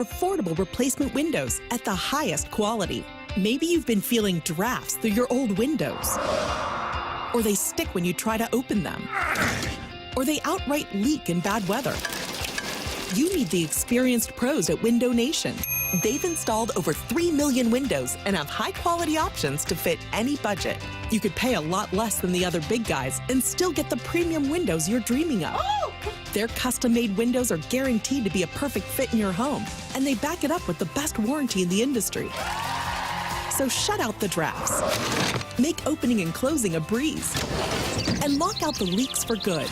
affordable replacement windows at the highest quality. Maybe you've been feeling drafts through your old windows, or they stick when you try to open them, or they outright leak in bad weather. You need the experienced pros at Window Nation. They've installed over 3 million windows and have high-quality options to fit any budget. You could pay a lot less than the other big guys and still get the premium windows you're dreaming of. Their custom-made windows are guaranteed to be a perfect fit in your home, and they back it up with the best warranty in the industry. So shut out the drafts, make opening and closing a breeze, and lock out the leaks for good.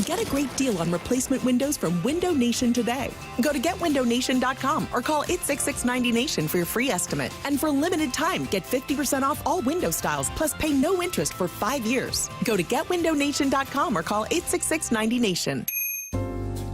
Get a great deal on replacement windows from Window Nation today. Go to getwindownation.com or call 866-90NATION for your free estimate. And for a limited time, get 50% off all window styles, plus pay no interest for 5 years. Go to getwindownation.com or call 866-90NATION.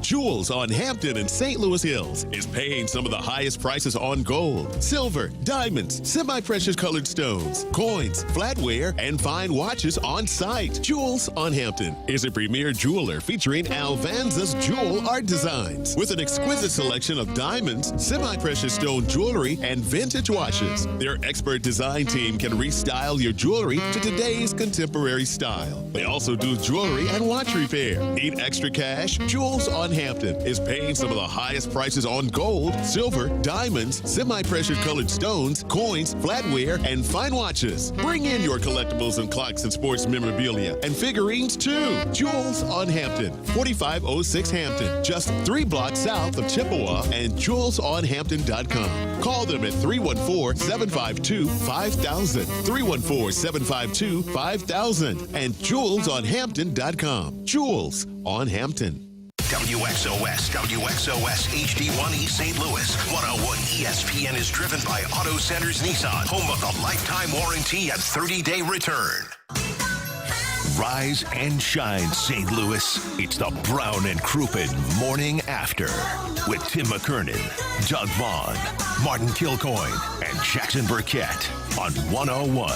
Jewels on Hampton and St. Louis Hills is paying some of the highest prices on gold, silver, diamonds, semi-precious colored stones, coins, flatware, and fine watches on site. Jewels on Hampton is a premier jeweler featuring Alvanza's jewel art designs with an exquisite selection of diamonds, semi-precious stone jewelry, and vintage watches. Their expert design team can restyle your jewelry to today's contemporary style. They also do jewelry and watch repair. Need extra cash? Jewels on Hampton is paying some of the highest prices on gold, silver, diamonds, semi-precious colored stones, coins, flatware, and fine watches. Bring in your collectibles and clocks and sports memorabilia and figurines too. Jewels on Hampton, 4506 Hampton, just 3 blocks south of Chippewa, and jewelsonhampton.com. Call them at 314-752-5000, 314-752-5000, and jewelsonhampton.com. Jewels on Hampton. WXOS HD1 East St. Louis. 101 ESPN is driven by Auto Centers Nissan, home of the lifetime warranty and 30-day return. Rise and shine, St. Louis. It's the Brown and Crouppen Morning After with Tim McKernan, Doug Vaughn, Martin Kilcoyne, and Jackson Burkett on 101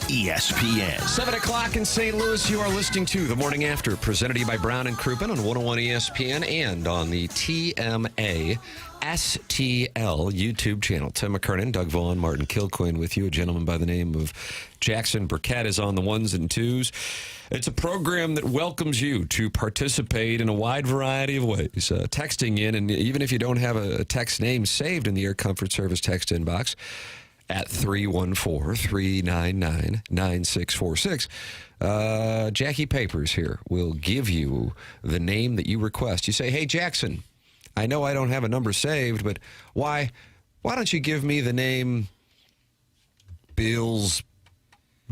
ESPN. 7 o'clock in St. Louis. You are listening to The Morning After, presented to you by Brown and Crouppen on 101 ESPN and on the TMA STL YouTube channel. Tim McKernan, Doug Vaughn, Martin Kilcoyne with you. A gentleman by the name of Jackson Burkett is on the ones and twos. It's a program that welcomes you to participate in a wide variety of ways. Texting in, and even if you don't have a text name saved in the Air Comfort Service text inbox at 314-399-9646, Jackie Papers here will give you the name that you request. You say, hey, Jackson, I know I don't have a number saved, but why don't you give me the name Bill's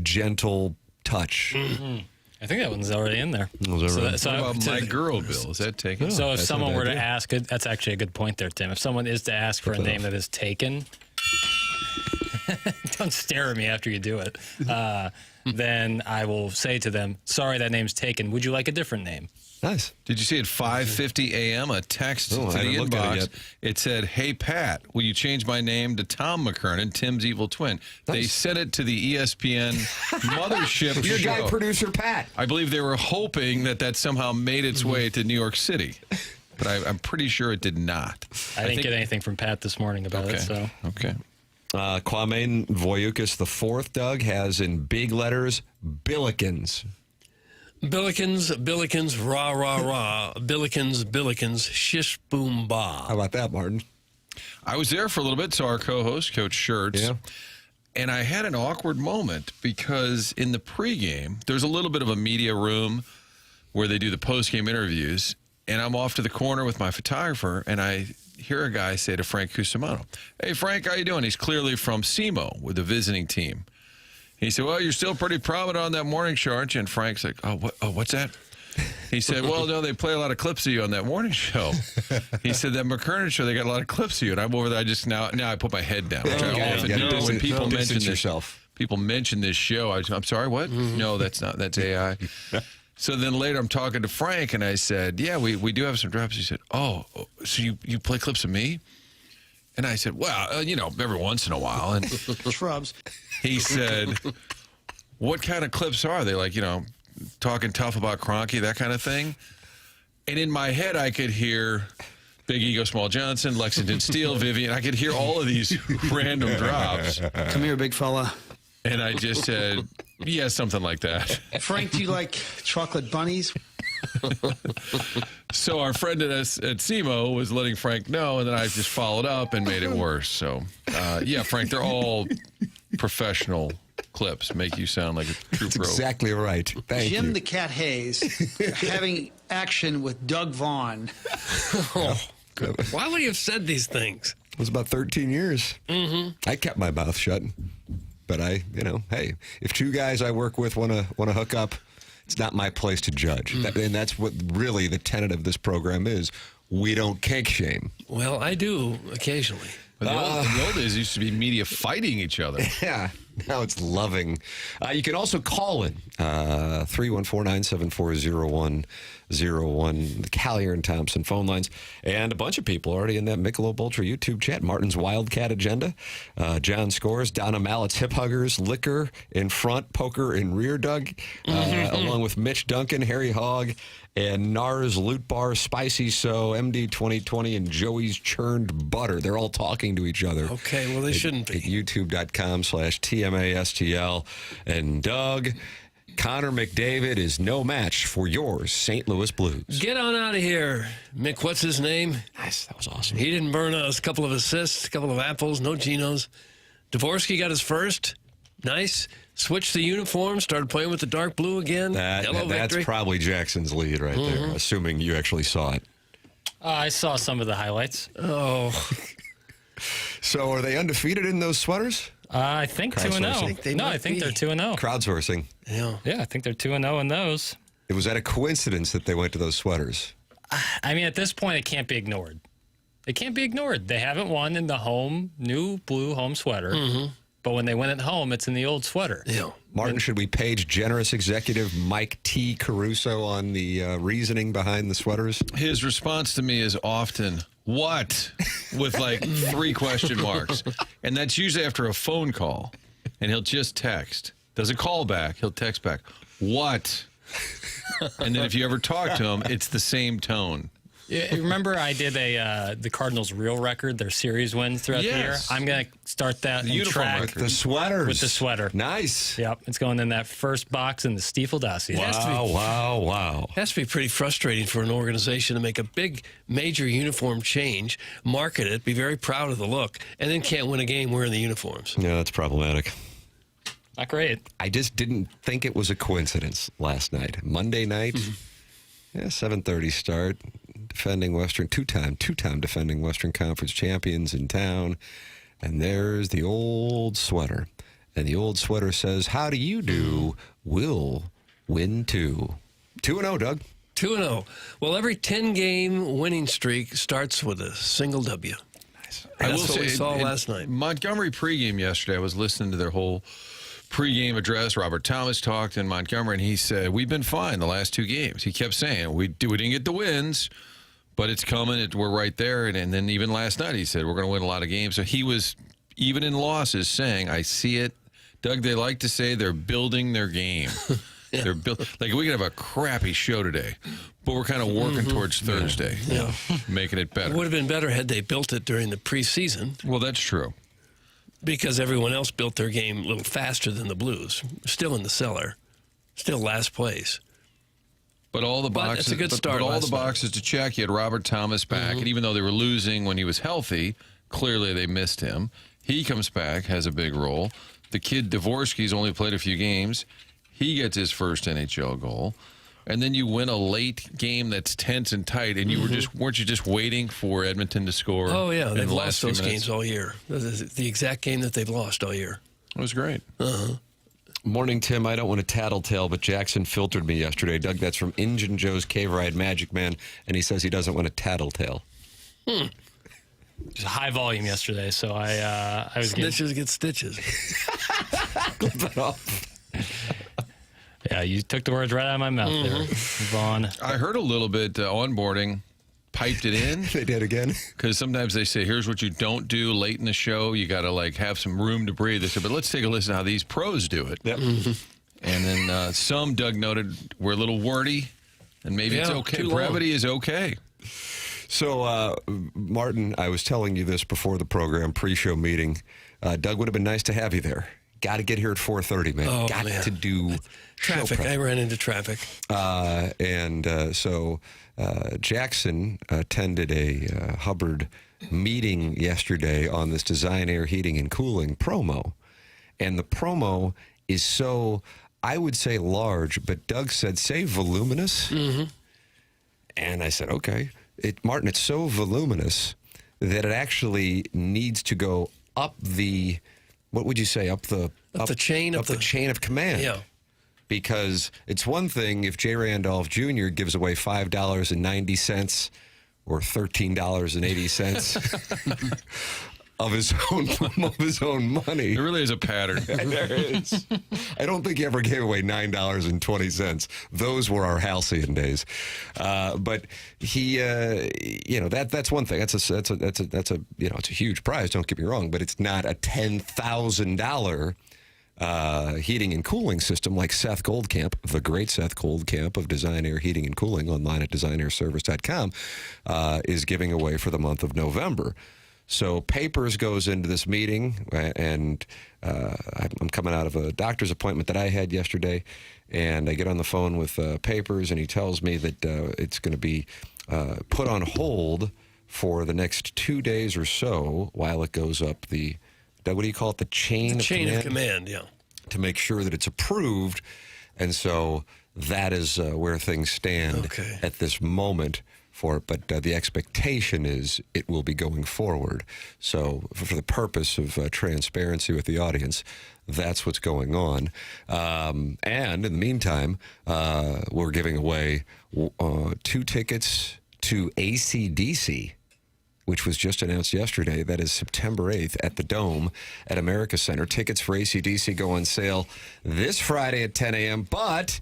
Gentle Touch? Mm-hmm. I think that one's already in there. What about My Girl, Bill? Is that taken? So if someone were to ask, that's actually a good point there, Tim. If someone is to ask for a name that is taken, don't stare at me after you do it, then I will say to them, sorry, that name's taken. Would you like a different name? Nice. Did you see at 5:50 a.m. a text to the inbox? It said, hey, Pat, will you change my name to Tom McKernan, Tim's evil twin? Nice. They sent it to the ESPN mothership Your show. guy, producer Pat. I believe they were hoping that somehow made its way to New York City. But I'm pretty sure it did not. I didn't get anything from Pat this morning about it. So. Okay. Kwame Voyukas IV, Doug, has in big letters, Billikens. Billikens, rah, rah, rah. Billikens, shish, boom, bah. How about that, Martin? I was there for a little bit, so our co-host, Coach Schertz. Yeah. And I had an awkward moment because in the pregame, there's a little bit of a media room where they do the postgame interviews, and I'm off to the corner with my photographer, and I hear a guy say to Frank Cusimano, hey, Frank, how you doing? He's clearly from SEMO with the visiting team. He said, well, you're still pretty prominent on that morning show, aren't you? And Frank's like, what's that? He said, well, no, they play a lot of clips of you on that morning show. He said, that McKernan show, they got a lot of clips of you. And I'm over there, now I put my head down. Which I often do when people mention this. People mention this show. I'm sorry, what? Mm-hmm. No, that's AI. So then later I'm talking to Frank, and I said, yeah, we do have some drops. He said, oh, so you play clips of me? And I said, well, every once in a while. And Shrubs. He said, what kind of clips are they? Like, talking tough about Kroenke, that kind of thing? And in my head, I could hear Big Ego Small Johnson, Lexington Steele, Vivian. I could hear all of these random drops. Come here, big fella. And I just said, yeah, something like that. Frank, do you like chocolate bunnies? So our friend at SEMO was letting Frank know, and then I just followed up and made it worse. So, yeah, Frank, they're all professional clips. Make you sound like a true pro. Exactly right. Thank Jim you. the Cat Hayes having action with Doug Vaughn. Why would you have said these things? It was about 13 years. Mm-hmm. I kept my mouth shut. But hey, if two guys I work with want to hook up, it's not my place to judge. And that's what really the tenet of this program is. We don't kink shame. Well, I do occasionally. But in the old days, it used to be media fighting each other. Yeah. Now it's loving. You can also call in 314-974-0101, the Callier and Thompson phone lines, and a bunch of people already in that Michelob Ultra YouTube chat. Martin's Wildcat Agenda, John Scores, Donna Mallett's Hip Huggers, Liquor in front, Poker in rear, Doug, along with Mitch Duncan, Harry Hogg, and NARS Loot Bar, Spicy So, MD 2020, and Joey's Churned Butter. They're all talking to each other. Okay, well, they shouldn't be. At youtube.com/TMASTL. And Doug, Connor McDavid is no match for your St. Louis Blues. Get on out of here, Mick. What's his name? Nice. That was awesome. He didn't burn us. A couple of assists, a couple of apples, no Genos. Dvorsky got his first. Nice. Switched the uniform, started playing with the dark blue again. That's victory. probably Jackson's lead right there, assuming you actually saw it. I saw some of the highlights. Oh. So are they undefeated in those sweaters? I think 2-0. No, I think they're 2-0. Crowdsourcing. Yeah. Yeah, I think they're 2-0 in those. Was that a coincidence that they went to those sweaters? I mean, at this point, it can't be ignored. It can't be ignored. They haven't won in the new blue home sweater. Mm-hmm. But when they win at home, it's in the old sweater. Yeah. Martin, should we page generous executive Mike T. Caruso on the reasoning behind the sweaters? His response to me is often, what? With like 3 question marks. And that's usually after a phone call. And he'll just text. Doesn't call back. He'll text back. What? And then if you ever talk to him, it's the same tone. Yeah, remember I did the Cardinals' real record, their series wins throughout the year? I'm going to start that and track the sweaters. with the sweater. Nice. Yep, it's going in that first box in the Stifel dossier. Wow. Has to be pretty frustrating for an organization to make a big, major uniform change, market it, be very proud of the look, and then can't win a game wearing the uniforms. Yeah, that's problematic. Not great. I just didn't think it was a coincidence last night. Monday night, 7:30 start. Defending Western, two-time defending Western Conference champions in town. And there's the old sweater. And the old sweater says, how do you do? We'll win too. 2-0, Doug. 2-0. Well, every 10-game winning streak starts with a single W. Nice. And that's what we saw last night. Montgomery pregame yesterday, I was listening to their whole pregame address. Robert Thomas talked in Montgomery, and he said, we've been fine the last 2 games. He kept saying, we didn't get the wins, but it's coming. We're right there. And then even last night, he said, we're going to win a lot of games. So he was, even in losses, saying, I see it. Doug, they like to say they're building their game. Yeah. They're like, we could have a crappy show today, but we're kind of working towards Thursday, making it better. It would have been better had they built it during the preseason. Well, that's true. Because everyone else built their game a little faster than the Blues. Still in the cellar. Still last place. But all the boxes, it's a good start. But all the boxes to check. You had Robert Thomas back, and even though they were losing when he was healthy, clearly they missed him. He comes back, has a big role. The kid Dvorsky's only played a few games. He gets his first NHL goal, and then you win a late game that's tense and tight. And you weren't you just waiting for Edmonton to score? Oh yeah, they've the lost those minutes? games all year. The exact game that they've lost all year. It was great. Morning, Tim. I don't want to tattletale, but Jackson filtered me yesterday. Doug, that's from Injun Joe's Cave Ride Magic Man, and he says he doesn't want to tattletale. Just high volume yesterday, so I was Snitches get stitches. Clip it off. Yeah, you took the words right out of my mouth there, Vaughn. I heard a little bit onboarding. Piped it in. They did again. Because sometimes they say, here's what you don't do late in the show. You got to like have some room to breathe. They said, but let's take a listen to how these pros do it. Yep. And then some, Doug noted, were a little wordy, and maybe it's okay. Brevity is okay. So, Martin, I was telling you this before the program, pre-show meeting. Doug, would have been nice to have you there. Got to get here at 4:30, man. Oh, Got man. to do Traffic. I ran into traffic. So Jackson attended a Hubbard meeting yesterday on this Design Air Heating and Cooling promo. And the promo is so, I would say large, but Doug said, say voluminous. Mm-hmm. And I said, okay. Martin, it's so voluminous that it actually needs to go up the, what would you say, up the chain of command. Yeah. Because it's one thing if J. Randolph Jr. gives away $5.90 or $13.80 of his own money. There really is a pattern. There is. I don't think he ever gave away $9.20. Those were our halcyon days. But he, that's one thing. That's a it's a huge prize. Don't get me wrong, but it's not a $10,000 heating and cooling system like Seth Goldcamp, the great Seth Goldcamp of Design Air Heating and Cooling online at designairservice.com, is giving away for the month of November. So Papers goes into this meeting, and I'm coming out of a doctor's appointment that I had yesterday, and I get on the phone with Papers, and he tells me that it's going to be put on hold for the next 2 days or so while it goes up the, what do you call it, the chain of command, yeah. To make sure that it's approved. And so that is where things stand at this moment for it. But the expectation is it will be going forward. So for the purpose of transparency with the audience, that's what's going on. And in the meantime, we're giving away 2 tickets to AC/DC, which was just announced yesterday. That is September 8th at the Dome at America Center. Tickets for AC/DC go on sale this Friday at 10 a.m., but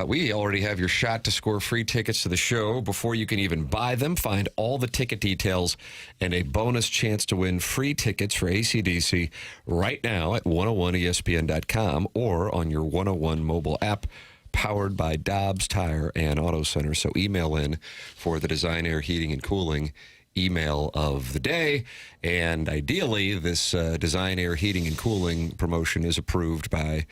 we already have your shot to score free tickets to the show before you can even buy them. Find all the ticket details and a bonus chance to win free tickets for AC/DC right now at 101ESPN.com or on your 101 mobile app, powered by Dobbs Tire and Auto Center. So email in for the Design Air Heating and Cooling email of the day, and ideally this Design Air Heating and Cooling promotion is approved by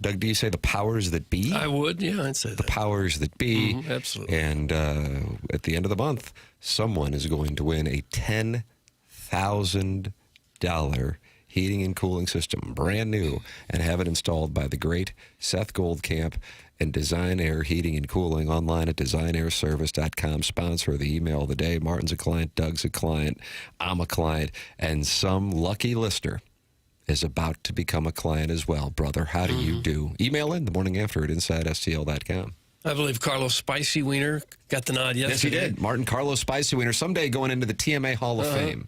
Doug, do you say the powers that be? I would, yeah, I'd say that. The powers that be. Mm-hmm, absolutely. And at the end of the month, someone is going to win a $10,000 heating and cooling system, brand new, and have it installed by the great Seth Goldcamp and Design Air Heating and Cooling online at designairservice.com. Sponsor of the email of the day. Martin's a client, Doug's a client, I'm a client, and some lucky listener is about to become a client as well. Brother, how do you do? Email in the morning after at InsideSTL.com. I believe Carlos Spicy Wiener got the nod yesterday. Yes, he did. Martin Carlos Spicy Wiener, someday going into the TMA Hall of Fame.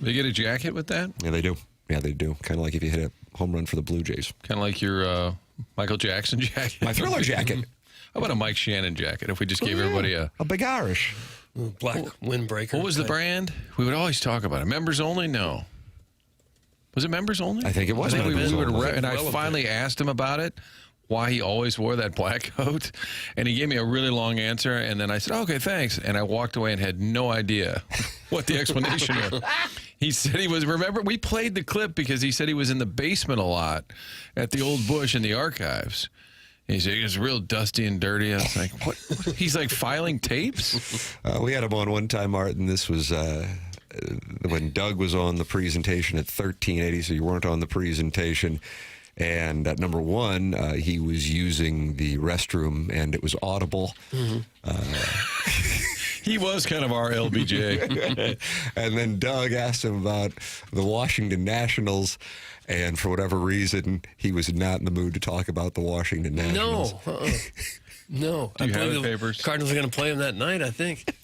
They get a jacket with that? Yeah, they do. Yeah, they do. Kind of like if you hit a home run for the Blue Jays. Kind of like your Michael Jackson jacket. My Thriller jacket. How about a Mike Shannon jacket if we just gave everybody a big Irish. Black windbreaker. What was the brand? We would always talk about it. Members only? No. Was it members only? I think it was. I think members only. and I finally asked him about it, why he always wore that black coat. And he gave me a really long answer. And then I said, okay, thanks. And I walked away and had no idea what the explanation was. He said he was, remember, we played the clip because he said he was in the basement a lot at the old Bush in the archives. And he said he was real dusty and dirty. I was like, what? He's like filing tapes? We had him on one time, Martin. This was when Doug was on the presentation at 1380, so you weren't on the presentation. And at number one, he was using the restroom, and it was audible. He was kind of our LBJ. And then Doug asked him about the Washington Nationals, and for whatever reason, he was not in the mood to talk about the Washington Nationals. No. No. Do you have the papers? Cardinals are going to play him that night, I think.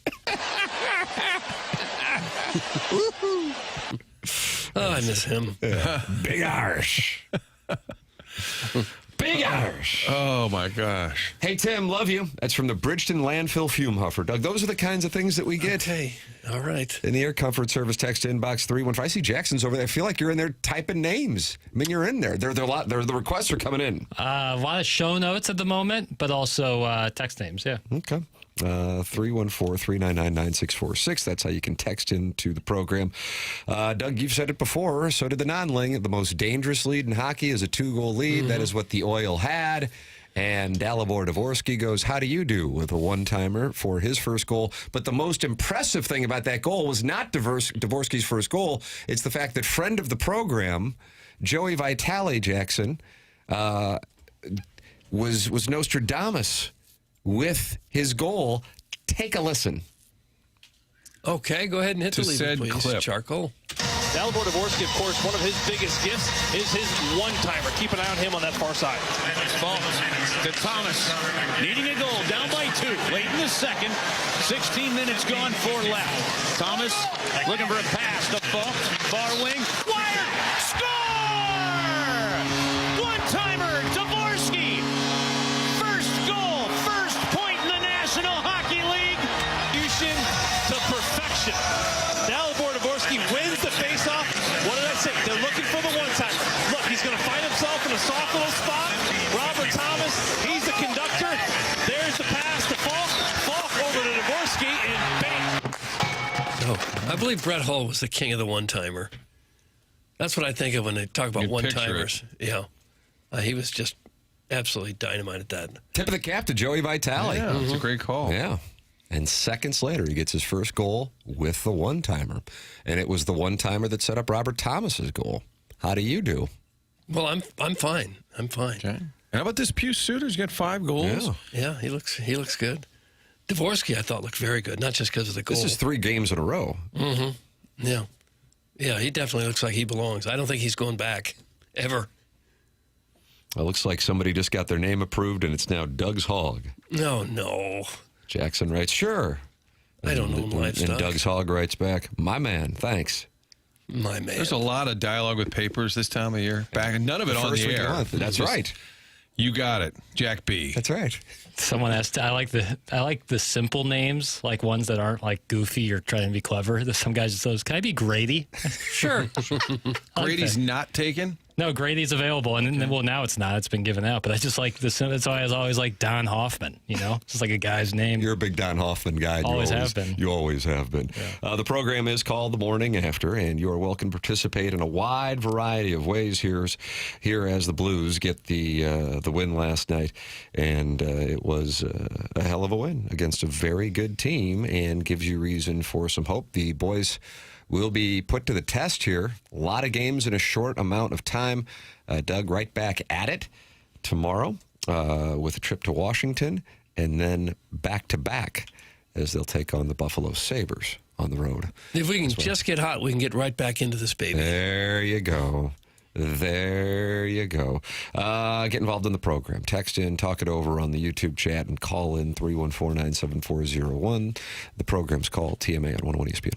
Oh, I miss him. Yeah. Big Irish. Big Irish. Oh, my gosh. Hey, Tim, love you. That's from the Bridgeton Landfill Fume Huffer. Doug, those are the kinds of things that we get. Okay. All right. In the Air Comfort Service text inbox 315. I see Jackson's over there. I feel like you're in there typing names. I mean, you're in there. The requests are coming in. A lot of show notes at the moment, but also text names, yeah. Okay. 314-399-9646. That's how you can text into the program. Doug, you've said it before. So did the non-ling. The most dangerous lead in hockey is a 2-goal lead. That is what the Oil had. And Dalibor Dvorsky goes, how do you do with a one-timer for his first goal? But the most impressive thing about that goal was not Dvorsky's first goal. It's the fact that friend of the program, Joey Vitale, Jackson, was Nostradamus with his goal. Take a listen. Okay, go ahead and hit the lead, said please, clip. Charcoal. Dalibor Dvorsky, of course, one of his biggest gifts is his one-timer. Keep an eye on him on that far side. Ball to Thomas. Needing a goal, down by 2. Late in the second. 16 minutes gone for left. Thomas looking for a pass to Falk. Far wing. Wired! Score! One-timer, Dvorsky. First goal, first point in the National Hockey League. To perfection. Dalibor Dvorsky wins the faceoff. What did I say? They're looking for the one-time. Look, he's going to find himself in a soft little spot. Robert Thomas, he's the conductor. There's the pass to Falk. Falk over to Dvorsky, and bang. Oh, I believe Brett Hull was the king of the one-timer. That's what I think of when they talk about Good one-timers. Yeah. He was just absolutely dynamite at that. Tip of the cap to Joey Vitale. Yeah, it's a great call. Yeah. And seconds later, he gets his first goal with the one-timer. And it was the one-timer that set up Robert Thomas's goal. How do you do? Well, I'm fine. I'm fine. Okay. And how about this Pius Suter? He's got 5 goals. Yeah, he looks good. Dvorsky, I thought, looked very good, not just because of the goal. This is 3 games in a row. Mm-hmm. Yeah. Yeah, he definitely looks like he belongs. I don't think he's going back, ever. It looks like somebody just got their name approved, and it's now Doug's Hog. No. Jackson writes, sure. I don't know livestock. And Doug's Hog writes back, my man, thanks. My man. There's a lot of dialogue with papers this time of year. None of it on the air. That's right. You got it, Jack B. That's right. Someone asked, I like the simple names, like ones that aren't like goofy or trying to be clever. There's some guys that says, can I be Grady? Sure. Grady's not taken? No, Grady's available, and then, well, now it's not. It's been given out, but I just like this. That's why I was always like Don Hoffman. Just like a guy's name. You're a big Don Hoffman guy. Always have been. You always have been. Yeah. The program is called The Morning After, and you are welcome to participate in a wide variety of ways. Here as the Blues get the win last night, and it was a hell of a win against a very good team, and gives you reason for some hope. The boys will be put to the test here. A lot of games in a short amount of time. Doug, right back at it tomorrow with a trip to Washington, and then back-to-back as they'll take on the Buffalo Sabres on the road. If we can just get hot, we can get right back into this baby. There you go. There you go. Get involved in the program. Text in, talk it over on the YouTube chat, and call in 314-974-01. The program's called TMA on 101 ESPN.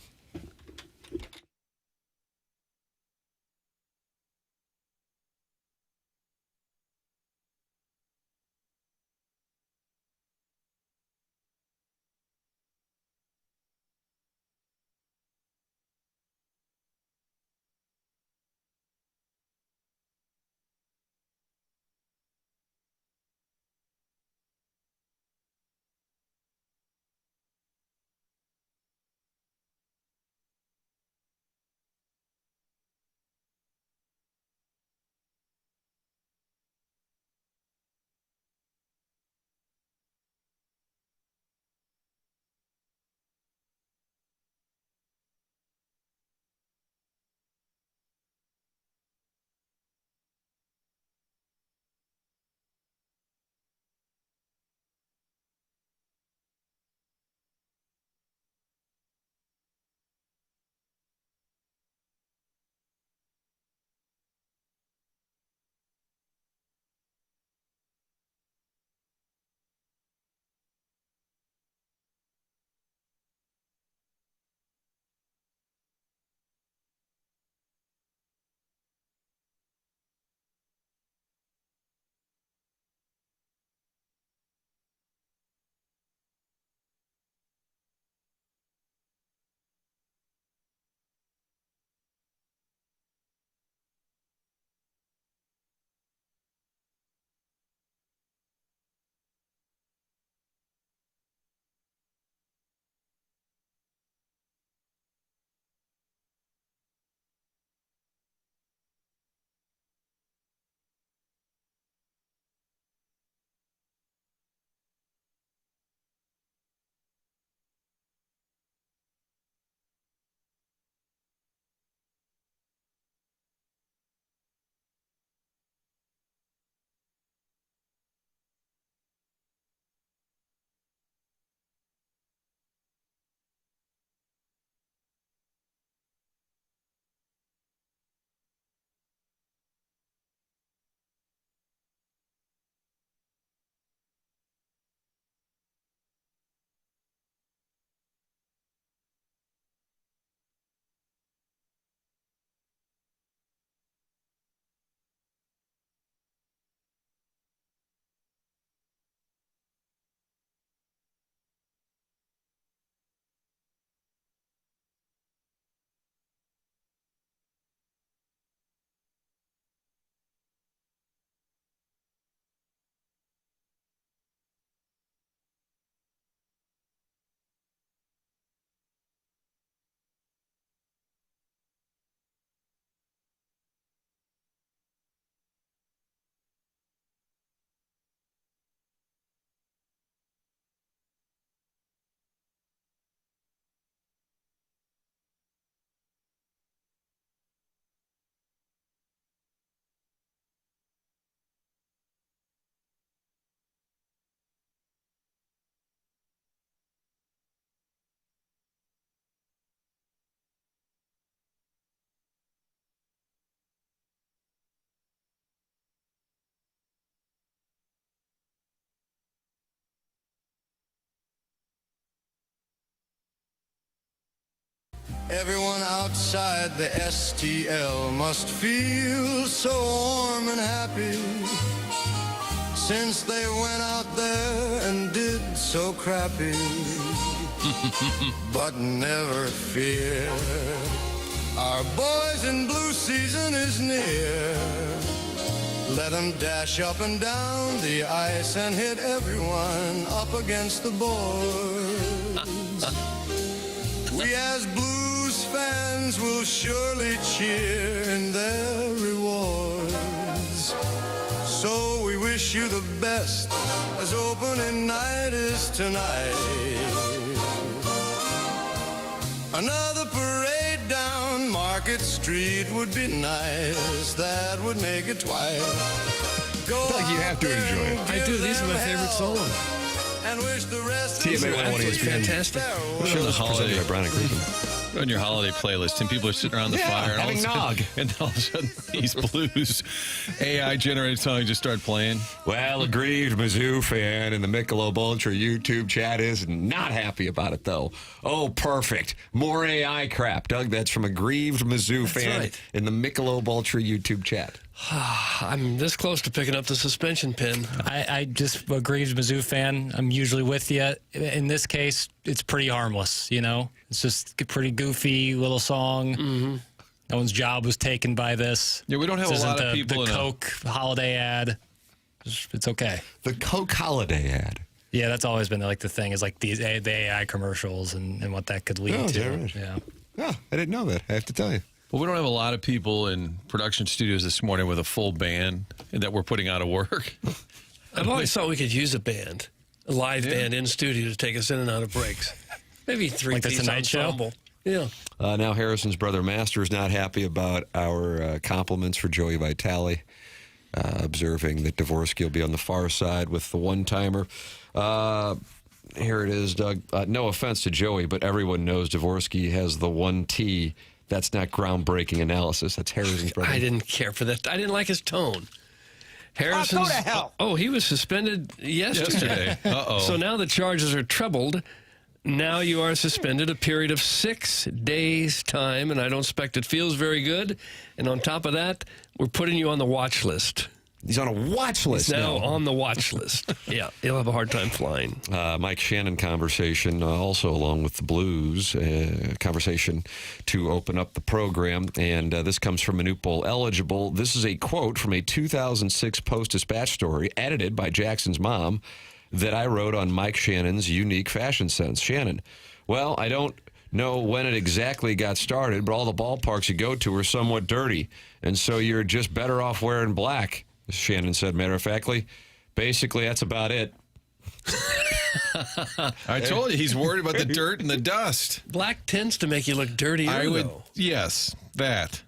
Everyone outside the STL must feel so warm and happy since they went out there and did so crappy. But never fear, our boys in blue season is near. Let them dash up and down the ice and hit everyone up against the boards. We as Blues fans will surely cheer in their rewards. So we wish you the best as opening night is tonight. Another parade down Market Street would be nice. That would make it twice. Go I feel like you have to enjoy it. I do. These are my favorite songs. And wish the rest TMA 101 ESPN. Fantastic. Show the holiday Presented by Brown and Griffin. on your holiday playlist, and people are sitting around the fire, and having nog. And all of a sudden, these blues AI-generated songs just start playing. Well, a grieved Mizzou fan in the Michelob Ultra YouTube chat is not happy about it, though. Oh, perfect. More AI crap. Doug, that's from a grieved Mizzou fan in the Michelob Ultra YouTube chat. I'm this close to picking up the suspension pin. I just agree as a Mizzou fan. I'm usually with you. In this case, it's pretty harmless, you know? It's just a pretty goofy little song. Mm-hmm. No one's job was taken by this. Yeah, we don't have a lot of people the in Coke holiday ad. It's okay. The Coke holiday ad. Yeah, that's always been like the thing, is like the AI commercials and what that could lead to. Right? Yeah. Oh, I didn't know that, I have to tell you. Well, we don't have a lot of people in production studios this morning with a full band that we're putting out of work. I've always thought we could use a band, a live band in studio to take us in and out of breaks. Maybe three-piece the Tonight ensemble. Yeah. Now Harrison's brother Master is not happy about our compliments for Joey Vitale, observing that Dvorsky will be on the far side with the one-timer. Here it is, Doug. No offense to Joey, but everyone knows Dvorsky has the one T. That's not groundbreaking analysis. That's Harrison's brother. I didn't care for that. I didn't like his tone. Harrison's, go to hell. Oh, he was suspended yesterday. Uh-oh. So now the charges are trebled. Now you are suspended a period of 6 days' time, and I don't expect it feels very good. And on top of that, we're putting you on the watch list. He's on a watch list He's now on the watch list. Yeah, he'll have a hard time flying. Mike Shannon conversation, also along with the Blues, conversation to open up the program. And this comes from Manute Bowl Eligible. This is a quote from a 2006 Post-Dispatch story edited by Jackson's mom that I wrote on Mike Shannon's unique fashion sense. Shannon, well, I don't know when it exactly got started, but all the ballparks you go to are somewhat dirty, and so you're just better off wearing black. Shannon said matter-of-factly, basically, that's about it. I told you, he's worried about the dirt and the dust. Black tends to make you look dirtier, though. Yes, that.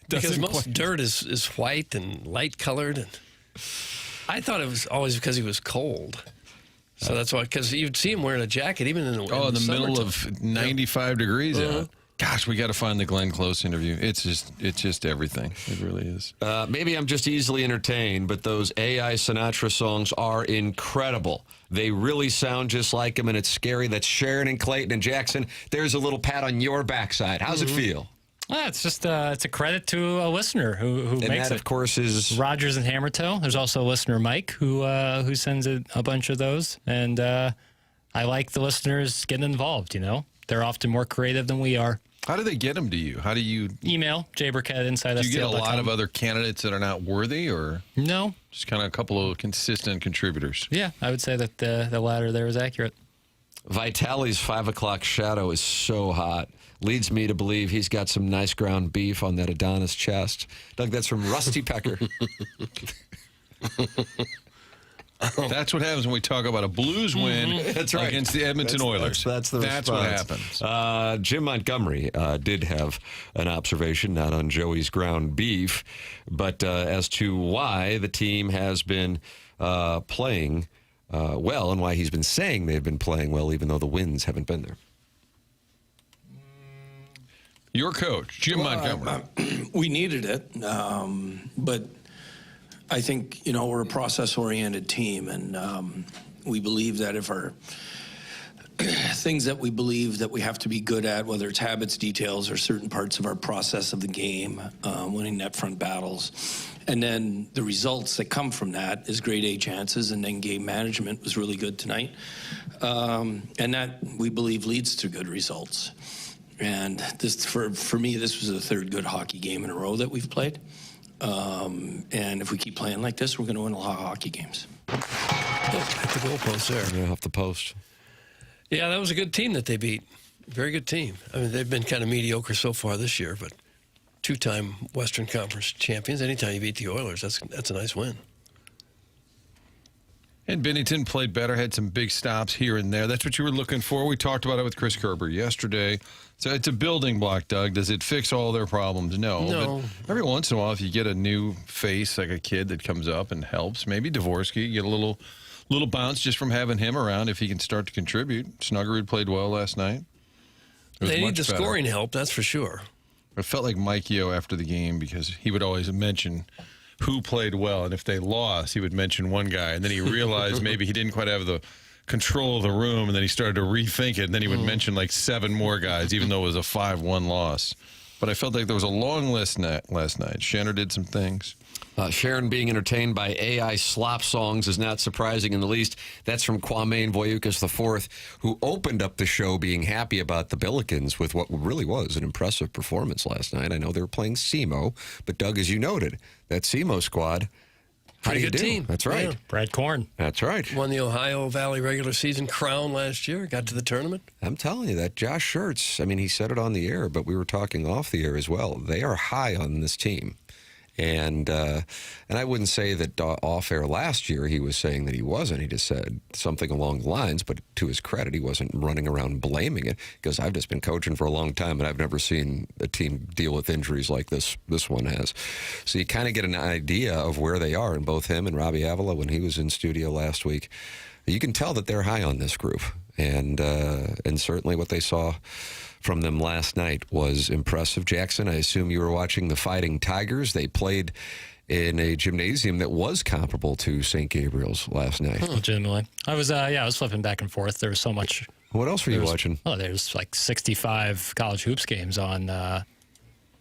Because most dirt is white and light-colored. And I thought it was always because he was cold. So that's why, because you'd see him wearing a jacket even in the in the middle of 95 degrees out. Gosh, we got to find the Glenn Close interview. It's just everything. It really is. Maybe I'm just easily entertained, but those AI Sinatra songs are incredible. They really sound just like him, and it's scary. That's Sharon and Clayton and Jackson. There's a little pat on your backside. How's it feel? It's just it's a credit to a listener who and makes that, it. of course, is Rogers and Hammertoe. There's also a listener, Mike, who sends a bunch of those, and I like the listeners getting involved. You know, they're often more creative than we are. How do they get them to you? How do you email jburkett@insidestl.com? Do you get a lot of other candidates that are not worthy, or no? Just kind of a couple of consistent contributors. Yeah, I would say that the latter there is accurate. Vitale's 5 o'clock shadow is so hot. Leads me to believe he's got some nice ground beef on that Adonis chest. Doug, that's from Rusty Pecker. That's what happens when we talk about a Blues win against the Edmonton Oilers. That's what happens. Jim Montgomery did have an observation, not on Joey's ground beef, but as to why the team has been playing well and why he's been saying they've been playing well even though the wins haven't been there. Your coach, Jim Montgomery. We needed it, but I think, we're a process-oriented team, and we believe that if our things that we believe that we have to be good at, whether it's habits, details, or certain parts of our process of the game, winning net front battles. And then the results that come from that is grade A chances, and then game management was really good tonight. And that, we believe, leads to good results. And this, for me, this was the third good hockey game in a row that we've played. And if we keep playing like this, we're going to win a lot of hockey games. At the goalpost there. Yeah, off the post. Yeah, that was a good team that they beat. Very good team. I mean, they've been kind of mediocre so far this year, but two-time Western Conference champions. Anytime you beat the Oilers, that's a nice win. And Bennington played better, had some big stops here and there. That's what you were looking for. We talked about it with Chris Kerber yesterday. So it's a building block, Doug. Does it fix all their problems? No. But every once in a while, if you get a new face, like a kid that comes up and helps, maybe Dvorsky, get a little bounce just from having him around if he can start to contribute. Snuggerud played well last night. They need the scoring help, that's for sure. It felt like Mike Yeo after the game because he would always mention who played well, and if they lost, he would mention one guy, and then he realized maybe he didn't quite have the control of the room, and then he started to rethink it, and then he would mention like 7 more guys, even though it was a 5-1 loss. But I felt like there was a long list last night. Shannon did some things. Sharon being entertained by AI slop songs is not surprising in the least. That's from Kwame Voyukas IV, who opened up the show being happy about the Billikens with what really was an impressive performance last night. I know they were playing SEMO, but Doug, as you noted, that SEMO squad, how do you do? Team. That's right. Yeah. Brad Korn. That's right. Won the Ohio Valley regular season crown last year, got to the tournament. I'm telling you, that Josh Schertz, I mean, he said it on the air, but we were talking off the air as well. They are high on this team. And I wouldn't say that off air last year he was saying that he wasn't. He just said something along the lines, but to his credit, he wasn't running around blaming it because I've just been coaching for a long time and I've never seen a team deal with injuries like this one has. So you kind of get an idea of where they are, and both him and Robbie Avila, when he was in studio last week, you can tell that they're high on this group. And certainly what they saw from them last night was impressive. Jackson, I assume you were watching the Fighting Tigers. They played in a gymnasium that was comparable to St. Gabriel's last night. Legitimately. I was flipping back and forth. There was so much. What else were you watching? Oh, there's like 65 college hoops games on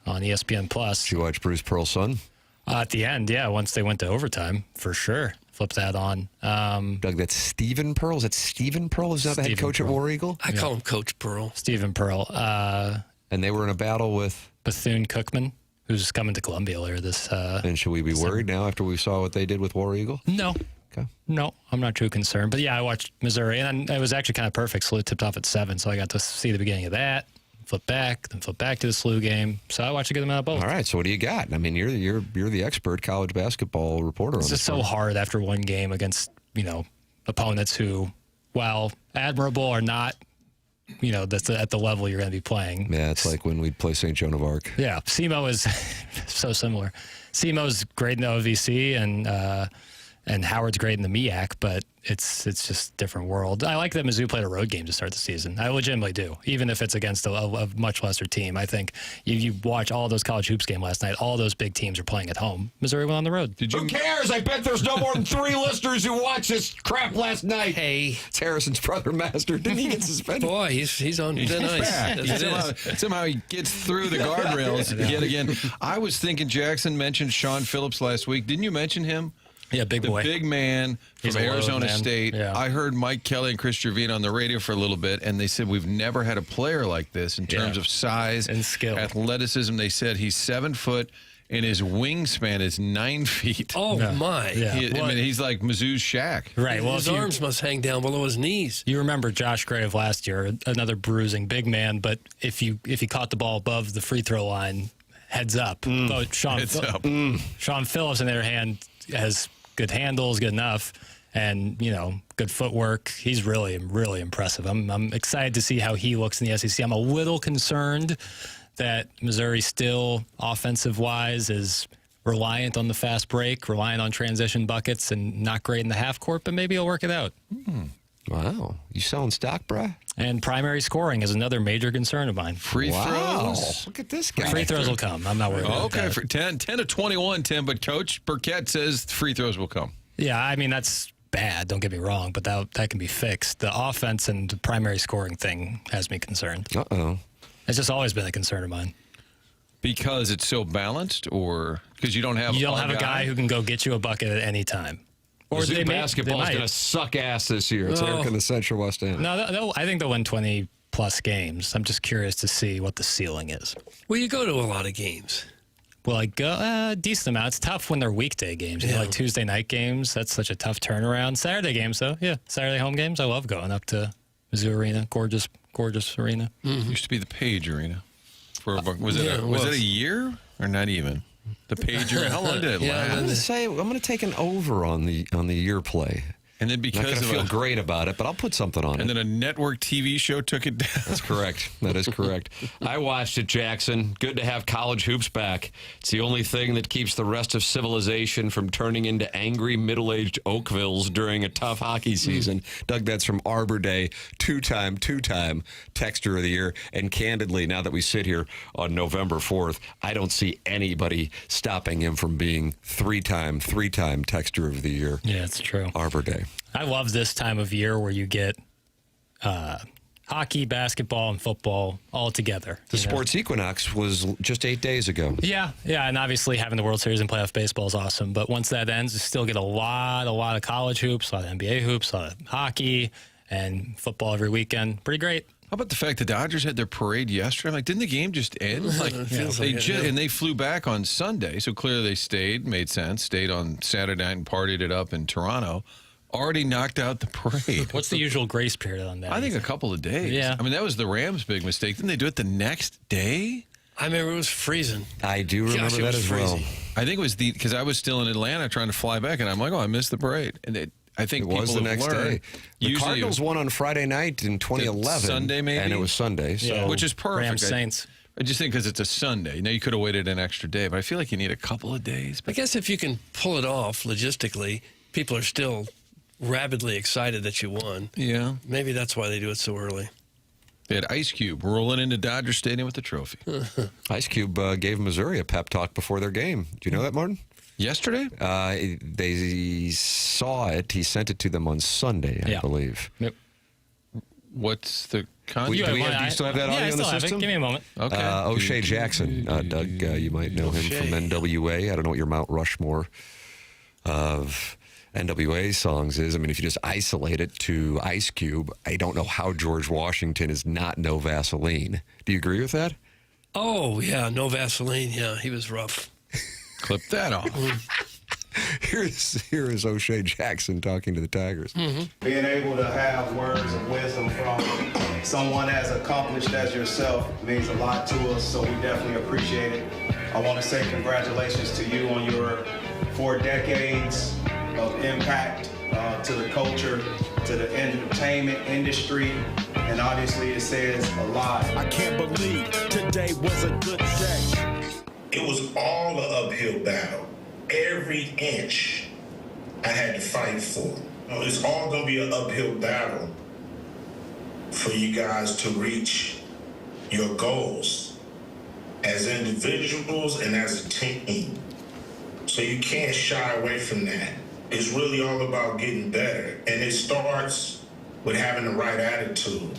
ESPN Plus. Did you watch Bruce Pearl's son? At the end, yeah, once they went to overtime, for sure. Flip that on. Doug, that's Stephen Pearl. Is that Stephen Pearl? Is that the head coach at War Eagle? I call him Coach Pearl. Stephen Pearl. And they were in a battle with Bethune-Cookman, who's coming to Columbia later this. And should we be worried now after we saw what they did with War Eagle? No. Okay. No, I'm not too concerned. But yeah, I watched Missouri, and it was actually kind of perfect. SLU tipped off at 7, so I got to see the beginning of that. Flip back to the SLU game. So I watched a good amount of both. All right. So what do you got? I mean, you're the expert college basketball reporter. It's just so hard after one game against opponents who, while admirable, are not that's at the level you're going to be playing. Yeah, it's like when we'd play St. Joan of Arc. Yeah, SEMO is so similar. SEMO's great in the OVC and Howard's great in the MEAC, but it's just a different world. I like that Mizzou played a road game to start the season. I legitimately do, even if it's against a much lesser team. I think you watch all those college hoops games last night, all those big teams are playing at home. Missouri went on the road. Who cares? I bet there's no more than 3 listeners who watched this crap last night. Hey. It's Harrison's brother, Master. Didn't he get suspended? Boy, he's on thin ice. Somehow he gets through the guardrails yet again. I was thinking Jackson mentioned Sean Phillips last week. Didn't you mention him? Yeah, big boy. The big man from Arizona State. Yeah. I heard Mike Kelly and Chris Gervine on the radio for a little bit, and they said we've never had a player like this in terms of size and skill, athleticism. They said he's 7 foot, and his wingspan is 9 feet. Oh, my. Yeah. I mean, he's like Mizzou's Shaq. Right. Well, his arms must hang down below his knees. You remember Josh Gray of last year, another bruising big man, but if he caught the ball above the free throw line, heads up. But Sean Phillips, on the other hand, has good handles, good enough, and good footwork. He's really, really impressive. I'm excited to see how he looks in the SEC. I'm a little concerned that Missouri still, offensive-wise, is reliant on the fast break, reliant on transition buckets, and not great in the half court, but maybe he'll work it out. Wow. You selling stock, bruh? And primary scoring is another major concern of mine. Free throws. Look at this guy. Free throws will come. I'm not worried about that. Okay, for 10 to 21, Tim, but Coach Burkett says free throws will come. Yeah, I mean, that's bad, don't get me wrong, but that can be fixed. The offense and the primary scoring thing has me concerned. Uh-oh. It's just always been a concern of mine. Because it's so balanced, or because you don't have a guy who can go get you a bucket at any time. Or Mizzou basketball is going to suck ass this year. It's Eric in the Central West End. No, I think they'll win 20-plus games. I'm just curious to see what the ceiling is. Well, you go to a lot of games. Well, I go a decent amount. It's tough when they're weekday games. You know, like Tuesday night games. That's such a tough turnaround. Saturday games, though. Yeah, Saturday home games. I love going up to Mizzou Arena. Gorgeous, gorgeous arena. Mm-hmm. Used to be the Page Arena. Was it a year or not even? The Page Arena. How long did it last? I'm going to take an over on the year play. And then because I'm not going to feel great about it, but I'll put something on it. And then a network TV show took it down. That's correct. That is correct. I watched it, Jackson. Good to have college hoops back. It's the only thing that keeps the rest of civilization from turning into angry middle-aged Oakvilles during a tough hockey season. Doug, that's from Arbor Day, two-time Texter of the Year. And candidly, now that we sit here on November 4th, I don't see anybody stopping him from being three-time Texter of the Year. Yeah, it's true. Arbor Day. I love this time of year where you get hockey, basketball, and football all together. The sports equinox was just 8 days ago. Yeah, and obviously having the World Series and playoff baseball is awesome. But once that ends, you still get a lot of college hoops, a lot of NBA hoops, a lot of hockey, and football every weekend. Pretty great. How about the fact the Dodgers had their parade yesterday? Like, didn't the game just end? And they flew back on Sunday, so clearly they stayed. Made sense. Stayed on Saturday night and partied it up in Toronto. Already knocked out the parade. What's the usual grace period on that? I think a couple of days. Yeah. I mean, that was the Rams' big mistake. Didn't they do it the next day? I remember it was freezing. I do remember that as well. I think it was because I was still in Atlanta trying to fly back, and I'm like, I missed the parade. And I think it was the next day. The Cardinals won on Friday night in 2011. Sunday, maybe? And it was Sunday. So. Which is perfect. Rams Saints. I just think because it's a Sunday. Now, you could have waited an extra day, but I feel like you need a couple of days. I guess if you can pull it off logistically, people are still rabidly excited that you won. Yeah. Maybe that's why they do it so early. They had Ice Cube rolling into Dodger Stadium with the trophy. Ice Cube gave Missouri a pep talk before their game. Do you know that, Martin? Yesterday? They saw it. He sent it to them on Sunday, I believe. Yep. What's the content? Do you still have that audio in the system? Give me a moment. Okay. O'Shea Jackson. Doug, you might know him from NWA. I don't know what your Mount Rushmore of NWA songs is. I mean, if you just isolate it to Ice Cube, I don't know how George Washington is not No Vaseline. Do you agree with that? Oh, yeah, No Vaseline. Yeah, he was rough. Clip that off. Here is O'Shea Jackson talking to the Tigers. Being able to have words of wisdom from someone as accomplished as yourself means a lot to us, so we definitely appreciate it. I want to say congratulations to you on your 4 decades of impact to the culture, to the entertainment industry, and obviously it says a lot. I can't believe today was a good day. It was all an uphill battle. Every inch I had to fight for. It's all going to be an uphill battle for you guys to reach your goals as individuals and as a team. So you can't shy away from that. It's really all about getting better. And it starts with having the right attitude.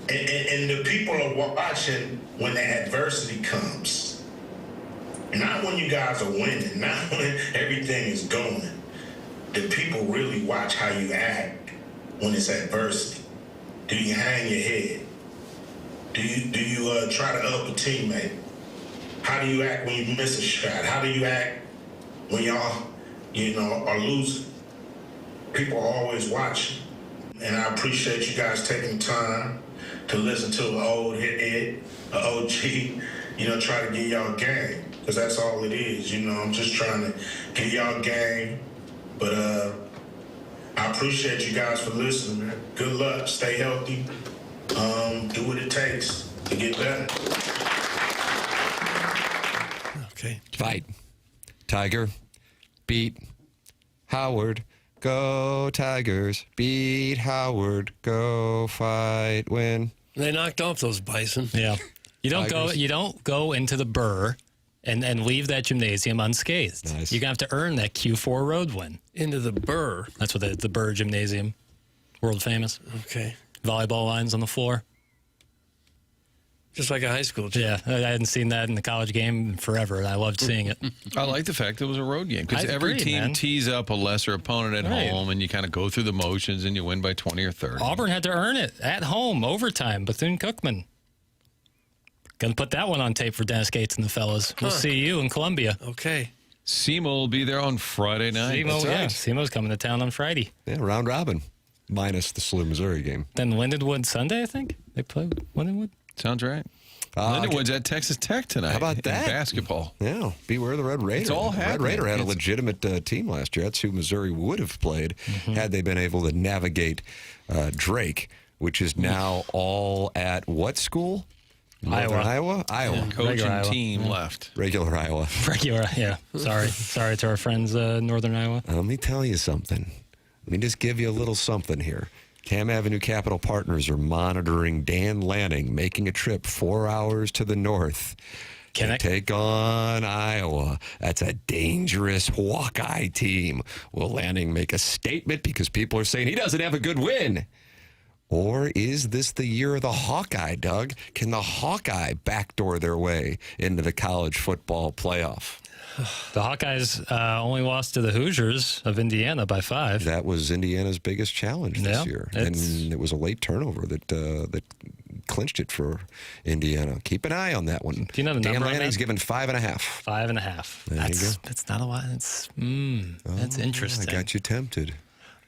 And the people are watching when the adversity comes. Not when you guys are winning, not when everything is going. The people really watch how you act when it's adversity. Do you hang your head? Do you try to up a teammate? How do you act when you miss a shot? How do you act when y'all, are losing? People are always watching. And I appreciate you guys taking the time to listen to an old hit, an OG, try to get y'all game. Because that's all it is, I'm just trying to get y'all game. But I appreciate you guys for listening, man. Good luck, stay healthy, do what it takes to get better. Okay. Fight. Tiger. Beat. Howard. Go Tigers. Beat Howard. Go fight. Win. They knocked off those Bison. Yeah. You don't go into the Burr and leave that gymnasium unscathed. Nice. You're going to have to earn that Q4 road win. Into the Burr. That's what the Burr Gymnasium, world famous. Okay. Volleyball lines on the floor. Just like a high school gym. Yeah, I hadn't seen that in the college game in forever, and I loved seeing it. I like the fact it was a road game because I every agree, team man. tees up a lesser opponent at Right. home, and you kind of go through the motions, and you win by 20 or 30. Auburn had to earn it at home, overtime, Bethune-Cookman. Gonna put that one on tape for Dennis Gates and the fellas. We'll see you in Columbia. Okay. SEMO will be there on Friday night. SEMO, yeah. SEMO's coming to town on Friday. Yeah, round robin, minus the SLU Missouri game. Then Lindenwood Sunday, I think. They play Lindenwood. Sounds right. Lindenwood's at Texas Tech tonight. How about that? In basketball. Yeah, beware the Red Raider. It's all Red happening. Raider had a legitimate team last year. That's who Missouri would have played had they been able to navigate Drake, which is now all at what school? Northern Iowa? Iowa. Coach and Iowa. team left. Regular Iowa. Regular, yeah. Sorry to our friends, Northern Iowa. Let me tell you something. Let me just give you a little something here. Cam Avenue Capital Partners are monitoring Dan Lanning making a trip 4 hours to the north to take on Iowa. That's a dangerous Hawkeye team. Will Lanning make a statement because people are saying he doesn't have a good win? Or is this the year of the Hawkeye, Doug? Can the Hawkeye backdoor their way into the college football playoff? The Hawkeyes only lost to the Hoosiers of Indiana by 5. That was Indiana's biggest challenge this year. And it was a late turnover that clinched it for Indiana. Keep an eye on that one. Do you know the Dan number on Lanning's that? given 5.5. 5.5. There you go. That's not a lot. That's interesting. I got you tempted.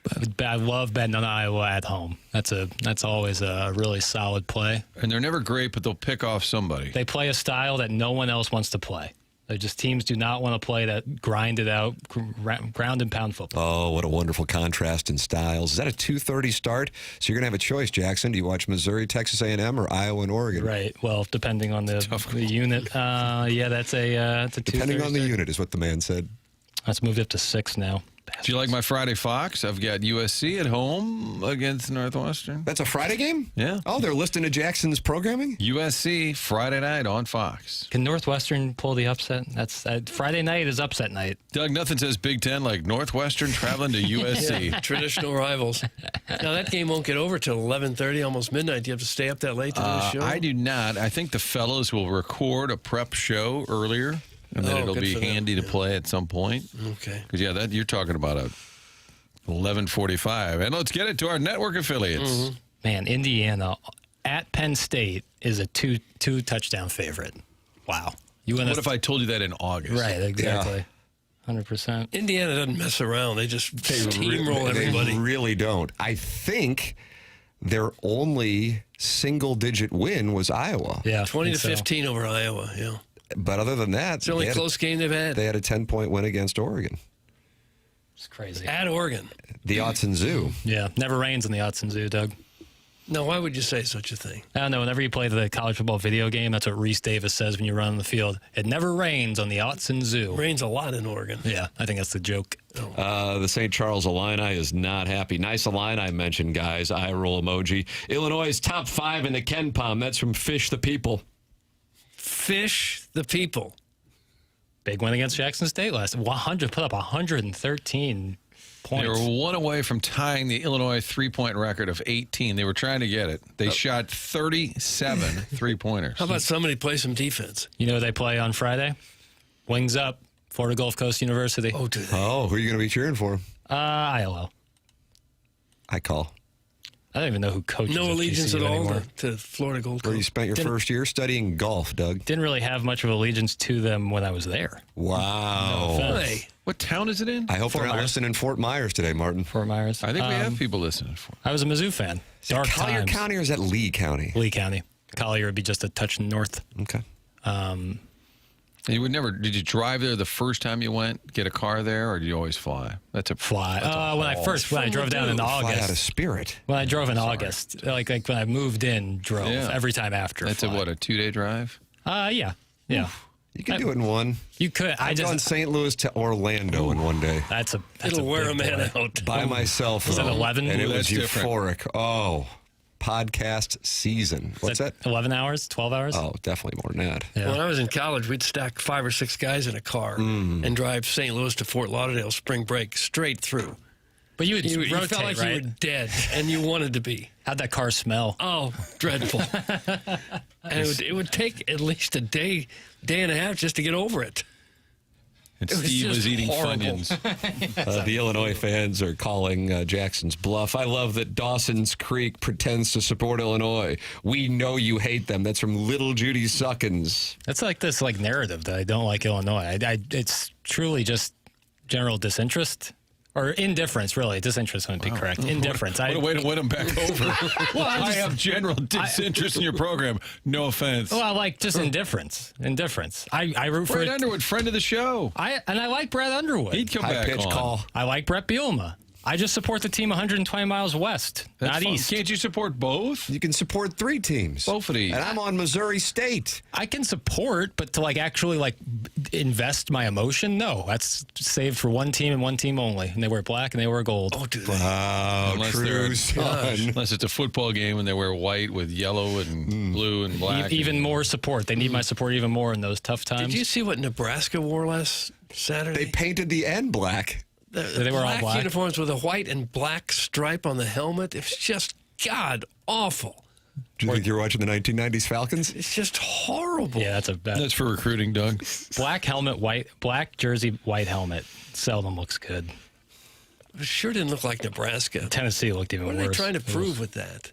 But I love betting on Iowa at home. That's always a really solid play. And they're never great, but they'll pick off somebody. They play a style that no one else wants to play. They're just teams do not want to play that grinded out, ground and pound football. Oh, what a wonderful contrast in styles. Is that a 2:30 start? So you're going to have a choice, Jackson. Do you watch Missouri, Texas A&M, or Iowa and Oregon? Right. Well, depending on the unit. Yeah, that's a 2:30 Depending on the start. unit is what the man said. That's moved up to 6 now. Do you like my Friday Fox? I've got USC at home against Northwestern. That's a Friday game? Yeah. Oh, they're listening to Jackson's programming? USC Friday night on Fox. Can Northwestern pull the upset? That's Friday night is upset night. Doug, nothing says Big Ten like Northwestern traveling to USC. Yeah, traditional rivals. Now, that game won't get over till 11:30, almost midnight. Do you have to stay up that late to do the show? I do not. I think the fellows will record a prep show earlier, and then it'll good be for them. handy to play at some point. Okay. Because, that you're talking about a 11:45. And let's get it to our network affiliates. Man, Indiana at Penn State is a two touchdown favorite. Wow. What if I told you that in August? Right, exactly. 100%. Indiana doesn't mess around. They just steamroll everybody. They really don't. I think their only single-digit win was Iowa. Yeah, 20-15 over Iowa, yeah. But other than that, It's the only close game they've had. They had a 10-point win against Oregon. It's crazy. At Oregon. The Autzen Zoo. Yeah, never rains in the Autzen Zoo, Doug. No, why would you say such a thing? I don't know. Whenever you play the college football video game, that's what Reese Davis says when you run on the field. It never rains on the Autzen Zoo. Rains a lot in Oregon. Yeah, I think that's the joke. The St. Charles Illini is not happy. Nice Illini mention, guys. Eye roll emoji. Illinois' top 5 in the Ken Palm. That's from Fish the People. Fish the People. Big win against Jackson State last. 100 put up 113 points. They were one away from tying the Illinois three-point record of 18. They were trying to get it. They shot 37 three-pointers. How about somebody play some defense? You know who they play on Friday? Wings up, Florida Gulf Coast University. Oh, do they? Oh, who are you going to be cheering for? ILO. I call. I don't even know who coaches No at allegiance GCU at all anymore. to Florida Gold Where you Coast. spent your first year studying golf, Doug. Didn't really have much of allegiance to them when I was there. Wow. No offense. Hey, What town is it in? I hope Fort they're not Myers. listening in Fort Myers today, Martin. Fort Myers. I think we have people listening for. I was a Mizzou fan. Is it Dark Collier times. County or is that Lee County? Lee County. Collier would be just a touch north. Okay. You would never. Did you drive there the first time you went? Get a car there, or did you always fly? That's a Fly. When I drove down in Fly out of August. spirit. When I drove in August, like when I moved in, drove Yeah. every time after. That's fly. a 2-day drive? Yeah. You can do it in one. You could. I've gone St. Louis to Orlando in one day. That's it'll a wear a big man boy. out. By myself. Was that 11? And it was That's different. euphoric. Oh, podcast season. What's that? 11 hours, 12 hours? Oh, definitely more than that. Yeah. When I was in college, we'd stack 5 or 6 guys in a car and drive St. Louis to Fort Lauderdale spring break straight through. But you would You rotate, felt like right? you were dead, and you wanted to be. How'd that car smell? Oh, dreadful. And it would take at least a day and a half just to get over it. And It was Steve was just eating horrible. Funyuns. The Illinois fans are calling Jackson's bluff. I love that Dawson's Creek pretends to support Illinois. We know you hate them. That's from Little Judy Suckins. That's like this narrative that I don't like Illinois. It's truly just general disinterest. Or indifference, really. Disinterest wouldn't be correct. Indifference. What a way to win them back over. I have general disinterest in your program. No offense. Well, I like just indifference. Indifference. I root for Brad it. Underwood, friend of the show. I like Brad Underwood. He'd come High back pitch on. call. I like Brett Bielema. I just support the team 120 miles west, That's not fun. east. Can't you support both? You can support 3 teams. Both of these. And I'm on Missouri State. I can support, but to actually invest my emotion, no. That's saved for one team and one team only. And they wear black and they wear gold. Oh, do they? Wow, Unless true son. Unless it's a football game and they wear white with yellow and blue and black. Even more support. They need my support even more in those tough times. Did you see what Nebraska wore last Saturday? They painted the end black. They were all black uniforms with a white and black stripe on the helmet. It was just god awful. Do you think you're watching the 1990s Falcons? It's just horrible. Yeah, that's a bad. That's for recruiting, Doug. Black helmet, black jersey, white helmet. Seldom looks good. It sure didn't look like Nebraska. Tennessee looked even What are worse. they trying to prove with that?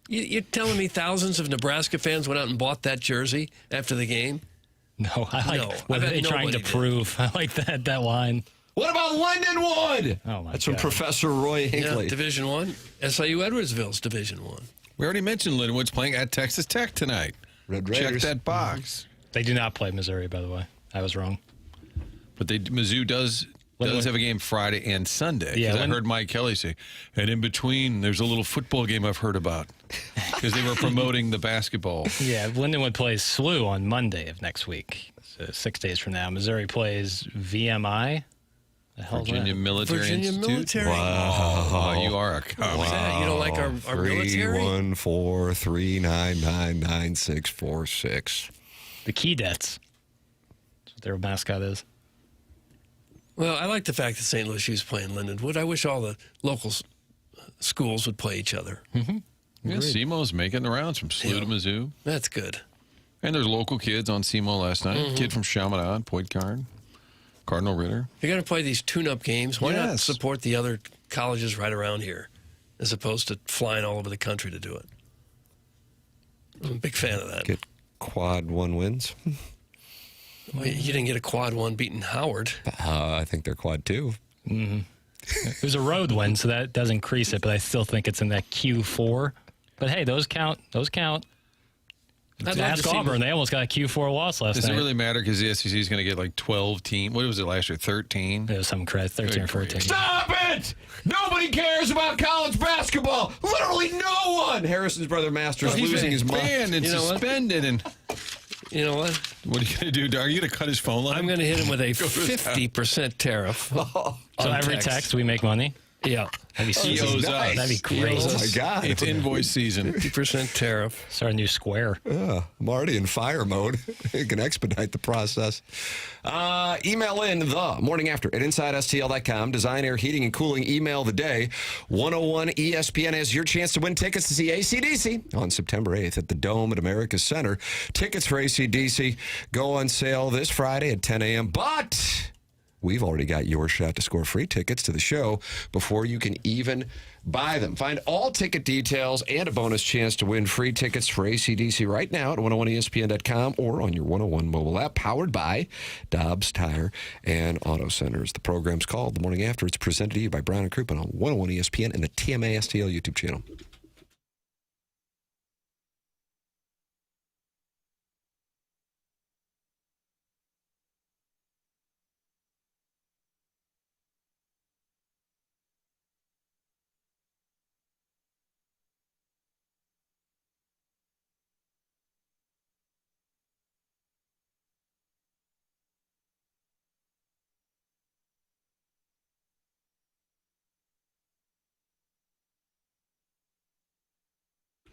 You're telling me thousands of Nebraska fans went out and bought that jersey after the game? No, I like No, what I are bet they trying to nobody did. prove. I like that line. What about Lindenwood? Oh, my That's from God. Professor Roy Yeah, Hinckley. Division One. SIU Edwardsville's Division One. We already mentioned Lindenwood's playing at Texas Tech tonight. Red Check Raiders. that box. They do not play Missouri, by the way. I was wrong. But Mizzou does have a game Friday and Sunday. Yeah, 'Cause I heard Mike Kelly say, and in between, there's a little football game I've heard about because they were promoting the basketball. Yeah, Lindenwood plays SLU on Monday of next week, so 6 days from now. Missouri plays VMI. The hell's Virginia that? Military Virginia Institute. Military. Oh, you are a comic. What's that? You don't like our military? 314-399-9646. The Keydets. That's what their mascot is. Well, I like the fact that St. Louis U's playing Lindenwood. I wish all the local schools would play each other. Yeah, SEMO's making the rounds from SLU to Mizzou. That's good. And there's local kids on SEMO last night. Kid from Chaminade, Point Card, Cardinal Ritter. If you're going to play these tune-up games, why not Yes. support the other colleges right around here as opposed to flying all over the country to do it? I'm a big fan of that. Get quad 1 wins. Well, you didn't get a quad 1 beating Howard. I think they're quad 2. It was a road win, so that does increase it, but I still think it's in that Q4. But hey, those count. Those count. I'd love to Ask see Auburn. They almost got a Q4 loss last Does night. it really matter because the SEC is going to get like 12 teams? What was it last year? 13? It was some credit, 13 or 14. Stop it! Nobody cares about college basketball. Literally no one. Harrison's brother Masters He's losing his mind. banned and You know what? suspended. And You know what? what are you going to do, Doug? Are you going to cut his phone line? I'm going to hit him with a 50% tariff. So on every text we make money. Yeah. That'd be He sweet. owes us. That'd be great. Oh, my God. It's invoice season. 50% tariff. Start a new square. I'm already in fire mode. It can expedite the process. Email in the morning after at InsideSTL.com. Design, air, heating, and cooling. Email the day. 101 ESPN has your chance to win tickets to see AC/DC on September 8th at the Dome at America's Center. Tickets for AC/DC go on sale this Friday at 10 a.m. But we've already got your shot to score free tickets to the show before you can even buy them. Find all ticket details and a bonus chance to win free tickets for AC/DC right now at 101ESPN.com or on your 101 mobile app, powered by Dobbs Tire and Auto Centers. The program's called The Morning After. It's presented to you by Brown and Crouppen on 101 ESPN and the TMA STL YouTube channel.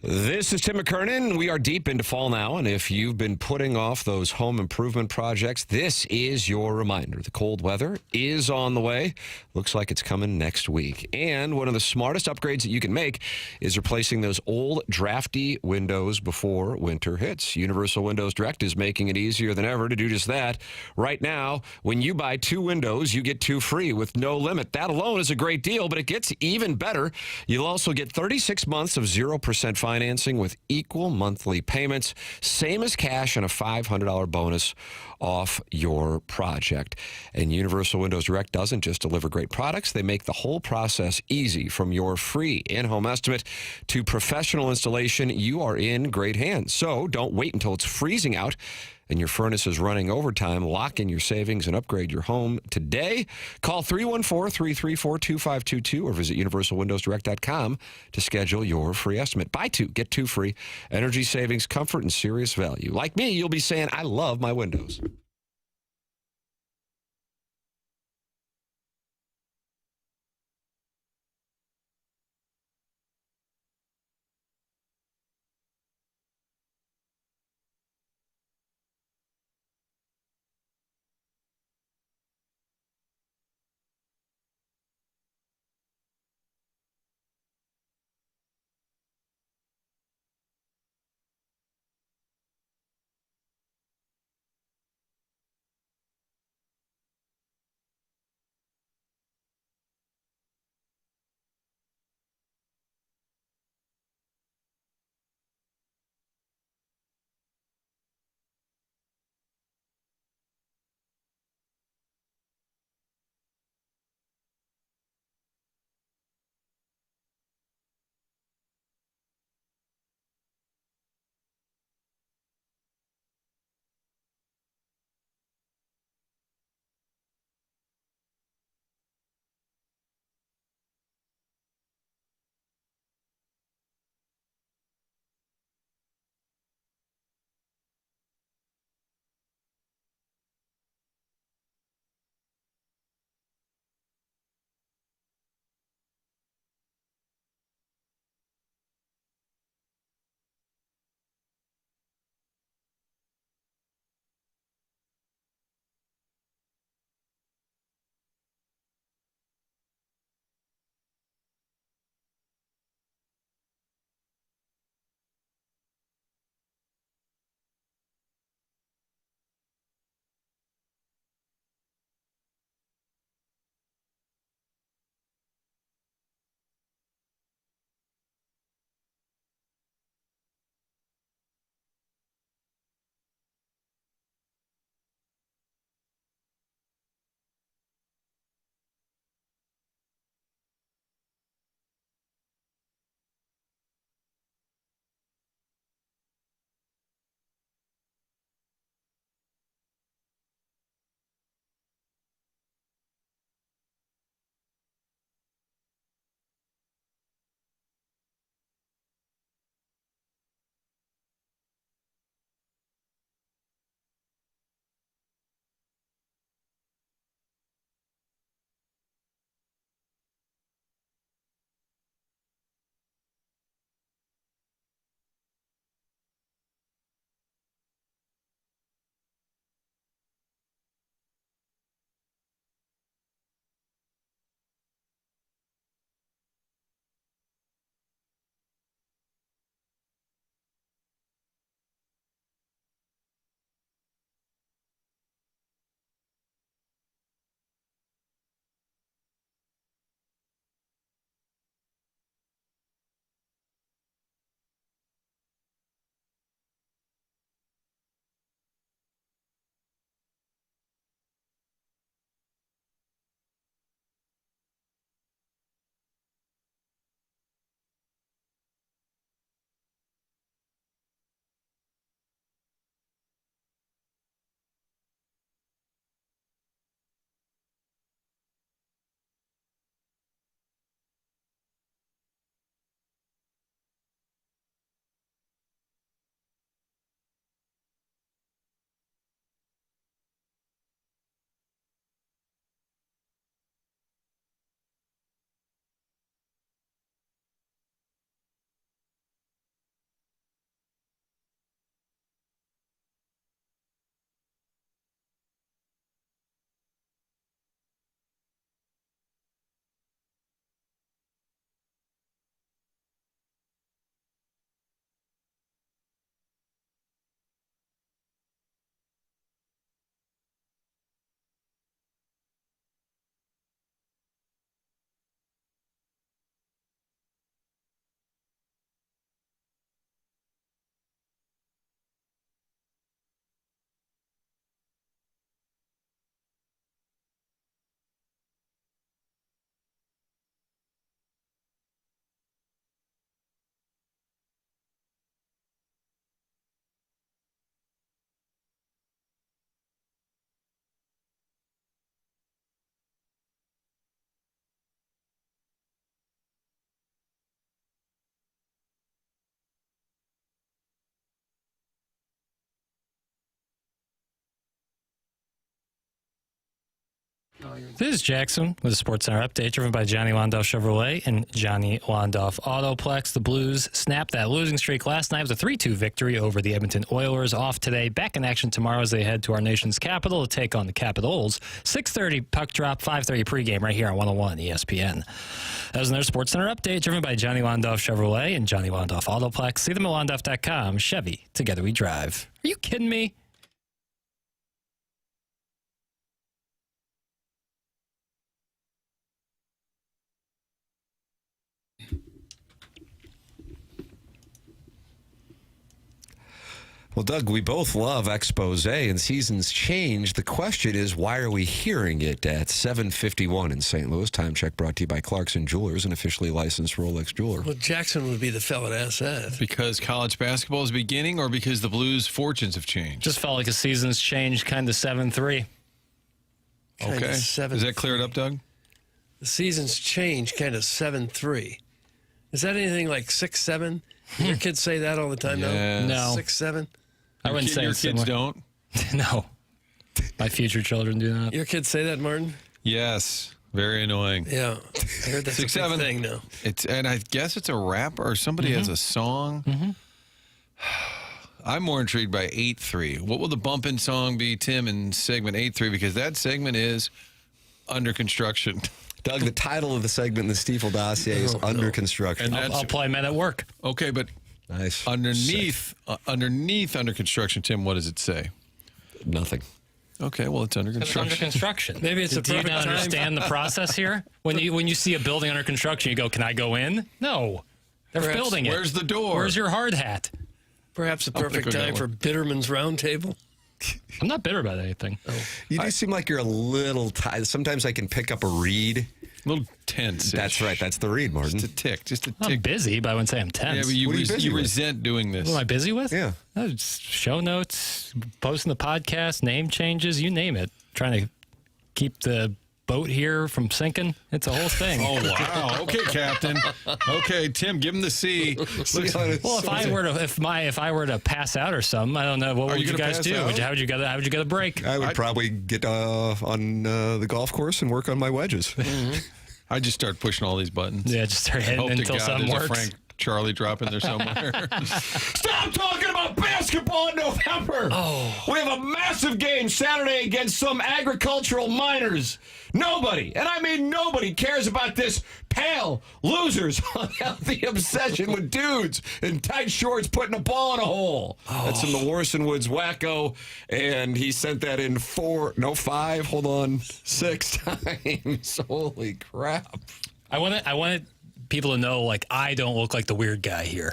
This is Tim McKernan. We are deep into fall now, and if you've been putting off those home improvement projects, this is your reminder. The cold weather is on the way. Looks like it's coming next week. And one of the smartest upgrades that you can make is replacing those old drafty windows before winter hits. Universal Windows Direct is making it easier than ever to do just that. Right now, when you buy 2 windows, you get 2 free with no limit. That alone is a great deal, but it gets even better. You'll also get 36 months of 0% financing with equal monthly payments, same as cash, and a $500 bonus off your project. And Universal Windows Direct doesn't just deliver great products, they make the whole process easy. From your free in-home estimate to professional installation, you are in great hands. So don't wait until it's freezing out and your furnace is running overtime. Lock in your savings and upgrade your home today. Call 314-334-2522 or visit universalwindowsdirect.com to schedule your free estimate. Buy 2, get 2 free. Energy savings, comfort, and serious value. Like me, you'll be saying, I love my windows. This is Jackson with a Sports Center update driven by Johnny Londoff Chevrolet and Johnny Londoff Autoplex. The Blues snapped that losing streak last night with a 3-2 victory over the Edmonton Oilers. Off today, back in action tomorrow as they head to our nation's capital to take on the Capitals. 6:30 puck drop, 5:30 pregame right here on 101 ESPN. That was another Sports Center update driven by Johnny Londoff Chevrolet and Johnny Londoff Autoplex. See them at londoff.com. Chevy, together we drive. Are you kidding me? Well, Doug, we both love expose, and seasons change. The question is, why are we hearing it at 7:51 in St. Louis? Time check brought to you by Clarkson Jewelers, an officially licensed Rolex jeweler. Well, Jackson would be the fellow to ask that. Because college basketball is beginning or because the Blues' fortunes have changed? Just felt like a season's changed, kind of 7-3. Okay. Is that cleared up, Doug? The season's changed, kind of 7-3. Is that anything like 6-7? Your kids say that all the time Yes. now? No. 6-7? I wouldn't say your it's kids similar. don't? No. My future children do not. Your kids say that, Martin? Yes. Very annoying. Yeah. I heard that's 6-7 a big thing now. And I guess it's a rap or somebody has a song. I'm more intrigued by 8-3. What will the bump-in song be, Tim, in segment 8-3? Because that segment is under construction. Doug, the title of the segment in the Stifel dossier is Under Construction. And I'll play Men at Work. Okay, but nice. Underneath under construction, Tim, what does it say? Nothing. Okay, well, it's under It's construction. under construction. Maybe it's a Do you perfect not time. understand the process here? When you see a building under construction, you go, "Can I go in?" No, they're Perhaps- building it. Where's the door? Where's your hard hat? Perhaps a gonna perfect go that time for one. Bitterman's Roundtable. I'm not bitter about anything. You do seem like you're a little tired. Sometimes I can pick up a reed. A little tense. That's right. That's the reed, Martin. Just a tick. Just a I'm tick. busy, but I wouldn't say I'm tense. Yeah, but you, What are you busy you with? resent doing this. What am I busy with? Yeah. Just show notes, posting the podcast, name changes, you name it. Trying to keep the boat here from sinking. It's a whole thing. Oh, wow. Okay, Captain. Okay, Tim, give him the C. Well, if I were to pass out or something, I don't know. What Are would you you gonna guys pass do? out? How would you get a break? I would probably get on the golf course and work on my wedges. I just start pushing all these buttons. Yeah, just start hitting Hope to until God something there's a works. Frank Charlie drop in there somewhere. Stop talking about basketball in November. We have a massive game Saturday against some agricultural miners. Nobody, and I mean nobody, cares about this pale loser's unhealthy obsession with dudes in tight shorts putting a ball in a hole. That's in the Warson Woods wacko, and he sent that in 6 times. Holy crap. I wanted people to know, like, I don't look like the weird guy here.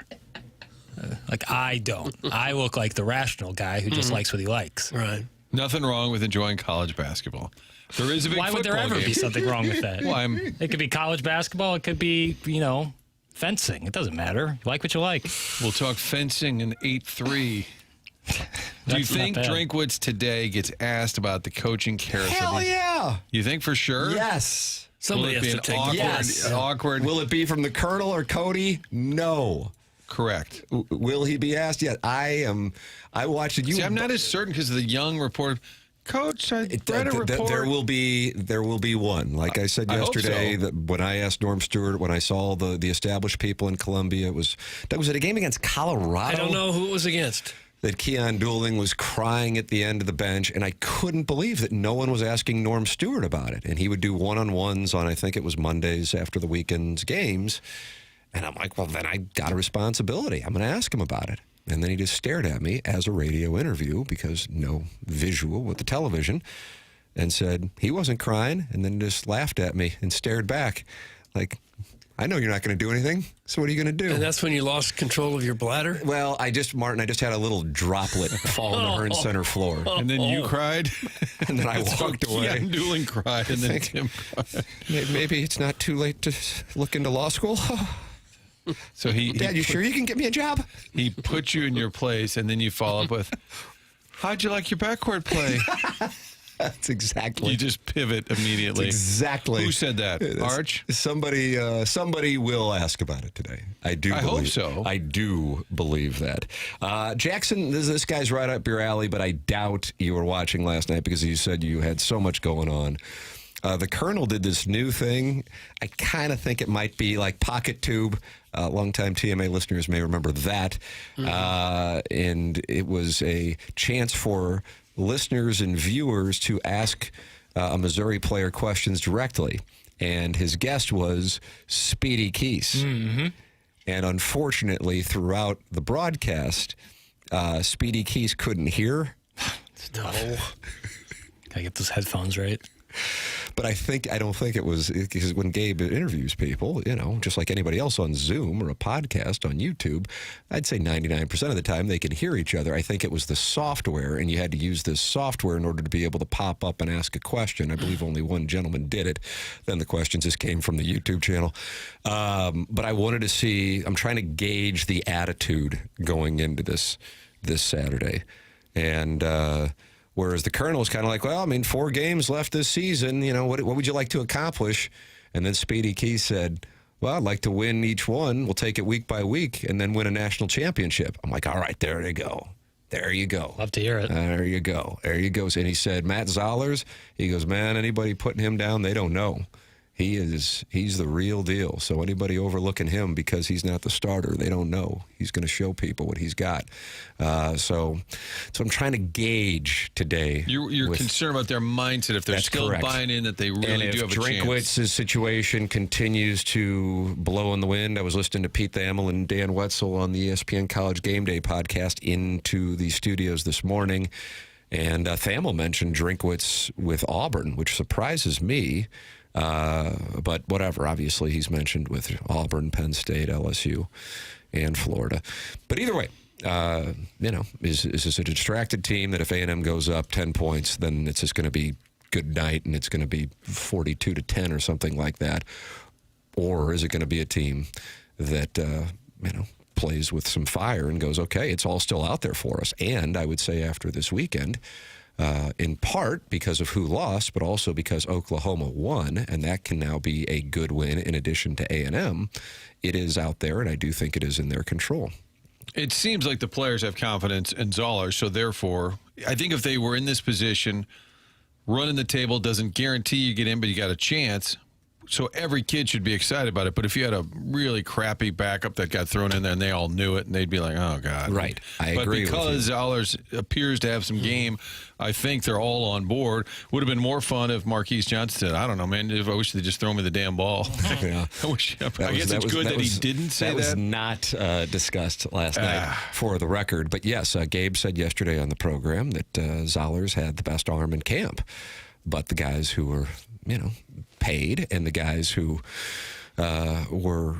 Like, I don't. I look like the rational guy who just likes what he likes. Right. Nothing wrong with enjoying college basketball. There is a big Why would there football ever game. be something wrong with that? Well, It could be college basketball. It could be, fencing. It doesn't matter. You like what you like. We'll talk fencing in 8-3. Do you That's not think bad. Drinkwitz today gets asked about the coaching carousel? Hell yeah. You think for sure? Yes. Somebody Will it has be to an take awkward, Yes. awkward? Will it be from the Colonel or Cody? No. Correct. Will he be asked? Yeah, I watched it. See, I'm not as certain because of the young reporter. Coach, I read a report. There will be one. Like I said I hope yesterday, so. that when I asked Norm Stewart, when I saw the established people in Columbia, was it a game against Colorado? I don't know who it was against. That Keon Dooling was crying at the end of the bench, and I couldn't believe that no one was asking Norm Stewart about it. And he would do one-on-ones on, I think it was Mondays after the weekend's games. And I'm like, well, then I got a responsibility. I'm going to ask him about it. And then he just stared at me as a radio interview because no visual with the television and said he wasn't crying, and then just laughed at me and stared back like, I know you're not going to do anything, so what are you going to do? And that's when you lost control of your bladder? Well, I just had a little droplet fall on the Hearn Center floor. And then you cried? And then I walked away. Keon Dooling cried, and then Tim cried. Maybe it's not too late to look into law school. So Dad, you sure you can get me a job? He put you in your place, and then you follow up with, how'd you like your backcourt play? That's exactly. You just pivot immediately. Exactly. Who said that? Arch? Somebody will ask about it today. I hope so. I do believe that. Jackson, this guy's right up your alley, but I doubt you were watching last night because you said you had so much going on. The Colonel did this new thing. I kind of think it might be like Pocket Tube. Longtime TMA listeners may remember that. And it was a chance for listeners and viewers to ask a Missouri player questions directly. And his guest was Speedy Keese. And unfortunately, throughout the broadcast, Speedy Keese couldn't hear. Gotta get those headphones right. But I don't think it was, because when Gabe interviews people, just like anybody else on Zoom or a podcast on YouTube, I'd say 99% of the time they can hear each other. I think it was the software, and you had to use this software in order to be able to pop up and ask a question. I believe only one gentleman did it. Then the questions just came from the YouTube channel. But I wanted to see, I'm trying to gauge the attitude going into this Saturday. And, whereas the Colonel is kind of like, well, 4 games left this season. What would you like to accomplish? And then Speedy Keese said, well, I'd like to win each one. We'll take it week by week and then win a national championship. I'm like, all right, there you go. There you go. Love to hear it. There you go. There you go. And he said, Matt Zollers, he goes, man, anybody putting him down, they don't know. He's the real deal. So anybody overlooking him because he's not the starter, they don't know. He's going to show people what he's got. So I'm trying to gauge today. You're concerned about their mindset if they're still correct. buying in that they really do have a chance. And if Drinkwitz's situation continues to blow in the wind, I was listening to Pete Thamel and Dan Wetzel on the ESPN College Game Day podcast into the studios this morning, and Thamel mentioned Drinkwitz with Auburn, which surprises me. But whatever, obviously he's mentioned with Auburn, Penn State, LSU, and Florida. But either way, is this a distracted team that if A&M goes up 10 points, then it's just going to be good night and it's going to be 42-10 or something like that? Or is it going to be a team that, plays with some fire and goes, okay, it's all still out there for us? And I would say after this weekend, in part because of who lost, but also because Oklahoma won, and that can now be a good win in addition to A&M. It is out there, and I do think it is in their control. It seems like the players have confidence in Zoller, so therefore, I think if they were in this position, running the table doesn't guarantee you get in, but you got a chance. So every kid should be excited about it. But if you had a really crappy backup that got thrown in there and they all knew it, and they'd be like, oh, God. Right. I agree with you. But because Zollers appears to have some game, I think they're all on board. Would have been more fun if Marquise Johnson said, I don't know, man, I wish they'd just throw me the damn ball. Yeah. I guess it's good that he didn't say that. That was not discussed last night for the record. But, yes, Gabe said yesterday on the program that Zollers had the best arm in camp. But the guys who were, paid and the guys who were,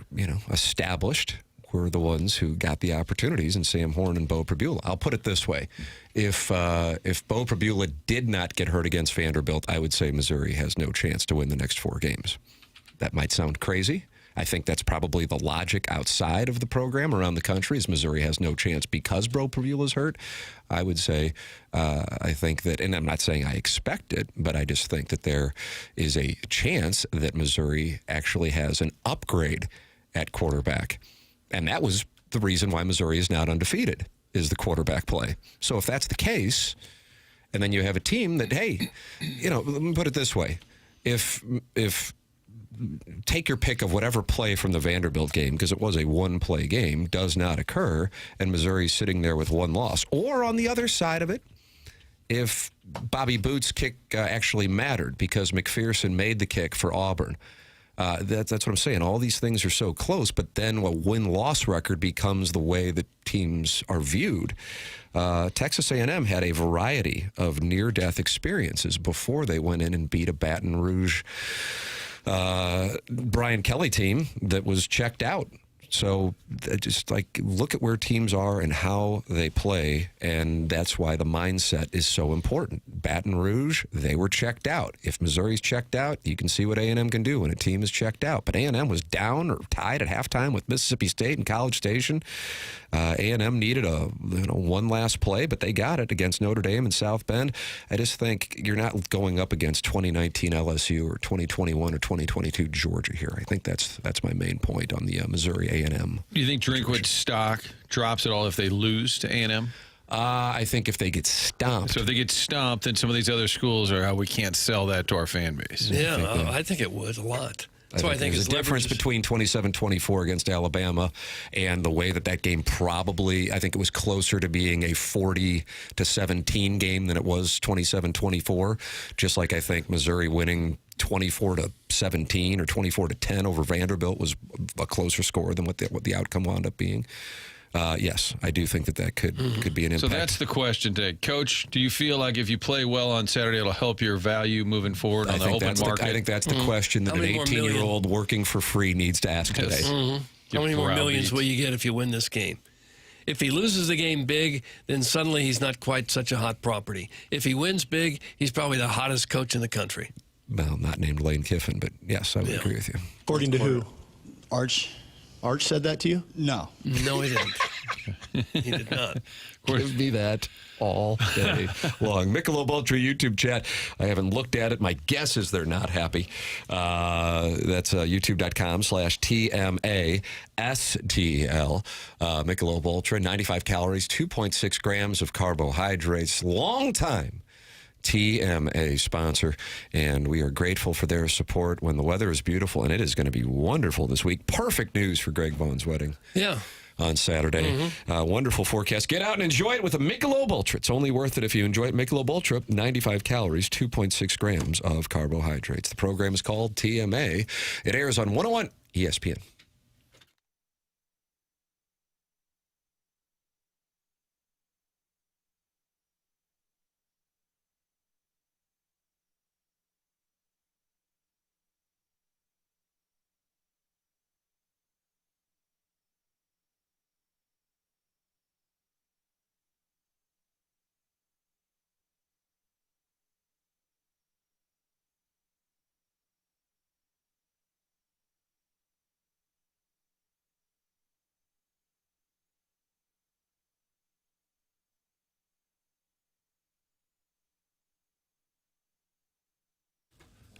established were the ones who got the opportunities, and Sam Horn and Bo Pribula. I'll put it this way. If Bo Pribula did not get hurt against Vanderbilt, I would say Missouri has no chance to win the next 4 games. That might sound crazy. I think that's probably the logic outside of the program around the country, is Missouri has no chance because Bo Pribula's hurt. I would say, I think that, and I'm not saying I expect it, but I just think that there is a chance that Missouri actually has an upgrade at quarterback. And that was the reason why Missouri is not undefeated, is the quarterback play. So if that's the case, and then you have a team that, hey, let me put it this way. If take your pick of whatever play from the Vanderbilt game, because it was a 1-play game, does not occur, and Missouri's sitting there with 1 loss. Or on the other side of it, if Bobby Boots' kick actually mattered because McPherson made the kick for Auburn. That's what I'm saying. All these things are so close, but then a win-loss record becomes the way that teams are viewed. Texas A&M had a variety of near-death experiences before they went in and beat a Baton Rouge Brian Kelly team that was checked out. So just look at where teams are and how they play, and that's why the mindset is so important. Baton Rouge, they were checked out. If Missouri's checked out, you can see what A&M can do when a team is checked out. But A&M was down or tied at halftime with Mississippi State and College Station. A&M needed a one last play, but they got it against Notre Dame and South Bend. I just think you're not going up against 2019 LSU or 2021 or 2022 Georgia here. I think that's my main point on the Missouri A&M. Do you think Drinkwitz's stock drops at all if they lose to A&M? I think if they get stomped. So if they get stomped, then some of these other schools are how we can't sell that to our fan base. Yeah, I think it would a lot. That's why I think there's a difference between 27-24 against Alabama and the way that game probably, I think it was closer to being a 40-17 game than it was 27-24. Just like I think Missouri winning 24-17 or 24-10 over Vanderbilt was a closer score than what the outcome wound up being. Yes, I do think that could be an impact. So that's the question today. Coach, do you feel like if you play well on Saturday, it'll help your value moving forward on the open market? I think that's the question that an 18-year-old working for free needs to ask today. How many more millions will you get if you win this game? If he loses the game big, then suddenly he's not quite such a hot property. If he wins big, he's probably the hottest coach in the country. Well, not named Lane Kiffin, but yes, I would agree with you. According to who? Arch said that to you? No. No, he didn't. He did not. Give me that all day long. Michelob Ultra YouTube chat. I haven't looked at it. My guess is they're not happy. That's youtube.com/TMA STL. Michelob Ultra, 95 calories, 2.6 grams of carbohydrates. Long time TMA sponsor, and we are grateful for their support when the weather is beautiful, and it is going to be wonderful this week. Perfect news for Greg Vaughn's wedding. Yeah. On Saturday. Wonderful forecast. Get out and enjoy it with a Michelob Ultra. It's only worth it if you enjoy it. Michelob Ultra, 95 calories, 2.6 grams of carbohydrates. The program is called TMA. It airs on 101 ESPN.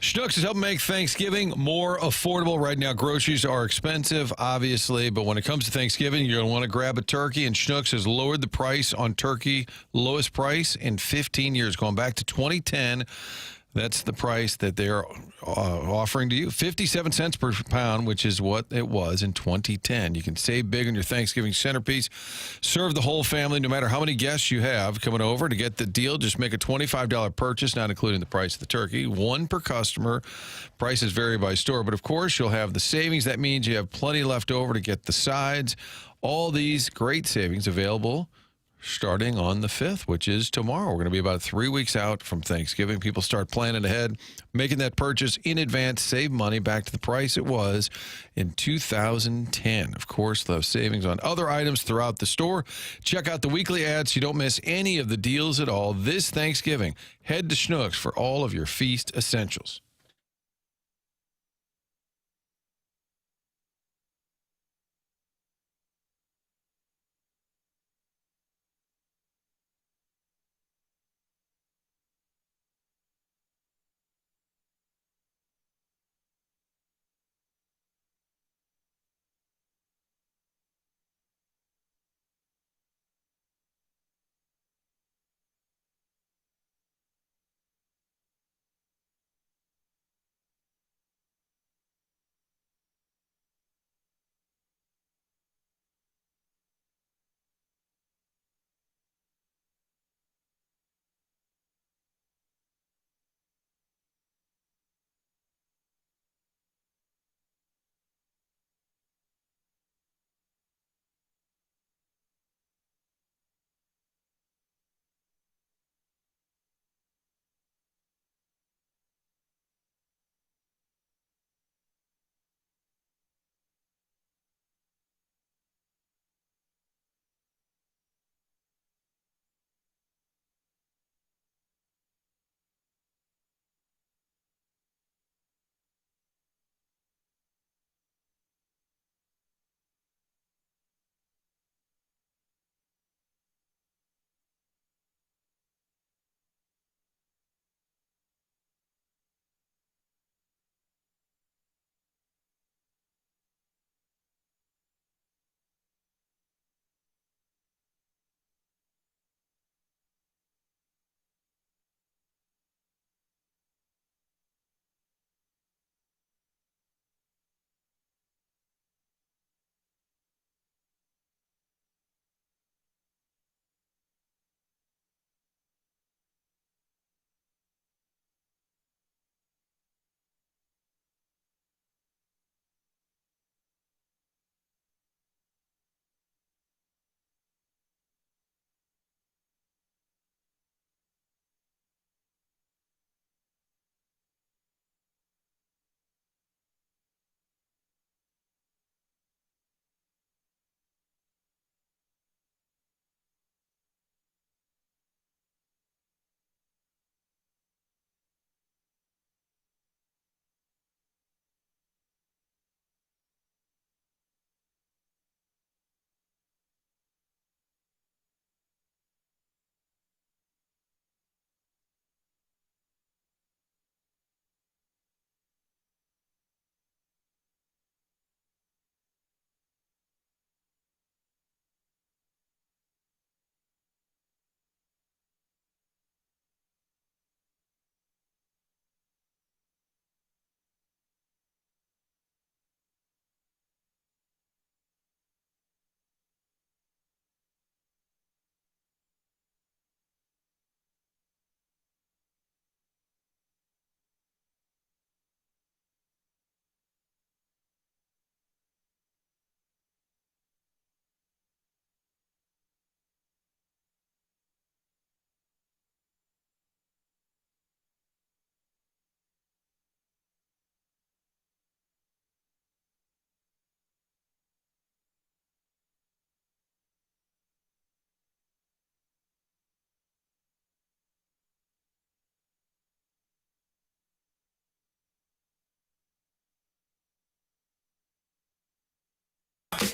Schnucks is helping make Thanksgiving more affordable. Right now, groceries are expensive, obviously, but when it comes to Thanksgiving, you're going to want to grab a turkey, and Schnucks has lowered the price on turkey, lowest price in 15 years, going back to 2010. That's the price that they're offering to you, 57 cents per pound, which is what it was in 2010. You can save big on your Thanksgiving centerpiece. Serve the whole family, no matter how many guests you have coming over. To get the deal, just make a $25 purchase, not including the price of the turkey. One per customer. Prices vary by store, but of course, you'll have the savings. That means you have plenty left over to get the sides. All these great savings available starting on the 5th, which is tomorrow. We're going to be about 3 weeks out from Thanksgiving. People start planning ahead, making that purchase in advance, save money back to the price it was in 2010. Of course, they'll have savings on other items throughout the store. Check out the weekly ads so you don't miss any of the deals at all. This Thanksgiving, head to Schnucks for all of your feast essentials.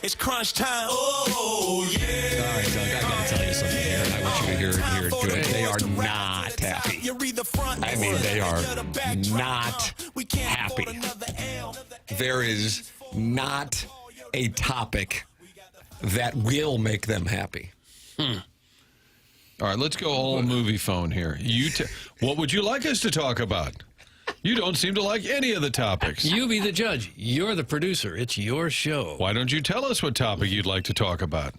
It's crunch time. Oh, yeah. All right, Doug, I got to tell you something here, and I want you to hear it good. They are not happy. I mean, they are not happy. There is not a topic that will make them happy. All right, let's go all movie phone here. What would you like us to talk about? You don't seem to like any of the topics. You be the judge. You're the producer. It's your show. Why don't you tell us what topic you'd like to talk about?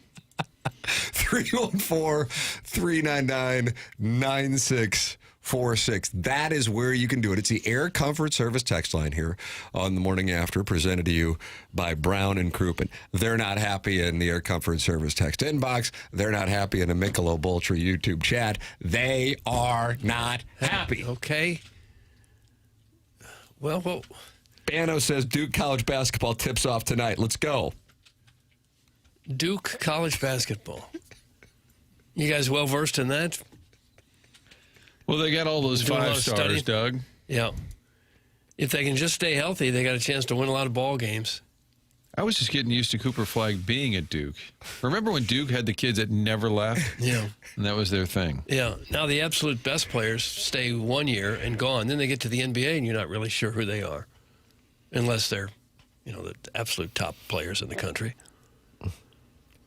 314-399-9646. That is where you can do it. It's the Air Comfort Service text line here on the Morning After, presented to you by Brown and Crouppen. They're not happy in the Air Comfort Service text inbox. They're not happy in the Michelob Ultra YouTube chat. They are not happy. Okay. Well. Bano says Duke college basketball tips off tonight. Let's go. Duke college basketball. You guys well versed in that? Well, they got all those 5 stars, Doug. Yeah. If they can just stay healthy, they got a chance to win a lot of ball games. I was just getting used to Cooper Flagg being at Duke. Remember when Duke had the kids that never left? Yeah. And that was their thing. Yeah. Now the absolute best players stay 1 year and gone. Then they get to the NBA and you're not really sure who they are. Unless they're, the absolute top players in the country.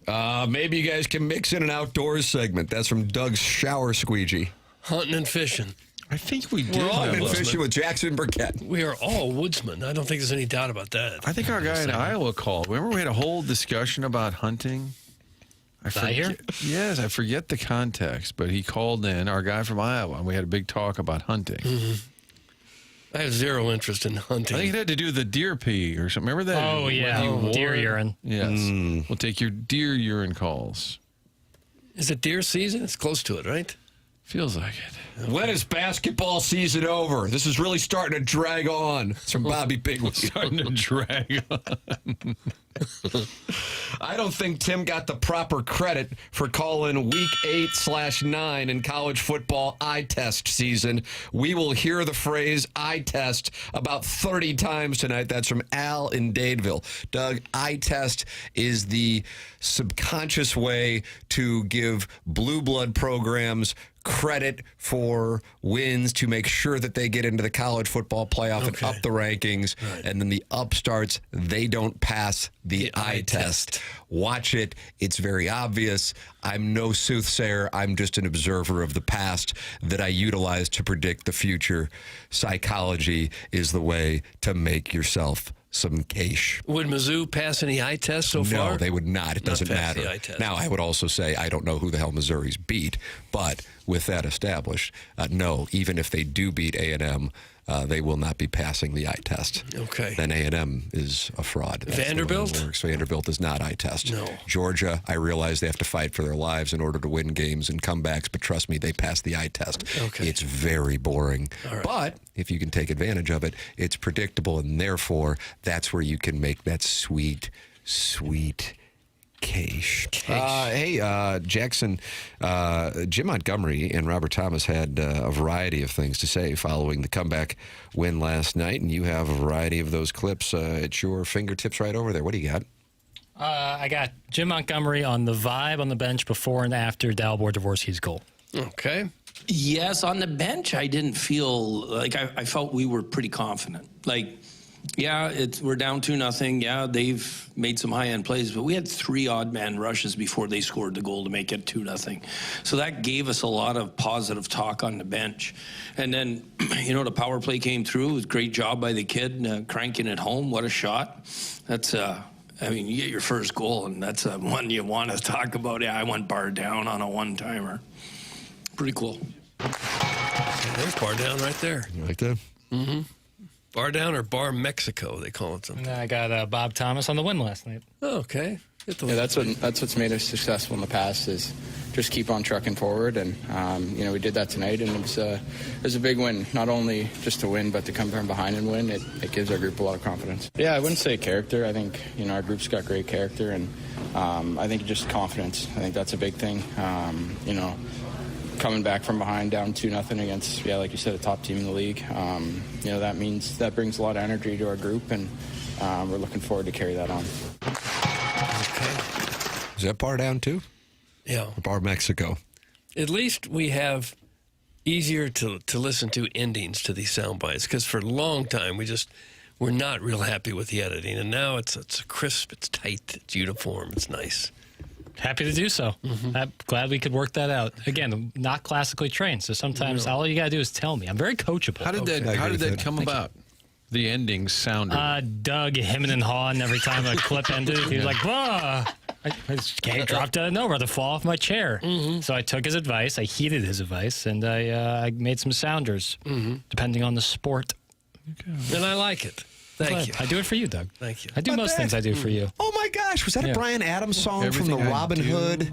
Maybe you guys can mix in an outdoors segment. That's from Doug's shower squeegee. Hunting and fishing. I think we did. We're all hunting and fishing with Jackson Burkett. We are all woodsmen. I don't think there's any doubt about that. I think our guy in Iowa called. Remember we had a whole discussion about hunting? Yes, I forget the context, but he called in, our guy from Iowa, and we had a big talk about hunting. Mm-hmm. I have zero interest in hunting. I think it had to do with the deer pee or something. Remember that? Oh, yeah. Deer urine. Yes. We'll take your deer urine calls. Is it deer season? It's close to it, right? Feels like it. When is basketball season over? This is really starting to drag on. It's from Bobby Bigwig. Starting to drag on. I don't think Tim got the proper credit for calling Week 8/9 in college football eye test season. We will hear the phrase eye test about 30 times tonight. That's from Al in Dadeville. Doug, eye test is the subconscious way to give blue blood programs credit for wins to make sure that they get into the college football playoff and up the rankings. Right. And then the upstarts, they don't pass the eye test. Watch it. It's very obvious. I'm no soothsayer. I'm just an observer of the past that I utilize to predict the future. Psychology is the way to make yourself some cash. Would Mizzou pass any eye tests so far? No, they would not. It doesn't matter. Now, I would also say I don't know who the hell Missouri's beat, but with that established, no, even if they do beat A&M, they will not be passing the eye test. Okay. Then A&M is a fraud. That's Vanderbilt? the way it works. Vanderbilt does not eye test. No. Georgia, I realize they have to fight for their lives in order to win games and comebacks, but trust me, they pass the eye test. Okay. It's very boring. All right. But if you can take advantage of it, it's predictable, and therefore, that's where you can make that sweet, sweet cash. Hey, Jackson, Jim Montgomery and Robert Thomas had a variety of things to say following the comeback win last night, and you have a variety of those clips at your fingertips right over there. What do you got? I got Jim Montgomery on the vibe on the bench before and after Dalibor Dvorsky's goal. Okay. Yes, on the bench, I didn't feel like I felt we were pretty confident. Like, yeah, we're down 2-0. Yeah, they've made some high-end plays, but we had 3 odd-man rushes before they scored the goal to make it 2-0. So that gave us a lot of positive talk on the bench. And then, the power play came through. It was a great job by the kid, cranking it home. What a shot. That's, you get your first goal, and that's one you want to talk about. Yeah, I went bar down on a one-timer. Pretty cool. There's bar down right there. You like that? Mm-hmm. Bar down or bar Mexico, they call it something. And I got Bob Thomas on the win last night. Oh, okay. Yeah, that's what's made us successful in the past is just keep on trucking forward, and we did that tonight, and it was a big win. Not only just to win, but to come from behind and win. It gives our group a lot of confidence. Yeah, I wouldn't say character. I think our group's got great character, and I think just confidence. I think that's a big thing. Coming back from behind down 2-0 against, like you said, a top team in the league. That brings a lot of energy to our group, and we're looking forward to carry that on. Is that bar down too? Yeah. Bar Mexico. At least we have easier to listen to endings to these sound bites, because for a long time we're not real happy with the editing, and now it's crisp, it's tight, it's uniform, it's nice. Happy to do so. I'm glad we could work that out. Again, I'm not classically trained, so sometimes all you got to do is tell me. I'm very coachable. How did that come about? The ending sounded. Doug hemming and hawing every time a clip ended. He was like, "Whoa!" I just dropped out of nowhere to fall off my chair. So I took his advice. I heeded his advice, and I made some sounders, depending on the sport. Okay. And I like it. Thank you. I do it for you, Doug. Thank you. I do most things I do for you. Oh my gosh, was that a Brian Adams song from the Robin Hood,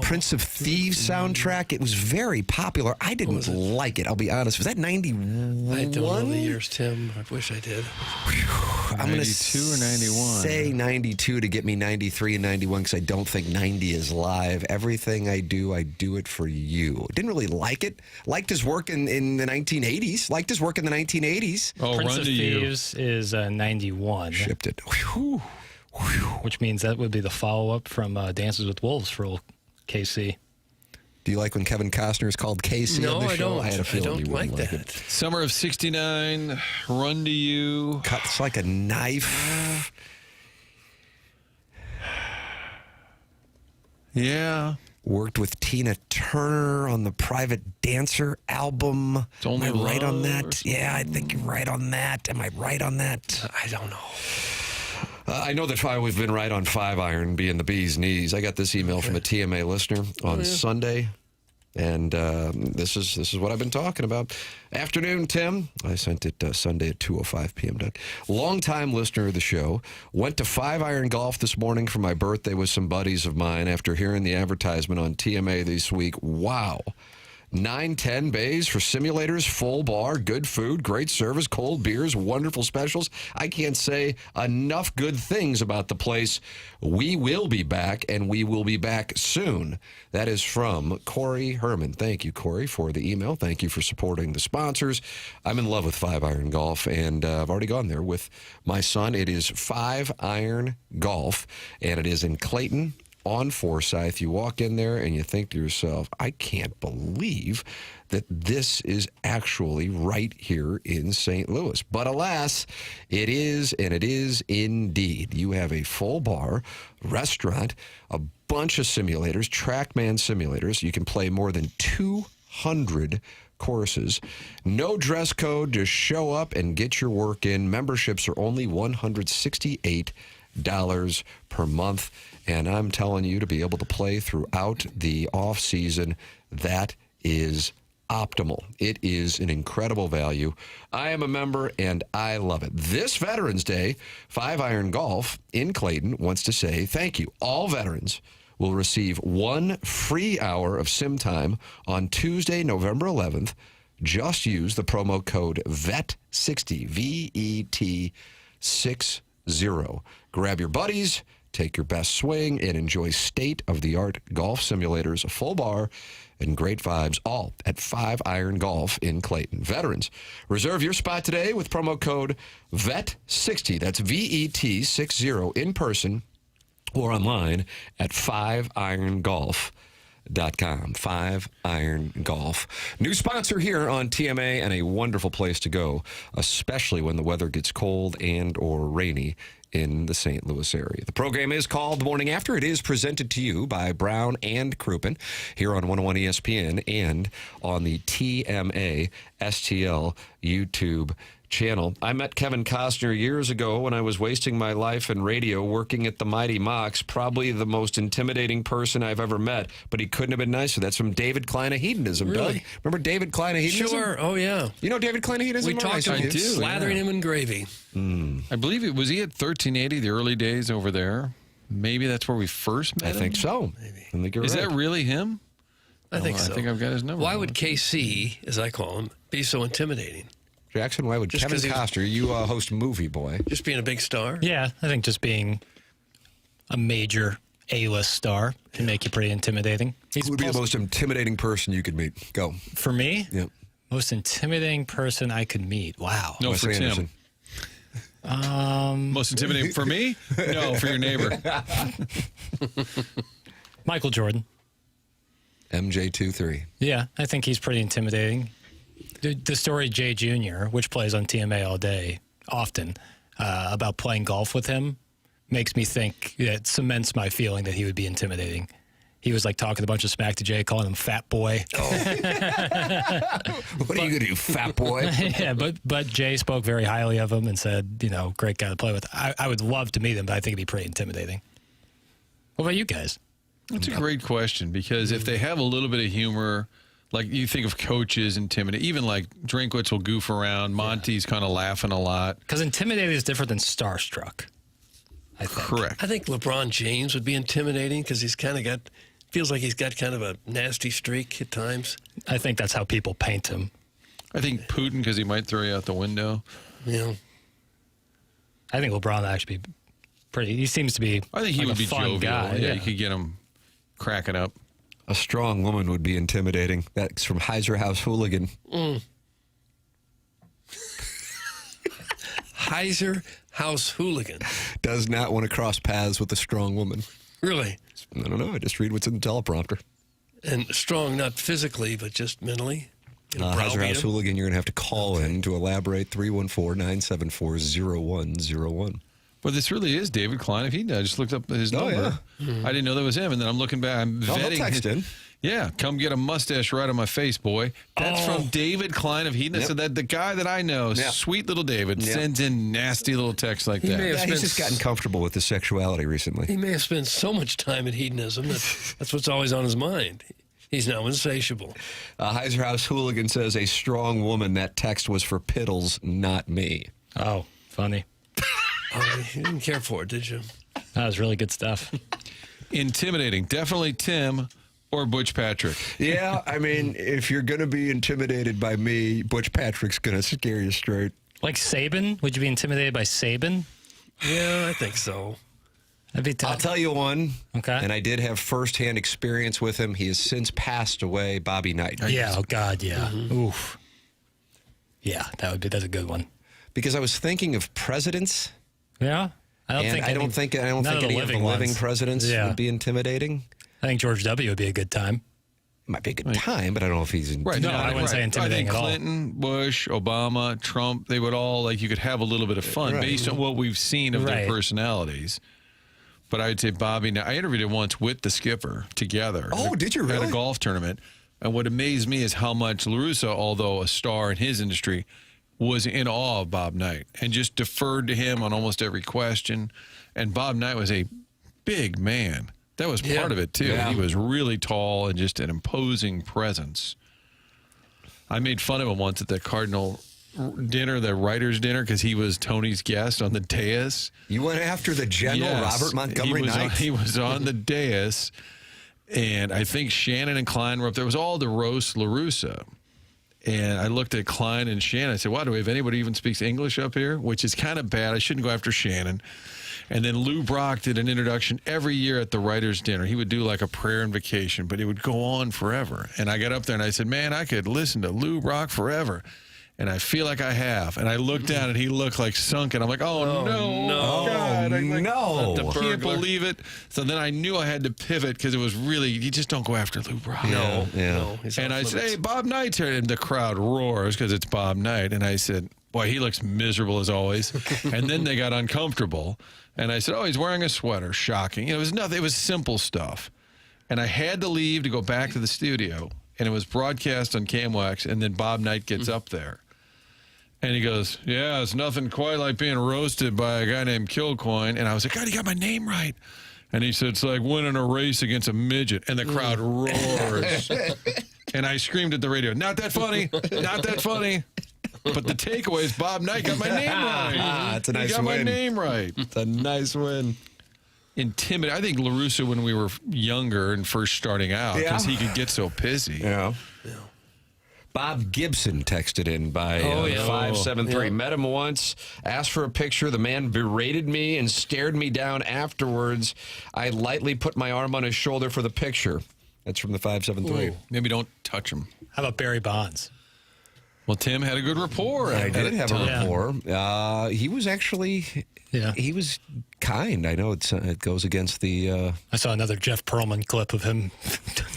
Prince of Thieves soundtrack? It was very popular. I didn't like it, I'll be honest. Was that 91? I don't know the years, Tim. I wish I did. I'm going to 92 or 91? say 92 to get me 93 and 91 because I don't think 90 is live. Everything I do it for you. Didn't really like it. Liked his work in the 1980s. Liked his work in the 1980s. Oh, Prince Run of to You. Thieves is 91. Shipped it. Which means that would be the follow-up from Dances with Wolves for old KC. Do you like when Kevin Costner is called Casey on the show? I don't. I had a feeling you wouldn't like that. it. Summer of '69, Run to You. Cuts like a knife. Yeah. Worked with Tina Turner on the Private Dancer album. Am I right on that? Yeah, I think you're right on that. Am I right on that? I don't know. I know that we've been right on 5-iron being the bee's knees. I got this email from a TMA listener on Sunday, and this is what I've been talking about. Afternoon, Tim. I sent it Sunday at 2:05 p.m. Longtime listener of the show. Went to 5-iron golf this morning for my birthday with some buddies of mine after hearing the advertisement on TMA this week. Wow. 9-10 bays for simulators, full bar, good food, great service, cold beers, wonderful specials. I can't say enough good things about the place. We will be back, and we will be back soon. That is from Corey Herman. Thank you, Corey, for the email. Thank you for supporting the sponsors. I'm in love with 5-iron golf, and I've already gone there with my son. It is 5-iron golf, and it is in Clayton, on Forsyth. You walk in there and you think to yourself, I can't believe that this is actually right here in St. Louis. But alas, it is, and it is indeed. You have a full bar, restaurant, a bunch of simulators, TrackMan simulators. You can play more than 200 courses. No dress code, just show up and get your work in. Memberships are only $168 per month. And I'm telling you, to be able to play throughout the off season, that is optimal. It is an incredible value. I am a member, and I love it. This Veterans Day, 5-iron golf in Clayton wants to say thank you. All veterans will receive 1 free hour of sim time on Tuesday, November 11th. Just use the promo code VET60, VET60. Grab your buddies, take your best swing, and enjoy state-of-the-art golf simulators, a full bar, and great vibes, all at 5-iron golf in Clayton. Veterans, reserve your spot today with promo code VET60. That's VET60 in person or online at 5irongolf.com. 5-iron golf. New sponsor here on TMA, and a wonderful place to go, especially when the weather gets cold and or rainy in the St. Louis area. The program is called The Morning After. It is presented to you by Brown and Crouppen here on 101 ESPN and on the TMA STL YouTube channel. I met Kevin Costner years ago when I was wasting my life in radio working at the Mighty Mox, probably the most intimidating person I've ever met, but he couldn't have been nicer. That's from David Klein of Hedonism, Really? Doug. Remember David Klein of Hedonism? Sure. Oh, yeah. You know David Klein of Hedonism? We talked about slathering him in gravy. I believe it was he at 1380, the early days over there. Maybe that's where we first met I think so. Maybe. I think you're Is right. that really him? I think so. I think I've got his number. Why would KC, as I call him, be so intimidating? Jackson, why would Just Kevin 'cause he was- Costner, you host Movie Boy. Just being a big star? Yeah, I think just being a major A-list star can make you pretty intimidating. Who would be the most intimidating person you could meet? Go. For me? Yep. Most intimidating person I could meet. Wow. No, for Tim. Most intimidating for me? No, for your neighbor. Michael Jordan. MJ23. Yeah, I think he's pretty intimidating. The story Jay Jr., which plays on TMA all day, often, about playing golf with him, makes me think, it cements my feeling that he would be intimidating. He was like talking a bunch of smack to Jay, calling him fat boy. What are you going to do, fat boy? Yeah, but Jay spoke very highly of him and said, great guy to play with. I would love to meet him, but I think it'd be pretty intimidating. What about you guys? That's a great question, because if they have a little bit of humor, like you think of coaches intimidating, even like Drinkwitz will goof around, Monty's kind of laughing a lot. Because intimidating is different than starstruck, I think. Correct. I think LeBron James would be intimidating because he's kind of feels like he's got kind of a nasty streak at times. I think that's how people paint him. I think Putin, because he might throw you out the window. Yeah. I think LeBron would actually be pretty. He seems to be. I think he would be fun jovial. guy. Yeah, you could get him cracking up. A strong woman would be intimidating. That's from Heiser House Hooligan. Heiser House Hooligan. Does not want to cross paths with a strong woman. Really? I don't know. I just read what's in the teleprompter. And strong, not physically, but just mentally? Heiser House Hooligan, you're going to have to call in to elaborate. 314-974-0101. Well, this really is David Klein. I just looked up his number. Yeah. I didn't know that was him. And then I'm looking back. I'm vetting. Text in. Yeah, come get a mustache right on my face, boy. That's from David Klein of Hedonism. So that the guy that I know, sweet little David, sends in nasty little texts like that. He's just gotten comfortable with his sexuality recently. He may have spent so much time at hedonism that's what's always on his mind. He's now insatiable. Heiser House Hooligan says, a strong woman. That text was for Piddles, not me. Oh, funny. You didn't care for it, did you? That was really good stuff. Intimidating. Definitely Tim or Butch Patrick. Yeah, I mean, if you're going to be intimidated by me, Butch Patrick's going to scare you straight. Like Saban? Would you be intimidated by Saban? Yeah, I think so. I'll tell you one. Okay. And I did have firsthand experience with him. He has since passed away, Bobby Knight. Yeah, oh God, yeah. Oof. Yeah, that's a good one. Because I was thinking of presidents. Yeah. I don't think any of the living presidents would be intimidating. I think George W. would be a good time. Might be a good time, but I don't know if he's right. No, I wouldn't say intimidating at all. Clinton, Bush, Obama, Trump, they would all, you could have a little bit of fun based on what we've seen of their personalities. But I would say Bobby, I interviewed him once with the skipper together. Oh, did you really? At a golf tournament. And what amazed me is how much LaRusso, although a star in his industry, was in awe of Bob Knight and just deferred to him on almost every question. And Bob Knight was a big man. That was part of it, too. Yeah. He was really tall and just an imposing presence. I made fun of him once at the Cardinal dinner, the writer's dinner, because he was Tony's guest on the dais. You went after the General Robert Montgomery Knight? He was on the dais, and I think Shannon and Klein were up there. It was all to roast LaRusso. And I looked at Klein and Shannon. I said, wow, do we have anybody who even speaks English up here? Which is kind of bad. I shouldn't go after Shannon. And then Lou Brock did an introduction every year at the writer's dinner. He would do like a prayer invocation, but it would go on forever. And I got up there and I said, man, I could listen to Lou Brock forever. And I feel like I have. And I looked down and he looked like sunken. I'm like, no. God. I can't believe it. So then I knew I had to pivot because it was really, you just don't go after Lou Brock. No. And I said, hey, Bob Knight's here. And the crowd roars because it's Bob Knight. And I said, boy, he looks miserable as always. And then they got uncomfortable. And I said, oh, he's wearing a sweater. Shocking. It was nothing. It was simple stuff. And I had to leave to go back to the studio. And it was broadcast on CamWax. And then Bob Knight gets up there. And he goes, yeah, it's nothing quite like being roasted by a guy named Kilcoyne. And I was like, God, he got my name right. And he said, it's like winning a race against a midget. And the crowd roars. And I screamed at the radio, not that funny. Not that funny. But the takeaway is Bob Knight got my name right. It's a nice win. He got my win. name right. It's a nice win. Intimidating. I think LaRusso, when we were younger and first starting out, because he could get so pissy. Yeah. Bob Gibson texted in by 573. Met him once, asked for a picture. The man berated me and stared me down afterwards. I lightly put my arm on his shoulder for the picture. That's from the 573. Maybe don't touch him. How about Barry Bonds? Well, Tim had a good rapport. I did have a rapport. He was actually, he was kind. I know it goes against the. I saw another Jeff Pearlman clip of him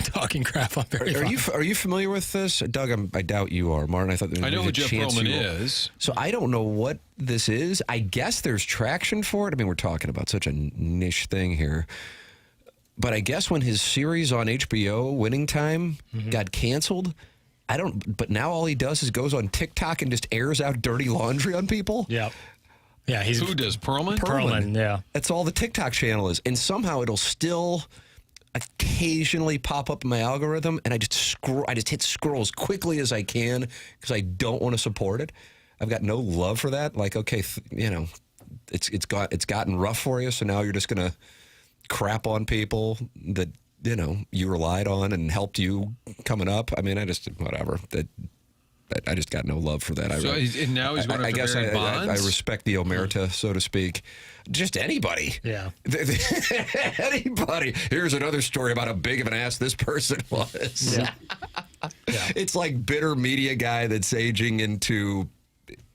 talking crap on Barry. Are you familiar with this, Doug? I doubt you are, Martin. I thought I know who Jeff Pearlman is. So I don't know what this is. I guess there's traction for it. I mean, we're talking about such a niche thing here. But I guess when his series on HBO, Winning Time, got canceled. But now all he does is goes on TikTok and just airs out dirty laundry on people. Yeah. Yeah. Who does? Perlman? Perlman, yeah. That's all the TikTok channel is. And somehow it'll still occasionally pop up in my algorithm, and I just hit scroll as quickly as I can because I don't want to support it. I've got no love for that. Like, okay, it's gotten rough for you, so now you're just going to crap on people that you relied on and helped you coming up. I mean, I just got no love for that. And now he's going to Barry Bonds? I respect the omerta, so to speak. Just anybody. Yeah. Anybody. Here's another story about how big of an ass this person was. Yeah. It's like bitter media guy that's aging into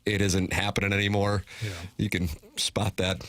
it isn't happening anymore. Yeah. You can spot that.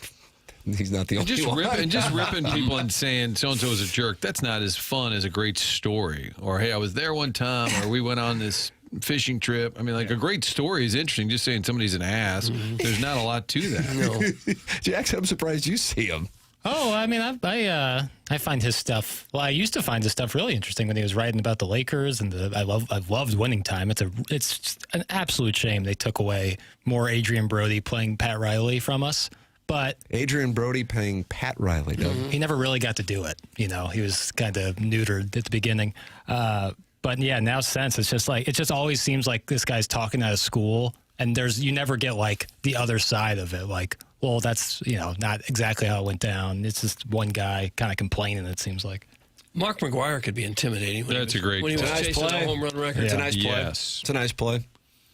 He's not the only one. Just ripping people and saying so-and-so is a jerk, that's not as fun as a great story. Or, hey, I was there one time, or we went on this fishing trip. I mean, a great story is interesting. Just saying somebody's an ass, there's not a lot to that. No. Jackson, I'm surprised you see him. Oh, I mean, I find his stuff. Well, I used to find his stuff really interesting when he was writing about the Lakers, and I've loved Winning Time. It's an absolute shame they took away more Adrian Brody playing Pat Riley from us. But Adrian Brody playing Pat Riley, Doug. He never really got to do it. He was kind of neutered at the beginning. But yeah, now since it just always seems like this guy's talking out of school, and you never get like the other side of it. Like, well, that's not exactly how it went down. It's just one guy kind of complaining. It seems like Mark McGwire could be intimidating. When That's he a great. When he was play. chasing the home run record. It's a nice play. Yes. It's a nice play.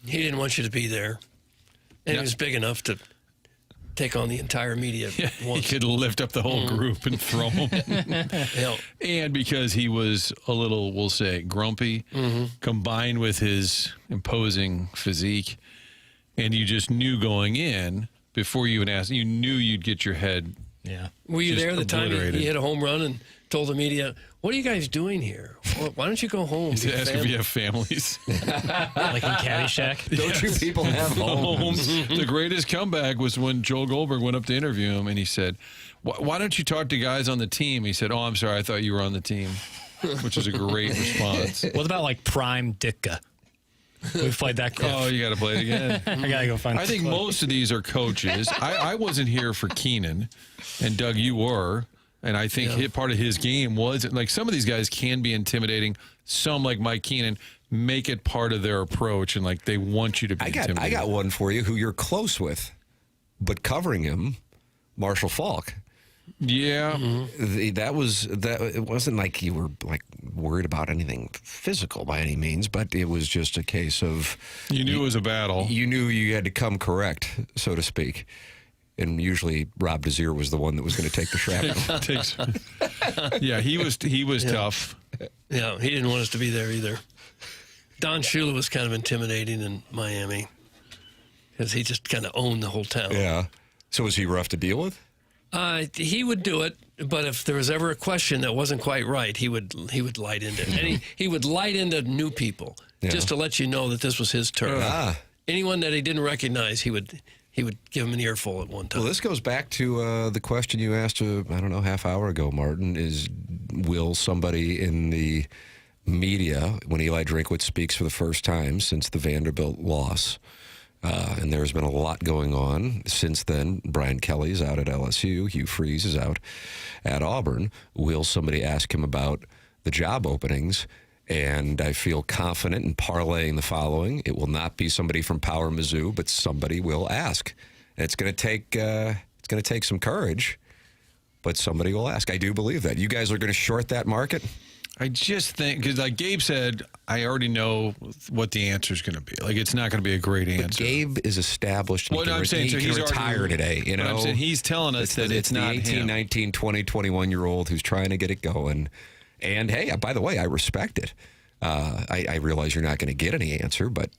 He didn't want you to be there, and he was big enough to take on the entire media. He could lift up the whole group and throw them. And because he was a little, we'll say, grumpy, combined with his imposing physique, and you just knew going in, before you even asked, you knew you'd get your head. Yeah. Were you there the time he hit a home run and told the media, "What are you guys doing here? Why don't you go home?" He's asked if you have families. Like in Caddyshack. Don't you people have homes? The greatest comeback was when Joel Goldberg went up to interview him, and he said, "Why don't you talk to guys on the team?" He said, "Oh, I'm sorry, I thought you were on the team," which is a great response. What about like Prime Ditka? We've played that clip. Oh, you got to play it again. I got to go find I think most of these are coaches. I wasn't here for Keenan, and Doug, you were. And I think part of his game was, like, some of these guys can be intimidating. Some, like Mike Keenan, make it part of their approach, and, like, they want you to be intimidating. I got one for you who you're close with, but covering him, Marshall Falk. Yeah. It wasn't like you were, like, worried about anything physical by any means, but it was just a case of... You knew it was a battle. You knew you had to come correct, so to speak. And usually Rob Desir was the one that was going to take the shrapnel. Yeah, he was tough. Yeah, he didn't want us to be there either. Don Shula was kind of intimidating in Miami because he just kind of owned the whole town. Yeah. So was he rough to deal with? He would do it, but if there was ever a question that wasn't quite right, he would light into it. And he would light into new people just to let you know that this was his turn. Anyone that he didn't recognize, he would give him an earful at one time. Well, this goes back to the question you asked, half hour ago, Martin, is will somebody in the media, when Eli Drinkwitz speaks for the first time since the Vanderbilt loss, and there's been a lot going on since then. Brian Kelly's out at LSU. Hugh Freeze is out at Auburn. Will somebody ask him about the job openings? And I feel confident in parlaying the following. It will not be somebody from Power Mizzou, but somebody will ask. And it's going to take some courage, but somebody will ask. I do believe that. You guys are going to short that market? I just think, because like Gabe said, I already know what the answer is going to be. Like, it's not going to be a great answer. But Gabe is established. Well, I'm saying, so he he's can retire today. You know, I'm saying he's telling us that it's not the 18, him. 19, 20, 21-year-old who's trying to get it going. And, hey, by the way, I respect it. I realize you're not going to get any answer, but,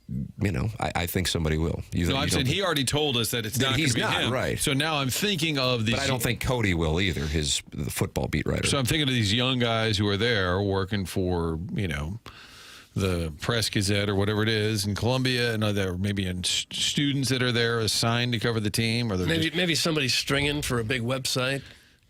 I think somebody will. I'm saying he already told us that it's not going to be him. Right. So now I'm thinking of these. But I don't think Cody will either, the football beat writer. So I'm thinking of these young guys who are there working for, the Press Gazette or whatever it is in Columbia, and there maybe students that are there assigned to cover the team, or maybe somebody's stringing for a big website.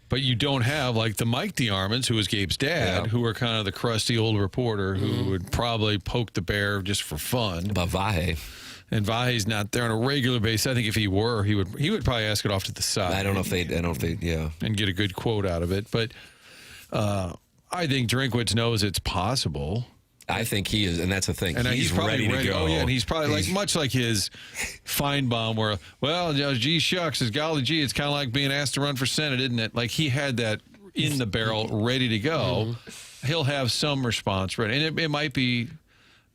But you don't have like the Mike DeArmonds, who was Gabe's dad, who are kind of the crusty old reporter who would probably poke the bear just for fun. But Vahe. And Vahe's not there on a regular basis. I think if he were, he would probably ask it off to the side. I don't know if they, and get a good quote out of it. But I think Drinkwitz knows it's possible. I think he is, and that's the thing. And he's probably ready to go. Oh, yeah, and he's probably much like his Feinbaum, where, gee shucks, golly gee, it's kind of like being asked to run for Senate, isn't it? Like he had that in the barrel, ready to go. He'll have some response ready, and it might be.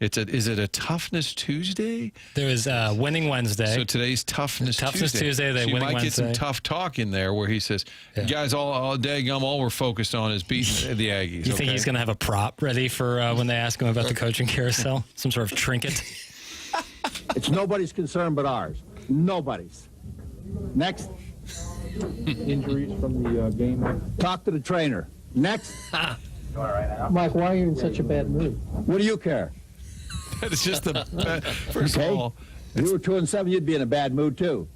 Is it a Toughness Tuesday? There is Winning Wednesday. So today's Toughness Tuesday. They so you Winning might Wednesday. get some tough talk in there where he says, guys, all we're focused on is beating the Aggies. You think he's going to have a prop ready for when they ask him about the coaching carousel? Some sort of trinket? It's nobody's concern but ours. Nobody's. Next. Injuries from the game. Talk to the trainer. Next. Mike, why are you in such a bad mood? What do you care? It's just the first of all. If you were 2-7, you'd be in a bad mood too.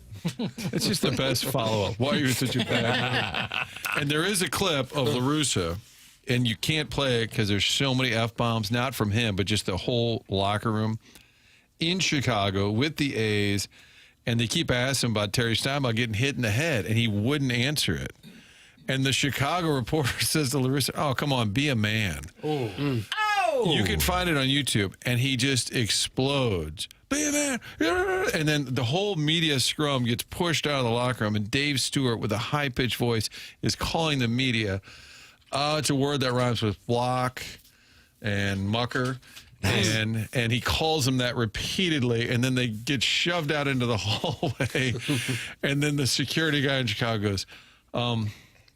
It's just the best follow-up. Why are you in such a bad mood? And there is a clip of La Russa, and you can't play it because there's so many F-bombs, not from him, but just the whole locker room in Chicago with the A's, and they keep asking about Terry Steinbach getting hit in the head, and he wouldn't answer it. And the Chicago reporter says to La Russa, oh, come on, be a man. Oh. You can find it on YouTube, and he just explodes. Be a man. And then the whole media scrum gets pushed out of the locker room, and Dave Stewart, with a high-pitched voice, is calling the media. It's a word that rhymes with block and mucker. And he calls them that repeatedly, and then they get shoved out into the hallway. And then the security guy in Chicago goes,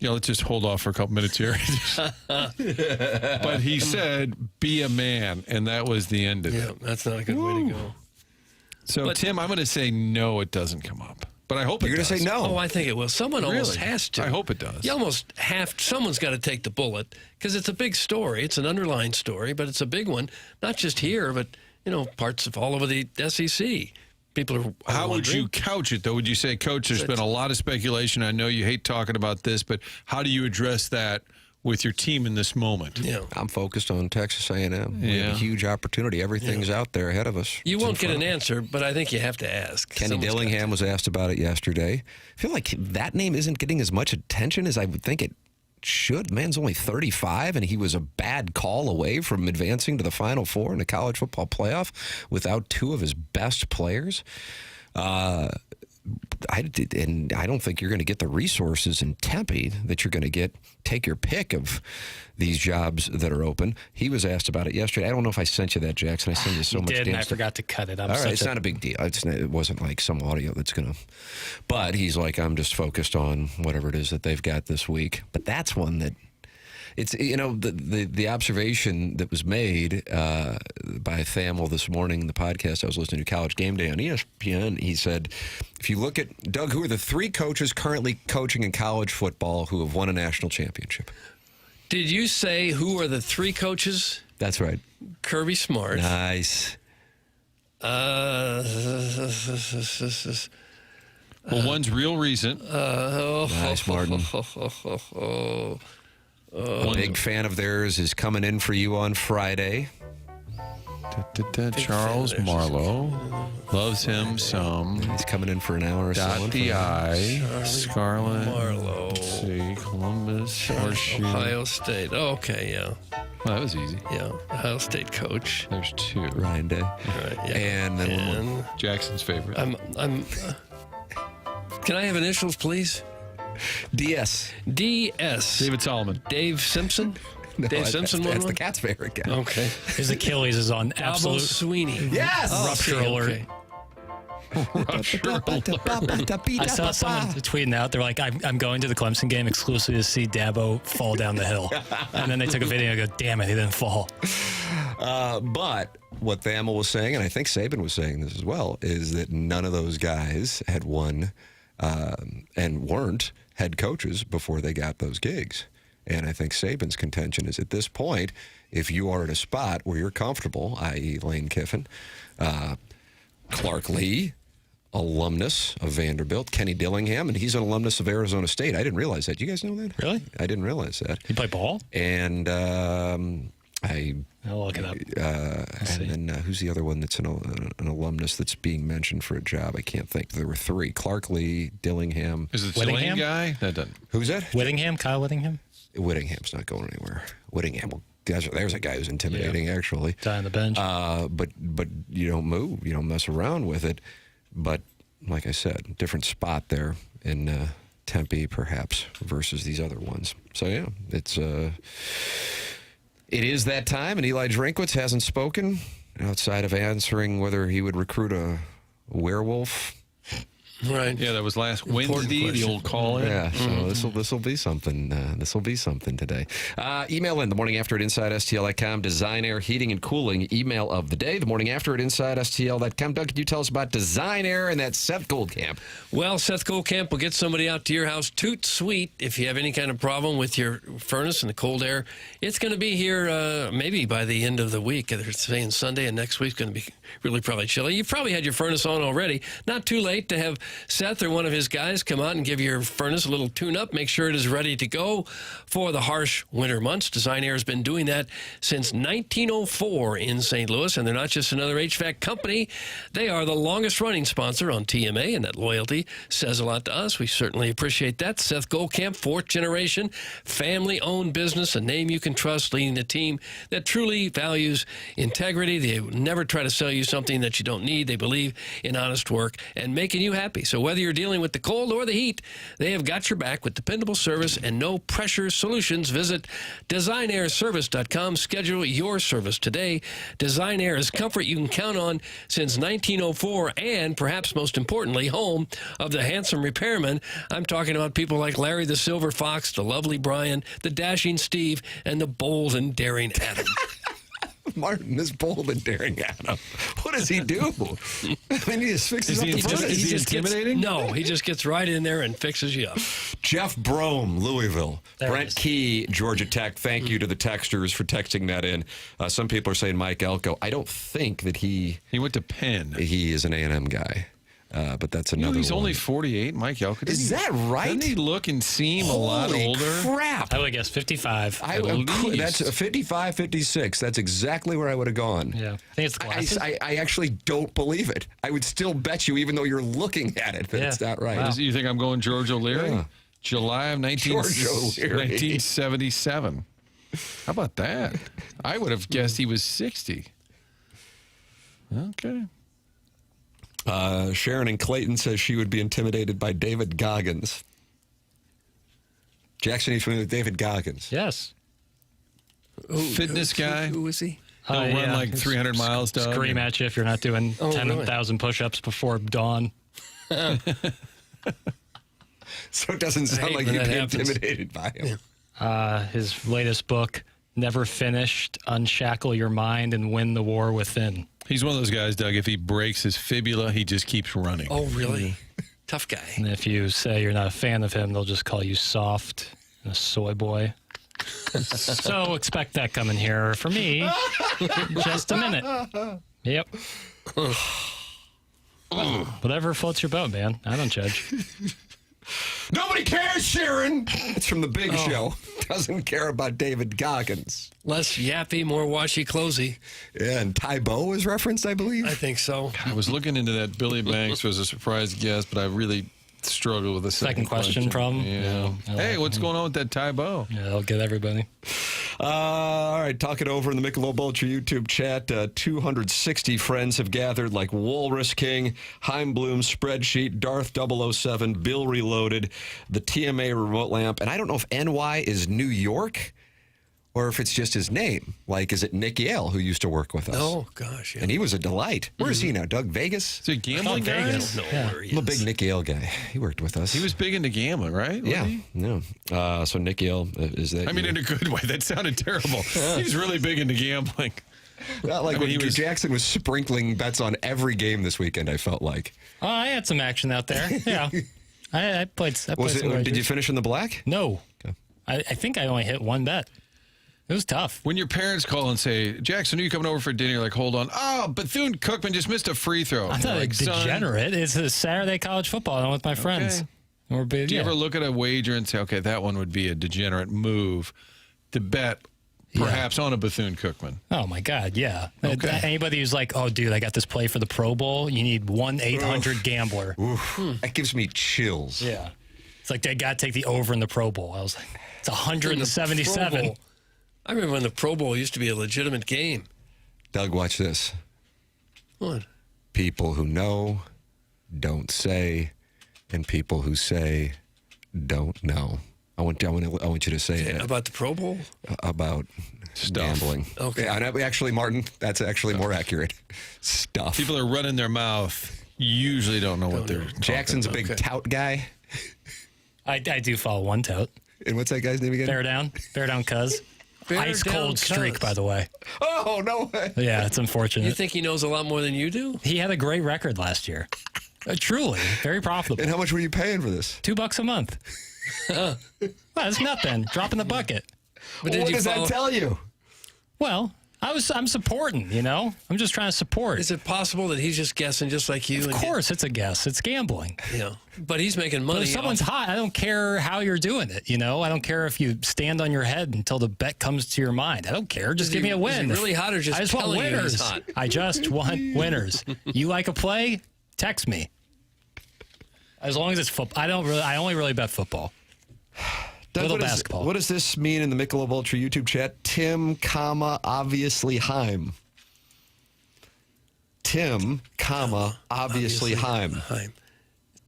let's just hold off for a couple minutes here. But he said, be a man, and that was the end of it. That's not a good way to go. So, Tim, I'm going to say no, it doesn't come up. But I hope You're going to say no. Oh, I think it will. Someone almost has to. I hope it does. You almost have. Someone's got to take the bullet because it's a big story. It's an underlying story, but it's a big one. Not just here, but parts of all over the SEC. People are. How would you couch it, though? Would you say, Coach, there's been a lot of speculation. I know you hate talking about this, but how do you address that with your team in this moment? Yeah. I'm focused on Texas A&M. We have a huge opportunity. Everything's out there ahead of us. You won't get an answer, but I think you have to ask. Kenny Dillingham was asked about it yesterday. I feel like that name isn't getting as much attention as I would think it should. Man's only 35, and he was a bad call away from advancing to the Final Four in the college football playoff without two of his best players. I don't think you're going to get the resources in Tempe that you're going to take your pick of these jobs that are open. He was asked about it yesterday. I don't know if I sent you that, Jackson. I sent you so much. Did, and I forgot to cut it. All right, it's not a big deal. It wasn't like some audio that's going to... But he's like, I'm just focused on whatever it is that they've got this week. But that's one that... It's, the observation that was made by Thamel this morning in the podcast I was listening to, College Game Day on ESPN, he said, if you look at, Doug, who are the three coaches currently coaching in college football who have won a national championship? Did you say who are the three coaches? That's right. Kirby Smart. Nice. Well, one's real recent. Nice, Martin. A big fan of theirs is coming in for you on Friday. Charles Marlowe. Loves him some. He's coming in for an hour or so. Dot the I. Scarlet. Marlowe. Let's see. Columbus. Horseshoe. Ohio State. Oh, okay, yeah. Well, that was easy. Yeah. Ohio State coach. There's two. Ryan Day. Right, yeah. And then one more. Jackson's favorite. Can I have initials, please? DS. DS. David Solomon. Dave Simpson? No, Dave Simpson that's won the Cat's favorite guy. Okay. His Achilles is on absolute... Sweeney. Yes! Rupture alert. Rupture alert. I saw someone tweeting out, they're like, I'm going to the Clemson game exclusively to see Dabo fall down the hill. And then they took a video and go, damn it, he didn't fall. But what Thamel was saying, and I think Saban was saying this as well, is that none of those guys had won and weren't head coaches before they got those gigs. And I think Saban's contention is at this point, if you are at a spot where you're comfortable, i.e. Lane Kiffin, Clark Lee, alumnus of Vanderbilt, Kenny Dillingham, and he's an alumnus of Arizona State. I didn't realize that. You guys know that? Really? I didn't realize that. He play ball? And I'll look it up. And then who's the other one that's an alumnus that's being mentioned for a job? I can't think. There were three. Clark Lee, Dillingham. Is it the Lane guy? That doesn't. Who's that? Whittingham? Kyle Whittingham? Whittingham's not going anywhere. Whittingham, there's a guy who's intimidating, actually. Die on the bench. But you don't move. You don't mess around with it. But like I said, different spot there in Tempe, perhaps, versus these other ones. So, yeah, it is that time, and Eli Drinkwitz hasn't spoken outside of answering whether he would recruit a werewolf. Right. Yeah, that was last Wednesday, the old caller. Yeah, so this will be something. This will be something today. Email in the morning after at InsideSTL.com. Design Air Heating and Cooling email of the day. The morning after at InsideSTL.com. Doug, could you tell us about Design Air and that Seth Goldcamp? Well, Seth Goldcamp will get somebody out to your house toot sweet if you have any kind of problem with your furnace and the cold air. It's going to be here maybe by the end of the week. They're saying Sunday, and next week's going to be really probably chilly. You've probably had your furnace on already. Not too late to have Seth or one of his guys come out and give your furnace a little tune-up, make sure it is ready to go for the harsh winter months. Design Air has been doing that since 1904 in St. Louis, and they're not just another HVAC company. They are the longest-running sponsor on TMA, and that loyalty says a lot to us. We certainly appreciate that. Seth Goldcamp, fourth generation, family-owned business, a name you can trust, leading a team that truly values integrity. They never try to sell you something that you don't need. They believe in honest work and making you happy. So whether you're dealing with the cold or the heat, they have got your back with dependable service and no pressure solutions. Visit designairservice.com. Schedule your service today. Design Air is comfort you can count on since 1904, and perhaps most importantly, home of the handsome repairman. I'm talking about people like Larry the Silver Fox, the lovely Brian, the dashing Steve, and the bold and daring Adam. Martin is bold and daring Adam. What does he do? I mean, he just fixes up the furnace. Is he intimidating? No, he just gets right in there and fixes you up. Jeff Brome, Louisville. There it Brent is. Key, Georgia Tech. Thank you to the texters for texting that in. Some people are saying Mike Elko. I don't think that he went to Penn. He is an A&M guy. But that's another he's one. only 48, Mike Elko. Is that right? Doesn't he look and seem a lot Holy older? crap. I would guess 55. That's a 55, 56. That's exactly where I would have gone. Yeah. I think it's the glasses. I actually don't believe it. I would still bet you, even though you're looking at it, that it's not right. Wow. You think I'm going George O'Leary? Yeah. July of George O'Leary. 1977. How about that? I would have guessed he was 60. Okay. Sharon in Clayton says she would be intimidated by David Goggins. Jackson, are you familiar with David Goggins? Yes. Fitness guy. Who is he? He'll run like 300 miles, Doug. Scream at you if you're not doing 10,000 push-ups before dawn. So it doesn't sound like you'd be intimidated by him. His latest book, Never Finished, Unshackle Your Mind and Win the War Within. He's one of those guys, Doug, if he breaks his fibula, he just keeps running. Oh, really? Tough guy. And if you say you're not a fan of him, they'll just call you soft and a soy boy. So expect that coming here for me. Just a minute. Yep. Whatever floats your boat, man. I don't judge. Nobody cares, Sharon. It's from The Big Show. Doesn't care about David Goggins. Less yappy, more washy-closey. Yeah, and Tybo was referenced, I believe. I think so. I was looking into that. Billy Banks was a surprise guest, but I really struggle with the Second question problem. Yeah. Hey, what's going on with that Tybo? Yeah, I'll get everybody. All right, talk it over in the Michelob Ultra YouTube chat. 260 friends have gathered like Walrus King, Heimbloom Spreadsheet, Darth 007, Bill Reloaded, the TMA remote lamp. And I don't know if NY is New York or if it's just his name. Like, is it Nick Yale, who used to work with us? Oh, gosh, yeah. And he was a delight. Where is he now, Doug? Vegas? Is he a gambling guy? I don't know where he is. I'm a big Nick Yale guy. He worked with us. He was big into gambling, right? Yeah. So Nick Yale, is that I mean, you? in a good way. That sounded terrible. He's really big into gambling. Not like when Jackson was sprinkling bets on every game this weekend, I felt like. Oh, I had some action out there. Yeah. I played some wagers. Did you finish in the black? No. Okay. I think I only hit one bet. It was tough. When your parents call and say, Jackson, are you coming over for dinner? You're like, hold on. Oh, Bethune-Cookman just missed a free throw. I'm not like degenerate. It's a Saturday college football. I'm with my friends. Do you ever look at a wager and say, okay, that one would be a degenerate move to bet perhaps on a Bethune-Cookman? Oh, my God, yeah. Okay. Anybody who's like, oh, dude, I got this play for the Pro Bowl, you need 1-800-GAMBLER. That gives me chills. Yeah. It's like they got to take the over in the Pro Bowl. I was like, it's 177. I remember when the Pro Bowl used to be a legitimate game. Doug, watch this. What? People who know don't say, and people who say don't know. I want you to say it. About the Pro Bowl? About gambling. Okay. Yeah, actually, Martin, that's actually more accurate. Stuff. People are running their mouth. Usually don't know what they're Jackson's a big tout guy. I do follow one tout. And what's that guy's name again? Bear down Cuz. Ice cold streak, by the way. Oh, no way. Yeah, it's unfortunate. You think he knows a lot more than you do? He had a great record last year. Truly, very profitable. And how much were you paying for this? $2 a month. Well, it's nothing. Drop in the bucket. But what does that tell you? Well, I'm supporting, you know? I'm just trying to support. Is it possible that he's just guessing just like you? Of course it's a guess. It's gambling. Yeah. But he's making money. But if someone's hot, I don't care how you're doing it, you know? I don't care if you stand on your head until the bet comes to your mind. I don't care. Just give me a win. Is he really hot or just I just want telling you winners. he's hot? I just want winners. You like a play? Text me. As long as it's football. I only really bet football. Doug, basketball. What does this mean in the Michelob Ultra YouTube chat? Tim, obviously Heim. Tim, obviously Heim.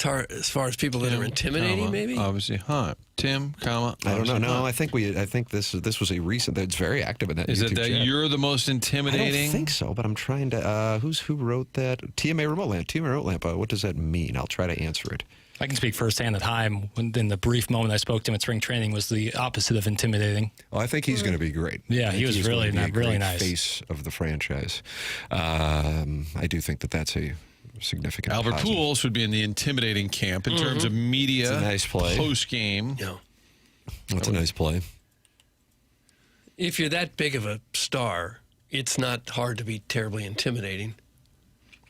As far as people that are intimidating, maybe? Obviously Heim. Tim, I don't know. No, I think this was a recent. That's very active in that. Is YouTube it that chat. you're the most intimidating? I don't think so, but I'm trying to. Who wrote that? TMA Remote Lamp. TMA Remote Lamp. What does that mean? I'll try to answer it. I can speak firsthand that Heim, in the brief moment I spoke to him at spring training, was the opposite of intimidating. Oh, I think he's going to be great. Yeah, he was really nice. Face of the franchise. I do think that's a significant. Albert positive. Pujols would be in the intimidating camp in terms of media. It's a nice play. Post game. Yeah. That's a nice play. If you're that big of a star, it's not hard to be terribly intimidating.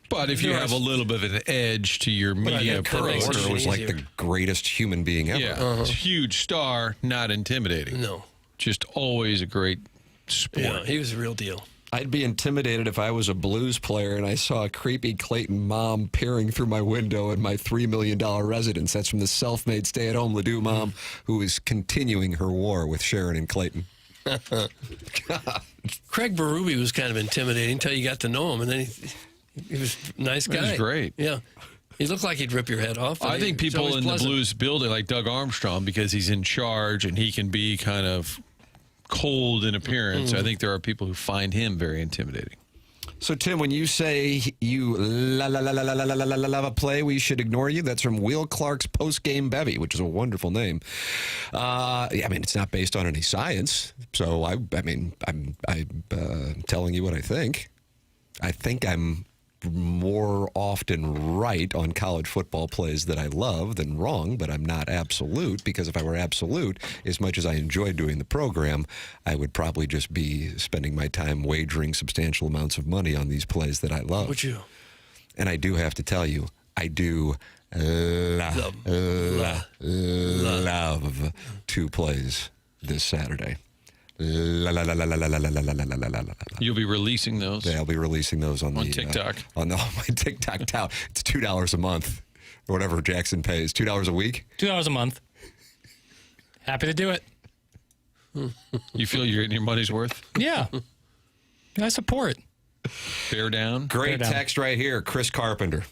But if you have a little bit of an edge to your media approach, Porter was like the greatest human being ever. Yeah, huge star, not intimidating. No, just always a great sport. Yeah, he was a real deal. I'd be intimidated if I was a blues player and I saw a creepy Clayton mom peering through my window at my $3 million residence. That's from the self-made stay-at-home Ledoux mom who is continuing her war with Sharon and Clayton. Craig Berube was kind of intimidating until you got to know him, and then he was a nice guy. He was great. Yeah. He looked like he'd rip your head off. I think people in the Blues building, like Doug Armstrong, because he's in charge and he can be kind of cold in appearance. I think there are people who find him very intimidating. So, Tim, when you say you love a play, we should ignore you. That's from Will Clark's post-game bevy, which is a wonderful name. I mean, it's not based on any science. So, I'm telling you what I think. I think I'm more often right on college football plays that I love than wrong, but I'm not absolute, because if I were absolute, as much as I enjoy doing the program, I would probably just be spending my time wagering substantial amounts of money on these plays that I love. Would you? And I do have to tell you, I do love two plays this Saturday. You'll be releasing those? Yeah, I'll be releasing those on TikTok. On my TikTok tout. It's $2 a month, or whatever Jackson pays. $2 a week? $2 a month. Happy to do it. You feel you're getting your money's worth? Yeah. I support. Bear down. Great text right here, Chris Carpenter.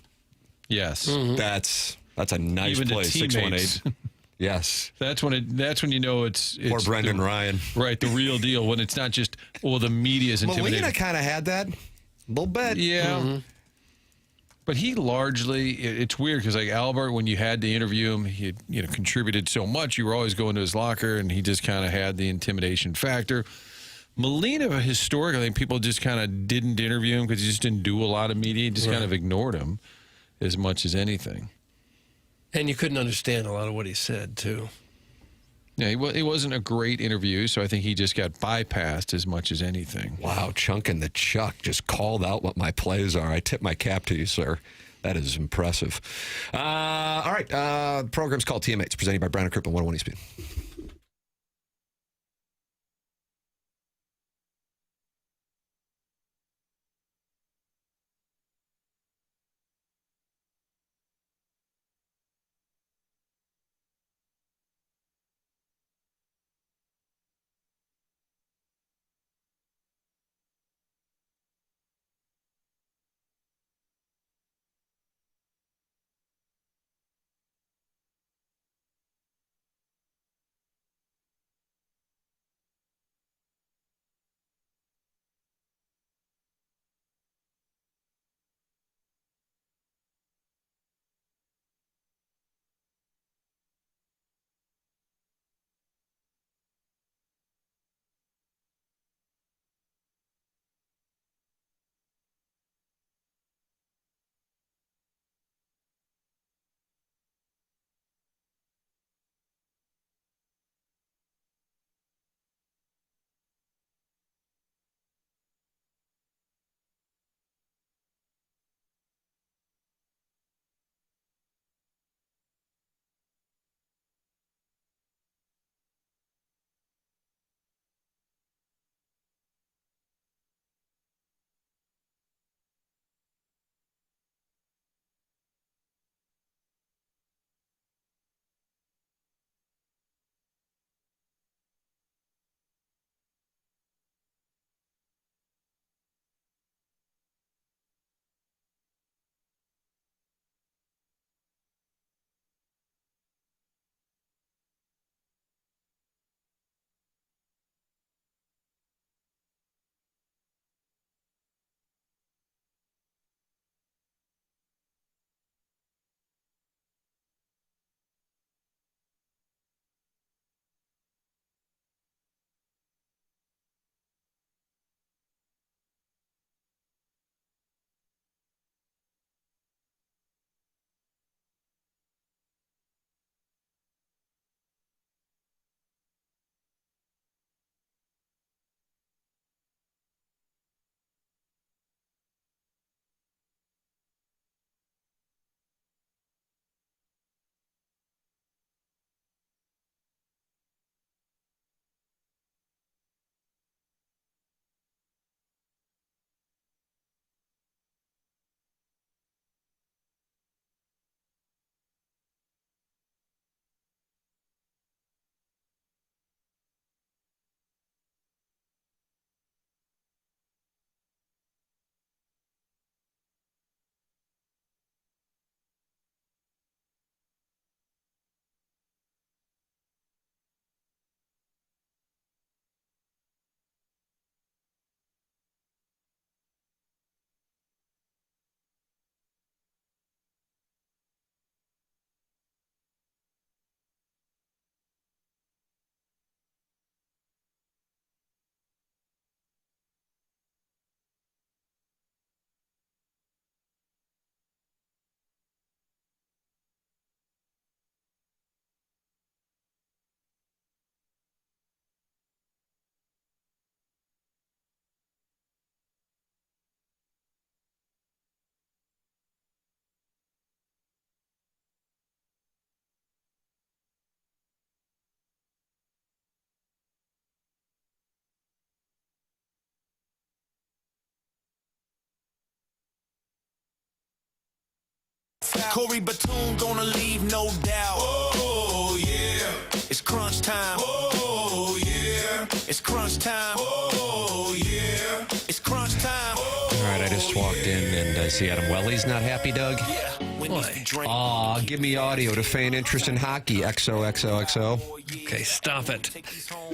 Yes. Mm-hmm. That's a nice play, 618. Yes. That's when you know it's or Brendan Ryan. Right, the real deal, when it's not just, the media's intimidating. Molina kind of had that. A little bit. Yeah. Mm-hmm. But he largely, it's weird because like Albert, when you had to interview him, he contributed so much. You were always going to his locker and he just kind of had the intimidation factor. Molina, historically, I think people just kind of didn't interview him because he just didn't do a lot of media. He just kind of ignored him as much as anything. And you couldn't understand a lot of what he said, too. Yeah, it wasn't a great interview, so I think he just got bypassed as much as anything. Wow, Chunk and the Chuck just called out what my plays are. I tip my cap to you, sir. That is impressive. All right, the program's called TMA. Presented by Brown & Crouppen, 101 ESPN. Corey Batoon gonna leave, no doubt. Oh, yeah. It's crunch time. Oh, yeah. It's crunch time. Oh, yeah. It's crunch time. All right, I just walked in and I see Adam Welly's not happy, Doug. Aw, give me audio to feign interest in hockey. XOXOXO. Okay, stop it.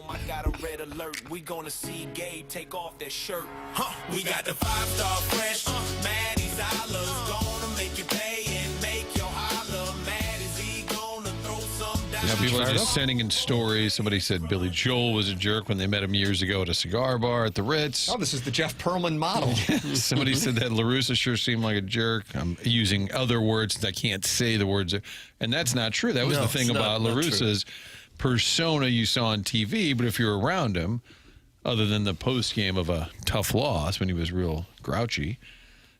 I got a red alert. We gonna see Gabe take off that shirt. Huh? We got the 5-star fresh. Maddie's Islas gonna make you pay and make your holler. Maddie's he gonna throw some down. Now, people are just sending in stories. Somebody said Billy Joel was a jerk when they met him years ago at a cigar bar at the Ritz. Oh, this is the Jeff Pearlman model. Somebody said that LaRussa sure seemed like a jerk. I'm using other words since I can't say the words. And that's not true. That was the thing about LaRussa's persona you saw on TV. But if you're around him, other than the post game of a tough loss when he was real grouchy,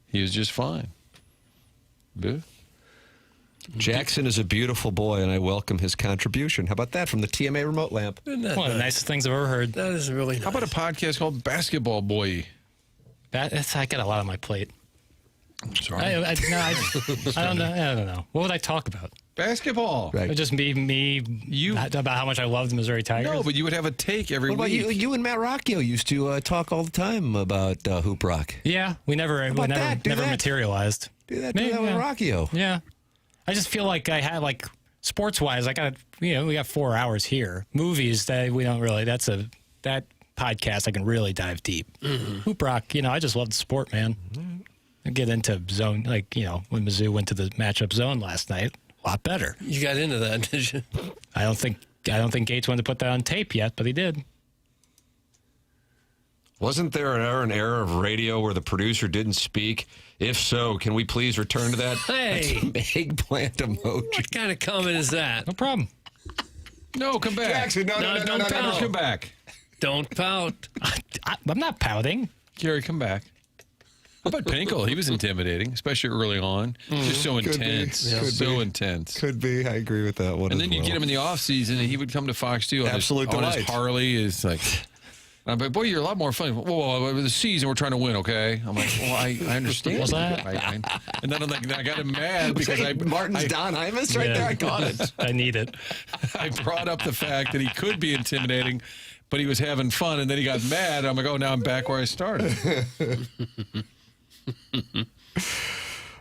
he was just fine. Yeah. Jackson is a beautiful boy, and I welcome his contribution. How about that from the TMA remote lamp? One of the nicest things I've ever heard. That is really nice. How about a podcast called Basketball Boy? I got a lot on my plate. I'm sorry. I don't know. I don't know. What would I talk about? Basketball. Right. It would just be me about how much I love the Missouri Tigers. No, but you would have a take every What about week. you and Matt Rocchio used to talk all the time about Hoop Rock. Yeah, we never materialized. Do that with Rocchio. Yeah. I just feel like I had, like, sports-wise, I got, we got 4 hours here. Movies, that we don't really, that podcast I can really dive deep. Mm-hmm. Hoop Rock, I just love the sport, man. I get into zone, like, when Mizzou went to the matchup zone last night, a lot better. You got into that, did you? I don't think Gates wanted to put that on tape yet, but he did. Wasn't there an era of radio where the producer didn't speak? If so, can we please return to that? Hey! That's an eggplant emoji. What kind of comment is that? No problem. No, come back. Jackson, no, come back. Don't pout. I'm not pouting. Gary, come back. How about Pinkel? He was intimidating, especially early on. Just so intense. So intense. Could be. I agree with that one. And then you get him in the offseason, and he would come to Fox 2 on his Harley. Is like... I'm like, boy, you're a lot more fun. Whoa, the season, we're trying to win, okay? I'm like, well, I understand. What's that? And then I'm like, I got him mad because Martin's Don Imus right there. I caught it. I need it. I brought up the fact that he could be intimidating, but he was having fun, and then he got mad. I'm like, oh, now I'm back where I started.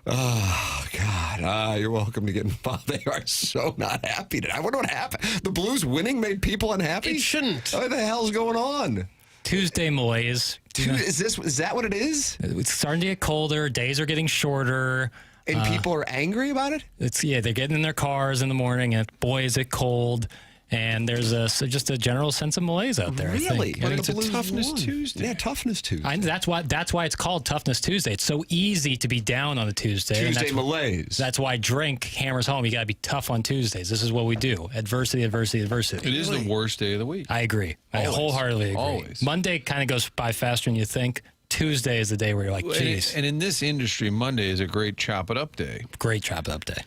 Oh, God. You're welcome to get involved. They are so not happy today. I wonder what happened. The Blues winning made people unhappy? It shouldn't. What the hell's going on? Tuesday malaise. Is that what it is? It's starting to get colder. Days are getting shorter. And people are angry about it? They're getting in their cars in the morning, and boy, is it cold. And there's just a general sense of malaise out there. Really? I think. But it's a Toughness Tuesday. Yeah, Toughness Tuesday. That's why it's called Toughness Tuesday. It's so easy to be down on a Tuesday. Tuesday malaise. That's why Drink hammers home. You got to be tough on Tuesdays. This is what we do. Adversity, adversity, adversity. It is the worst day of the week. I agree. I wholeheartedly agree. Always. Monday kind of goes by faster than you think. Tuesday is the day where you're like, geez. And in this industry, Monday is a great chop it up day. Great chop it up day.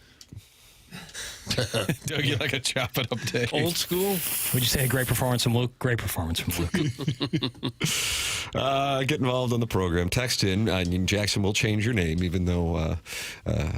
Doug, you like a chop it up day? Old school? Would you say a great performance from Luke? Great performance from Luke. Get involved on the program. Text in. Jackson will change your name, even though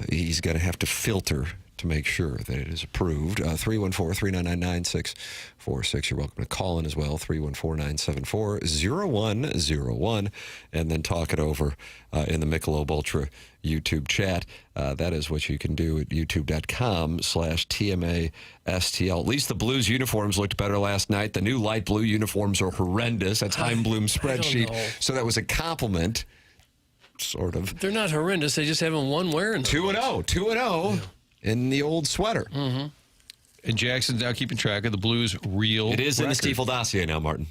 he's going to have to filter to make sure that it is approved. 314-399-9646. You're welcome to call in as well. 314-974-0101. And then talk it over in the Michelob Ultra YouTube chat. That is what you can do at youtube.com/TMASTL. At least the Blues uniforms looked better last night. The new light blue uniforms are horrendous. That's Heim Bloom's spreadsheet. So that was a compliment, sort of. They're not horrendous. They just haven't won wearing them. 2-0. 2-0 in the old sweater. Mm-hmm. And Jackson's now keeping track of the Blues' real It is record. in the Stifel dossier now, Martin.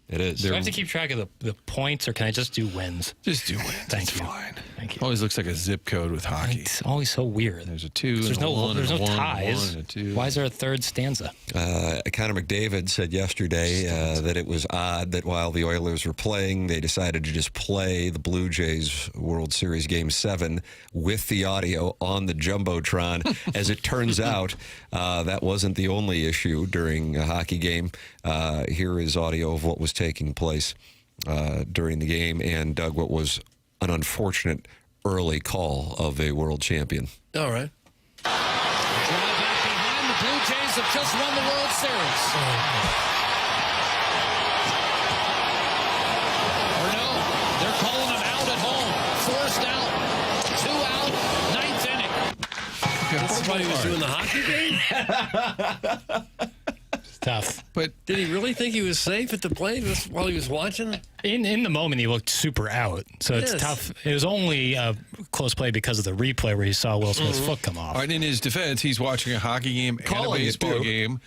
It is. Do I have to keep track of the points, or can I just do wins? Just do wins. Thank you. Fine. Thank you. Always looks like a zip code with hockey. It's always so weird. There's a 2 There's and a 1 there's and no a 1 ties. and a 2. Why is there a third stanza? Connor McDavid said yesterday that it was odd that while the Oilers were playing, they decided to just play the Blue Jays World Series Game 7 with the audio on the Jumbotron. As it turns out, that wasn't the only issue during a hockey game. Here is audio of what was taking place during the game, and Doug, what was an unfortunate early call of a world champion. All right. Drive back behind. The Blue Jays have just won the World Series. Or no, they're calling them out at home. Forced out. 2 out. 9th inning. That's why he was doing the hockey game? It's tough. But did he really think he was safe at the plate while he was watching? In the moment, he looked super out, so it's tough. It was only a close play because of the replay where he saw Will Smith's foot come off. All right, in his defense, he's watching a hockey game and a baseball game,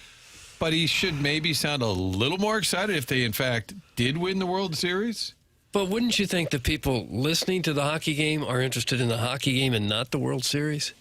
but he should maybe sound a little more excited if they, in fact, did win the World Series. But wouldn't you think the people listening to the hockey game are interested in the hockey game and not the World Series?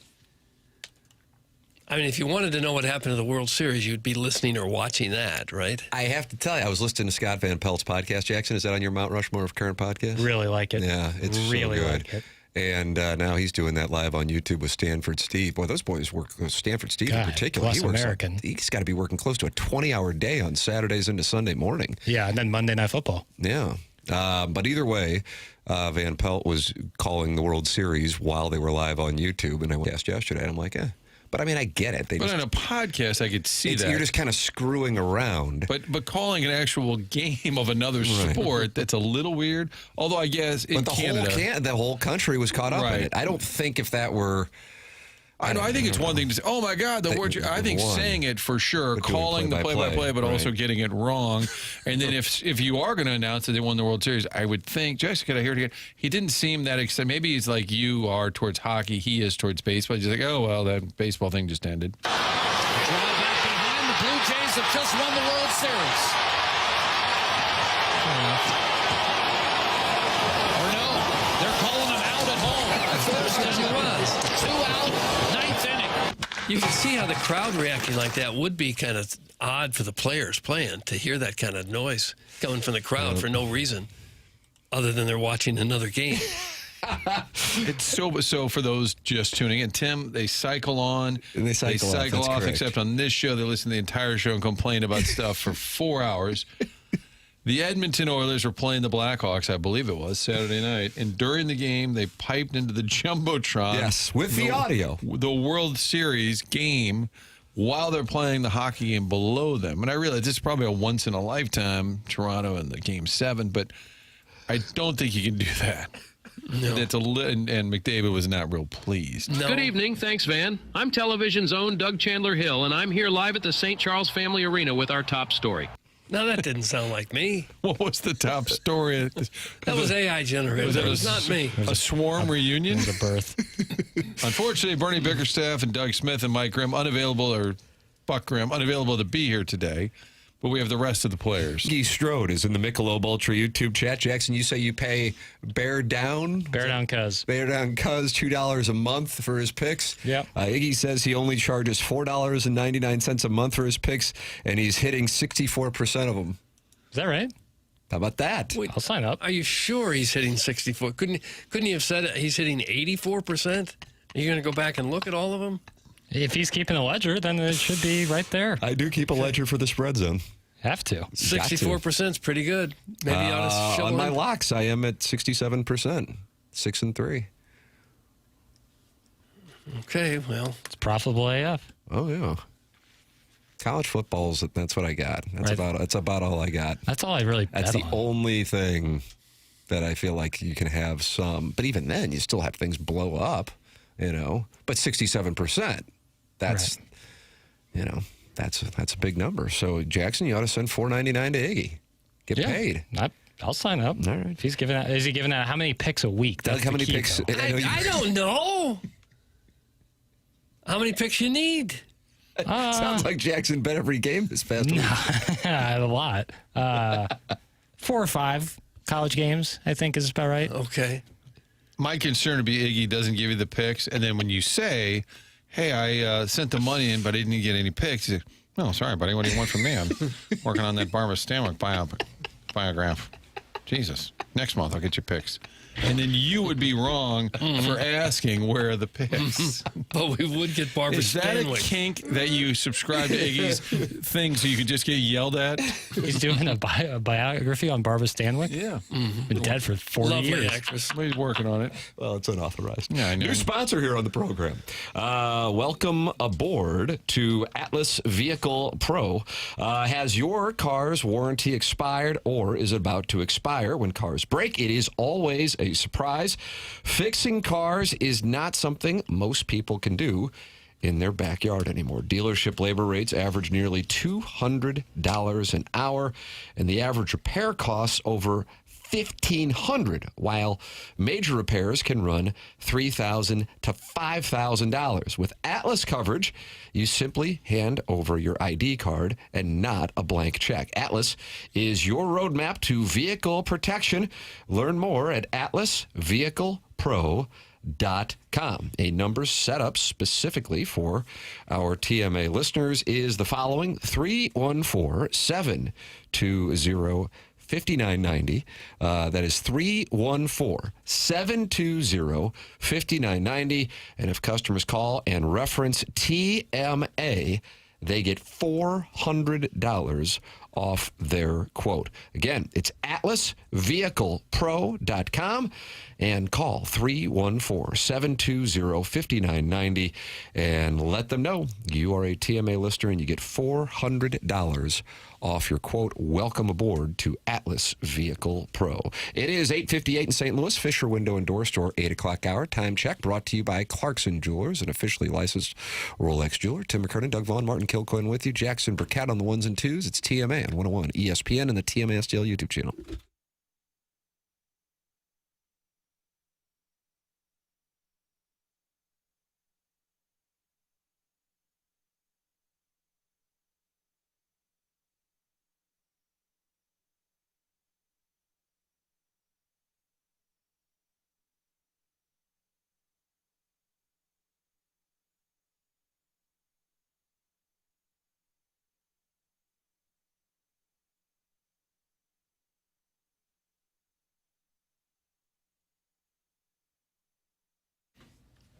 I mean, if you wanted to know what happened to the World Series, you'd be listening or watching that, right? I have to tell you, I was listening to Scott Van Pelt's podcast. Jackson, is that on your Mount Rushmore of current podcast? Really like it. Yeah, it's really so good. like it. And now he's doing that live on YouTube with Stanford Steve. Boy, those boys work. Stanford Steve in particular, plus American. He's got to be working close to a 20-hour day on Saturdays into Sunday morning. Yeah, and then Monday Night Football. Yeah. But either way, Van Pelt was calling the World Series while they were live on YouTube, and I asked yesterday, and I'm like, But, I mean, I get it. But on a podcast, I could see that. You're just kind of screwing around. But calling an actual game of another sport, that's a little weird. Although, I guess in Canada... the whole country was caught up in it. I don't think if that were... I think it's one thing to say, oh, my God, the word... I think saying it for sure, calling the play-by-play, but also getting it wrong. And then if you are going to announce that they won the World Series, I would think, Jessica, I hear it again, he didn't seem that excited. Maybe he's like you are towards hockey, he is towards baseball. He's like, oh, well, that baseball thing just ended. Draw back behind, the Blue Jays have just won the World Series. Or no, they're calling them out at home. 2 out, 9th inning. You can see how the crowd reacting like that would be kind of odd for the players playing to hear that kind of noise coming from the crowd for no reason other than they're watching another game. It's so for those just tuning in, Tim, they cycle on, and they cycle off, except on this show, they listen to the entire show and complain about stuff for 4 hours. The Edmonton Oilers were playing the Blackhawks, I believe it was, Saturday night. And during the game, they piped into the Jumbotron. Yes, with the audio. The World Series game while they're playing the hockey game below them. And I realize this is probably a once-in-a-lifetime, Toronto in the Game 7, but I don't think you can do that. No. And McDavid was not real pleased. No. Good evening. Thanks, Van. I'm television's own Doug Chandler Hill, and I'm here live at the St. Charles Family Arena with our top story. No, that didn't sound like me. What was the top story? That was AI generated. It was not me. A swarm reunion? It was a birth. Unfortunately, Bernie Bickerstaff and Doug Smith and Mike Grimm Buck Grimm unavailable to be here today. But we have the rest of the players. Iggy Strode is in the Michelob Ultra YouTube chat. Jackson, you say you pay Bear Down Cuz $2 a month for his picks. Yep. Iggy says he only charges $4.99 a month for his picks, and he's hitting 64% of them. Is that right? How about that? Wait, I'll sign up. Are you sure he's hitting 64? Couldn't he have said he's hitting 84%? Are you going to go back and look at all of them? If he's keeping a ledger, then it should be right there. I do keep a ledger for the spread zone. Have to. 64% is pretty good. Maybe you ought to show on my locks, I am at 67%, 6-3. Okay, well, it's profitable AF. Oh yeah. College football's that's what I got. That's about all I got. That's all I really bet That's the on. only thing that I feel like you can have some, but even then you still have things blow up, But 67%, that's that's a big number. So Jackson, you ought to send $4.99 to Iggy. Get paid. I'll sign up. All right. If he's giving out, is he giving out how many picks a week? That's how many picks? I don't know. How many picks you need? Sounds like Jackson bet every game this past week. A lot. 4 or 5 college games, I think, is about right. Okay. My concern would be Iggy doesn't give you the picks, and then when you say, hey, I sent the money in, but I didn't get any picks, he's like, no, sorry, buddy, what do you want from me? I'm working on that Barbara Stanwyck biograph. Jesus. Next month, I'll get you picks. And then you would be wrong for asking where are the picks. But we would get Barbara Is that Stanwyck. a kink that you subscribe to Iggy's thing so you could just get yelled at? He's doing a biography on Barbara Stanwyck? Yeah. Been dead for 40 Lovely years. actress. He's working on it. Well, it's unauthorized. Yeah, I know. New sponsor here on the program. Welcome aboard to Atlas Vehicle Pro. Has your car's warranty expired or is it about to expire? When cars break, it is always a surprise. Fixing cars is not something most people can do. in their backyard anymore. Dealership labor rates average nearly $200 an hour, and the average repair costs over $1,500, while major repairs can run $3,000 to $5,000. With Atlas coverage, you simply hand over your ID card and not a blank check. Atlas is your roadmap to vehicle protection. Learn more at atlasvehiclepro.com. A number set up specifically for our TMA listeners is the following: 314-720-5990. That is 314-720-5990. And if customers call and reference TMA, they get $400 off their quote. Again, it's atlasvehiclepro.com and call 314-720-5990 and let them know you are a TMA listener and you get $400 off your quote. Welcome aboard to Atlas Vehicle Pro. It is 8:58 in St. Louis. Fisher Window and Door Store, 8 o'clock hour. Time check brought to you by Clarkson Jewelers, an officially licensed Rolex jeweler. Tim McKernan, Doug Vaughn, Martin Kilcoyne with you. Jackson Burkett on the ones and twos. It's TMA on 101 ESPN and the TMA STL YouTube channel.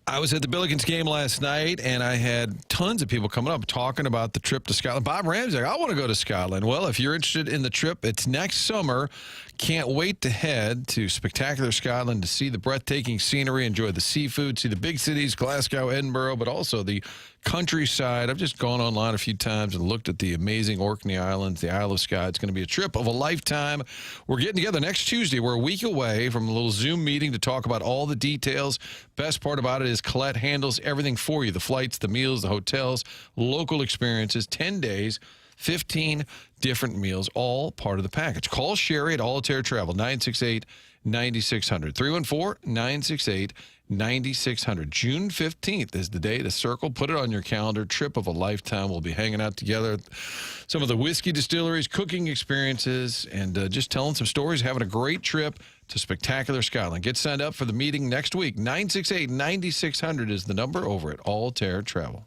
I was at the Billikens game last night, and I had tons of people coming up talking about the trip to Scotland. Bob Ramsey, I want to go to Scotland. Well, if you're interested in the trip, it's next summer. Can't wait to head to spectacular Scotland to see the breathtaking scenery, enjoy the seafood, see the big cities, Glasgow, Edinburgh, but also the countryside. I've just gone online a few times and looked at the amazing Orkney Islands, the Isle of Skye. It's going to be a trip of a lifetime. We're getting together next Tuesday. We're a week away from a little Zoom meeting to talk about all the details. Best part about it is Colette handles everything for you: the flights, the meals, the hotels, local experiences, 10 days, 15 different meals, all part of the package. Call Sherry at Altair Travel, 968-9600, 314-968-9600. June 15th is the day to circle. Put it on your calendar. Trip of a lifetime. We'll be hanging out together at some of the whiskey distilleries, cooking experiences, and just telling some stories, having a great trip to spectacular Scotland. Get signed up for the meeting next week. 968-9600 is the number over at Altair Travel.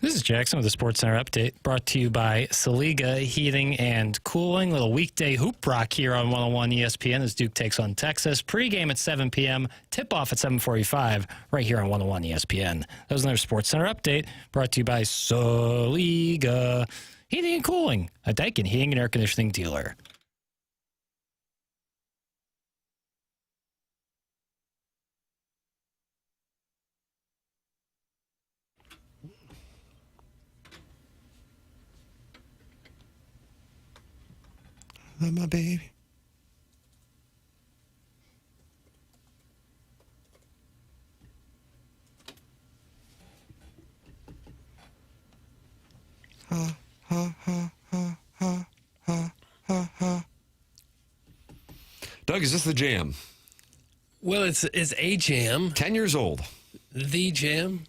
This is Jackson with the Sports Center update, brought to you by Saliga Heating and Cooling. Little weekday hoop rock here on 101 ESPN as Duke takes on Texas. Pre-game at 7 p.m., tip-off at 7:45, right here on 101 ESPN. That was another Sports Center update, brought to you by Saliga Heating and Cooling, a Daikin heating and air conditioning dealer. My baby. Ha, ha, ha, ha, ha, ha, ha, ha. Doug, is this the jam? Well, it's a jam. 10 years old. The jam.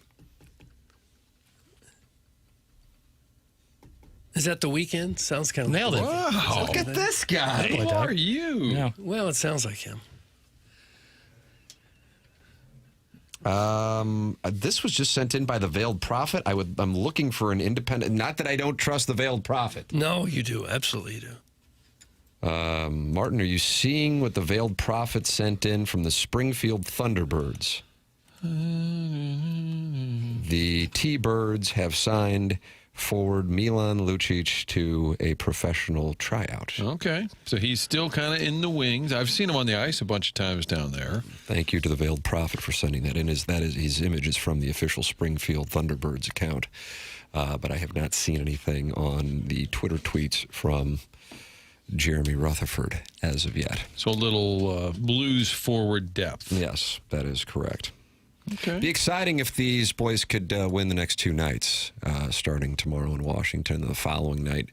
Is that the weekend? Sounds kind of nailed it. Wow. Look at this guy. Who are you? Yeah. Well, it sounds like him. This was just sent in by the Veiled Prophet. I'm looking for an independent. Not that I don't trust the Veiled Prophet. No, you do. Absolutely you do. Martin, are you seeing what the Veiled Prophet sent in from the Springfield Thunderbirds? The T-Birds have signed forward Milan Lucic to a professional tryout. Okay. So he's still kind of in the wings. I've seen him on the ice a bunch of times down there. Thank you to the Veiled Prophet for sending that in. His image is from the official Springfield Thunderbirds account. But I have not seen anything on the Twitter tweets from Jeremy Rutherford as of yet. So a little Blues forward depth. Yes, that is correct. Okay. Be exciting if these boys could win the next two nights, starting tomorrow in Washington and the following night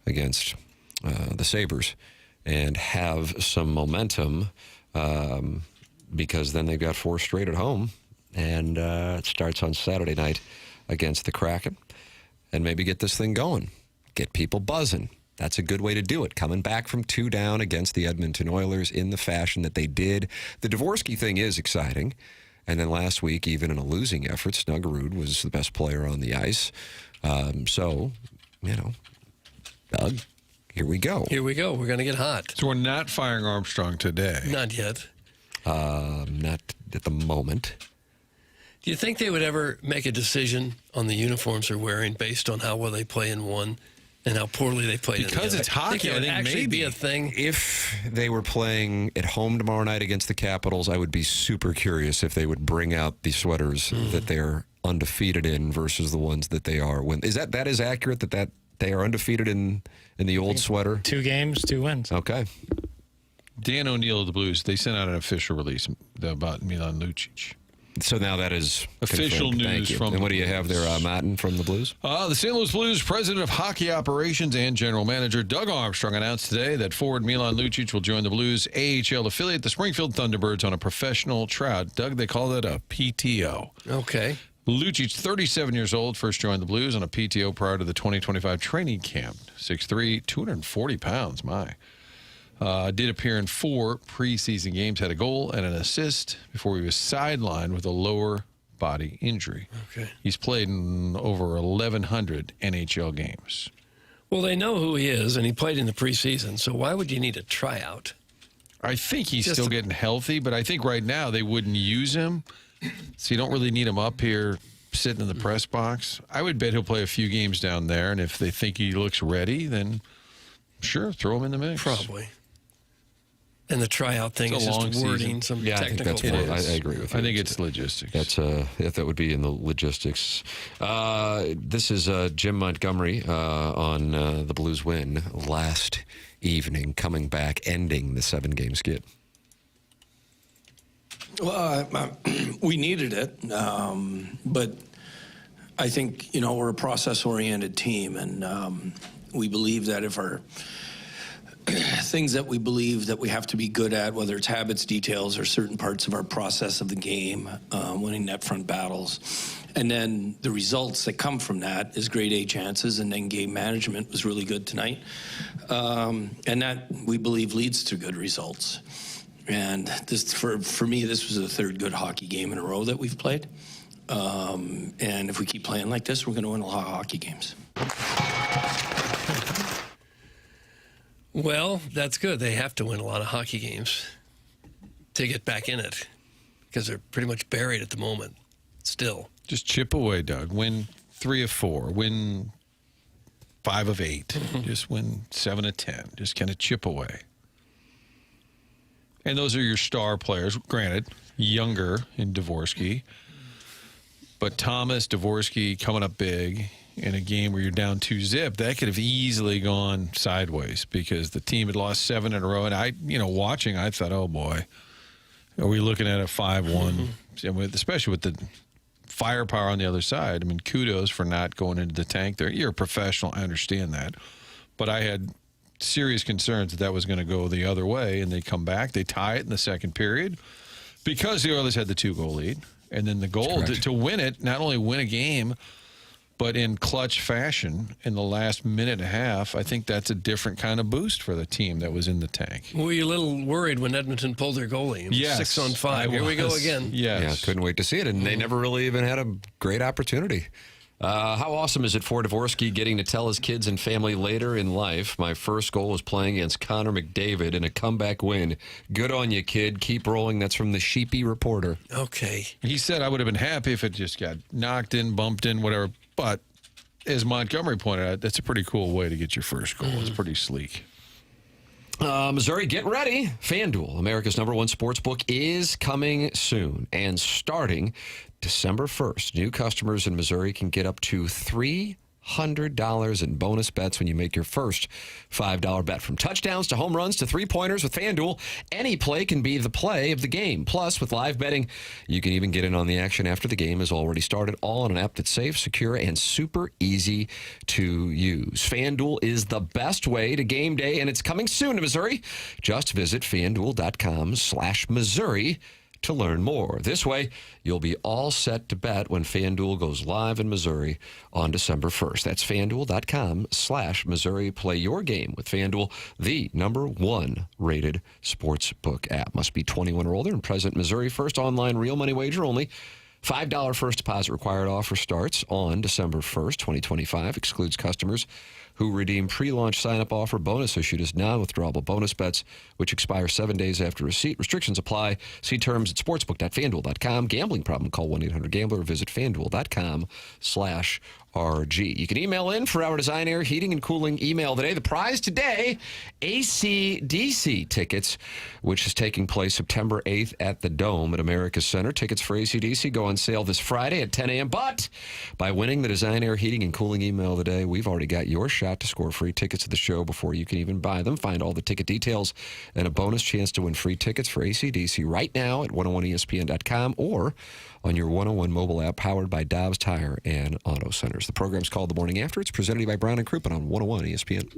against the Sabres, and have some momentum because then they've got 4 straight at home, and it starts on Saturday night against the Kraken, and maybe get this thing going, get people buzzing. That's a good way to do it. Coming back from 2 down against the Edmonton Oilers in the fashion that they did. The Dvorsky thing is exciting. And then last week, even in a losing effort, Snuggerud was the best player on the ice. So, Doug, here we go. Here we go. We're going to get hot. So we're not firing Armstrong today. Not yet. Not at the moment. Do you think they would ever make a decision on the uniforms they're wearing based on how well they play in one and how poorly they played in the other? Because it's hockey, I think actually maybe be a thing. If they were playing at home tomorrow night against the Capitals, I would be super curious if they would bring out the sweaters that they're undefeated in versus the ones that they are when. Is that accurate that they are undefeated in the old sweater? 2 games, 2 wins. Okay. Dan O'Neill of the Blues, they sent out an official release about Milan Lucic. So now that is official confirmed. news from. And what do you have there, Martin, from the Blues? The St. Louis Blues president of hockey operations and general manager Doug Armstrong announced today that forward Milan Lucic will join the Blues AHL affiliate, the Springfield Thunderbirds, on a professional tryout. Doug, they call that a PTO. Okay. Lucic, 37 years old, first joined the Blues on a PTO prior to the 2025 training camp. 6'3", 240 pounds, my. Did appear in 4 preseason games, had a goal and an assist before he was sidelined with a lower body injury. Okay. He's played in over 1,100 NHL games. Well, they know who he is, and he played in the preseason, so why would you need a tryout? I think he's still getting healthy, but I think right now they wouldn't use him, so you don't really need him up here sitting in the press box. I would bet he'll play a few games down there, and if they think he looks ready, then sure, throw him in the mix. Probably. And the tryout thing is just wording some technical. I think that's more, I agree with you. I think it's logistics. That's that would be in the logistics. This is Jim Montgomery on the Blues win last evening, coming back, ending the 7-game skid. Well, we needed it, but I think we're a process-oriented team, and we believe that if our things that we believe that we have to be good at, whether it's habits, details, or certain parts of our process of the game, winning net front battles. And then the results that come from that is grade A chances, and then game management was really good tonight. And that, we believe, leads to good results. And this, for me, this was the 3rd good hockey game in a row that we've played. And if we keep playing like this, we're going to win a lot of hockey games. Well, that's good. They have to win a lot of hockey games to get back in it because they're pretty much buried at the moment still. Just chip away, Doug. Win 3 of 4. Win 5 of 8. Just win 7 of 10. Just kind of chip away. And those are your star players. Granted, younger in Dvorsky. But Thomas, Dvorsky coming up big in a game where you're down 2-0, that could have easily gone sideways because the team had lost 7 in a row. And watching, I thought, oh boy, are we looking at a 5-1? Especially with the firepower on the other side. I mean, kudos for not going into the tank there. You're a professional, I understand that. But I had serious concerns that was going to go the other way, and they come back. They tie it in the second period because the Oilers had the 2-goal lead. And then the goal to win it, not only win a game, but in clutch fashion in the last minute and a half, I think that's a different kind of boost for the team that was in the tank. Were you a little worried when Edmonton pulled their goalie? Yes. 6 on 5. Here we go again. Yes. Yeah, couldn't wait to see it. And they never really even had a great opportunity. How awesome is it for Dvorsky getting to tell his kids and family later in life, my first goal was playing against Connor McDavid in a comeback win. Good on you, kid. Keep rolling. That's from the Sheepy Reporter. Okay. He said, I would have been happy if it just got knocked in, bumped in, whatever. But as Montgomery pointed out, that's a pretty cool way to get your first goal. It's pretty sleek. Missouri, get ready. FanDuel, America's #1 sportsbook, is coming soon. And starting December 1st, new customers in Missouri can get up to $300 in bonus bets when you make your first $5 bet. From touchdowns to home runs to three-pointers with FanDuel, any play can be the play of the game. Plus, with live betting, you can even get in on the action after the game has already started, all on an app that's safe, secure, and super easy to use. FanDuel is the best way to game day, and it's coming soon to Missouri. Just visit FanDuel.com/Missouri to learn more. This way, you'll be all set to bet when FanDuel goes live in Missouri on December 1st. That's FanDuel.com/Missouri. Play your game with FanDuel, the #1 rated sportsbook app. Must be 21 or older and present in Missouri. First online real money wager only. $5 first deposit required. Offer starts on December 1st, 2025. Excludes customers who redeem pre-launch sign-up offer. Bonus issued as non-withdrawable bonus bets, which expire 7 days after receipt. Restrictions apply. See terms at sportsbook.fanduel.com. Gambling problem? Call 1-800-GAMBLER or visit fanduel.com/RG. You can email in for our Design Air Heating and Cooling email today. The prize today, AC/DC tickets, which is taking place September 8th at the Dome at America's Center. Tickets for AC/DC go on sale this Friday at 10 a.m. But by winning the Design Air Heating and Cooling email today, we've already got your shot to score free tickets to the show before you can even buy them. Find all the ticket details and a bonus chance to win free tickets for AC/DC right now at 101ESPN.com or on your 101 mobile app powered by Dobbs Tire and Auto Centers. The program's called The Morning After. It's presented by Brown and Crouppen on 101 ESPN.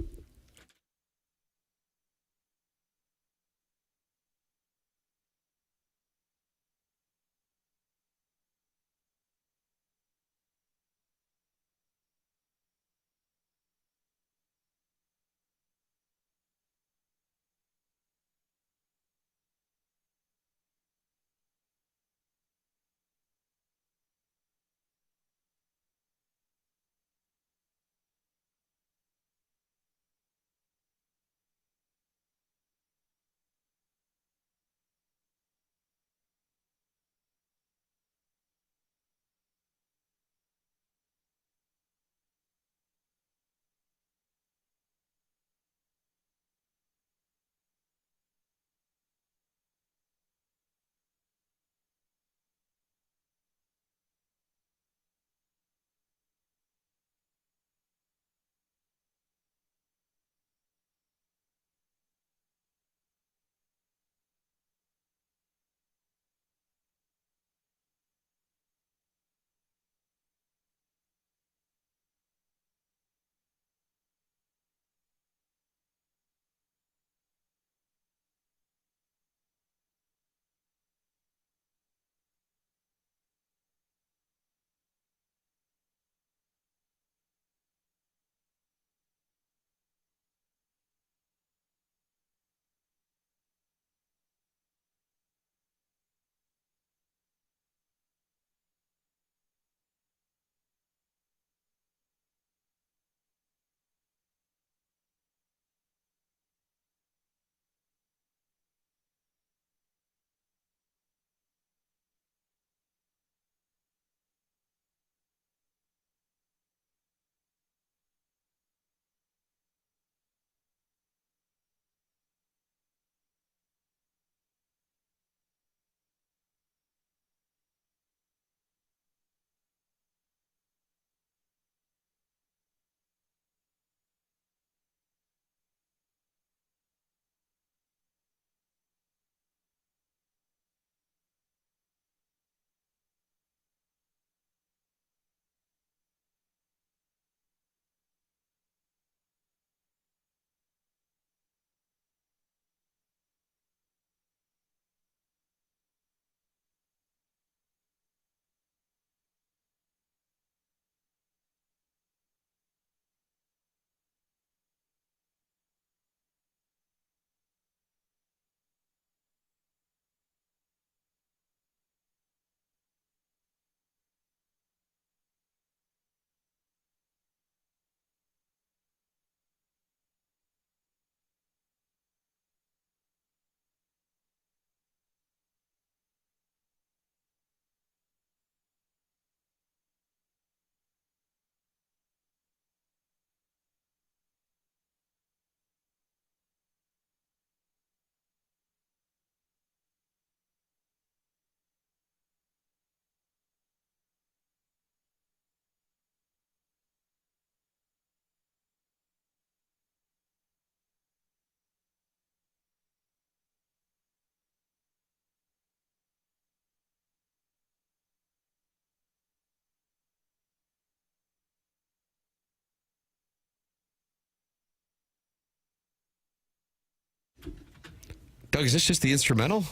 Doug, is this just the instrumental?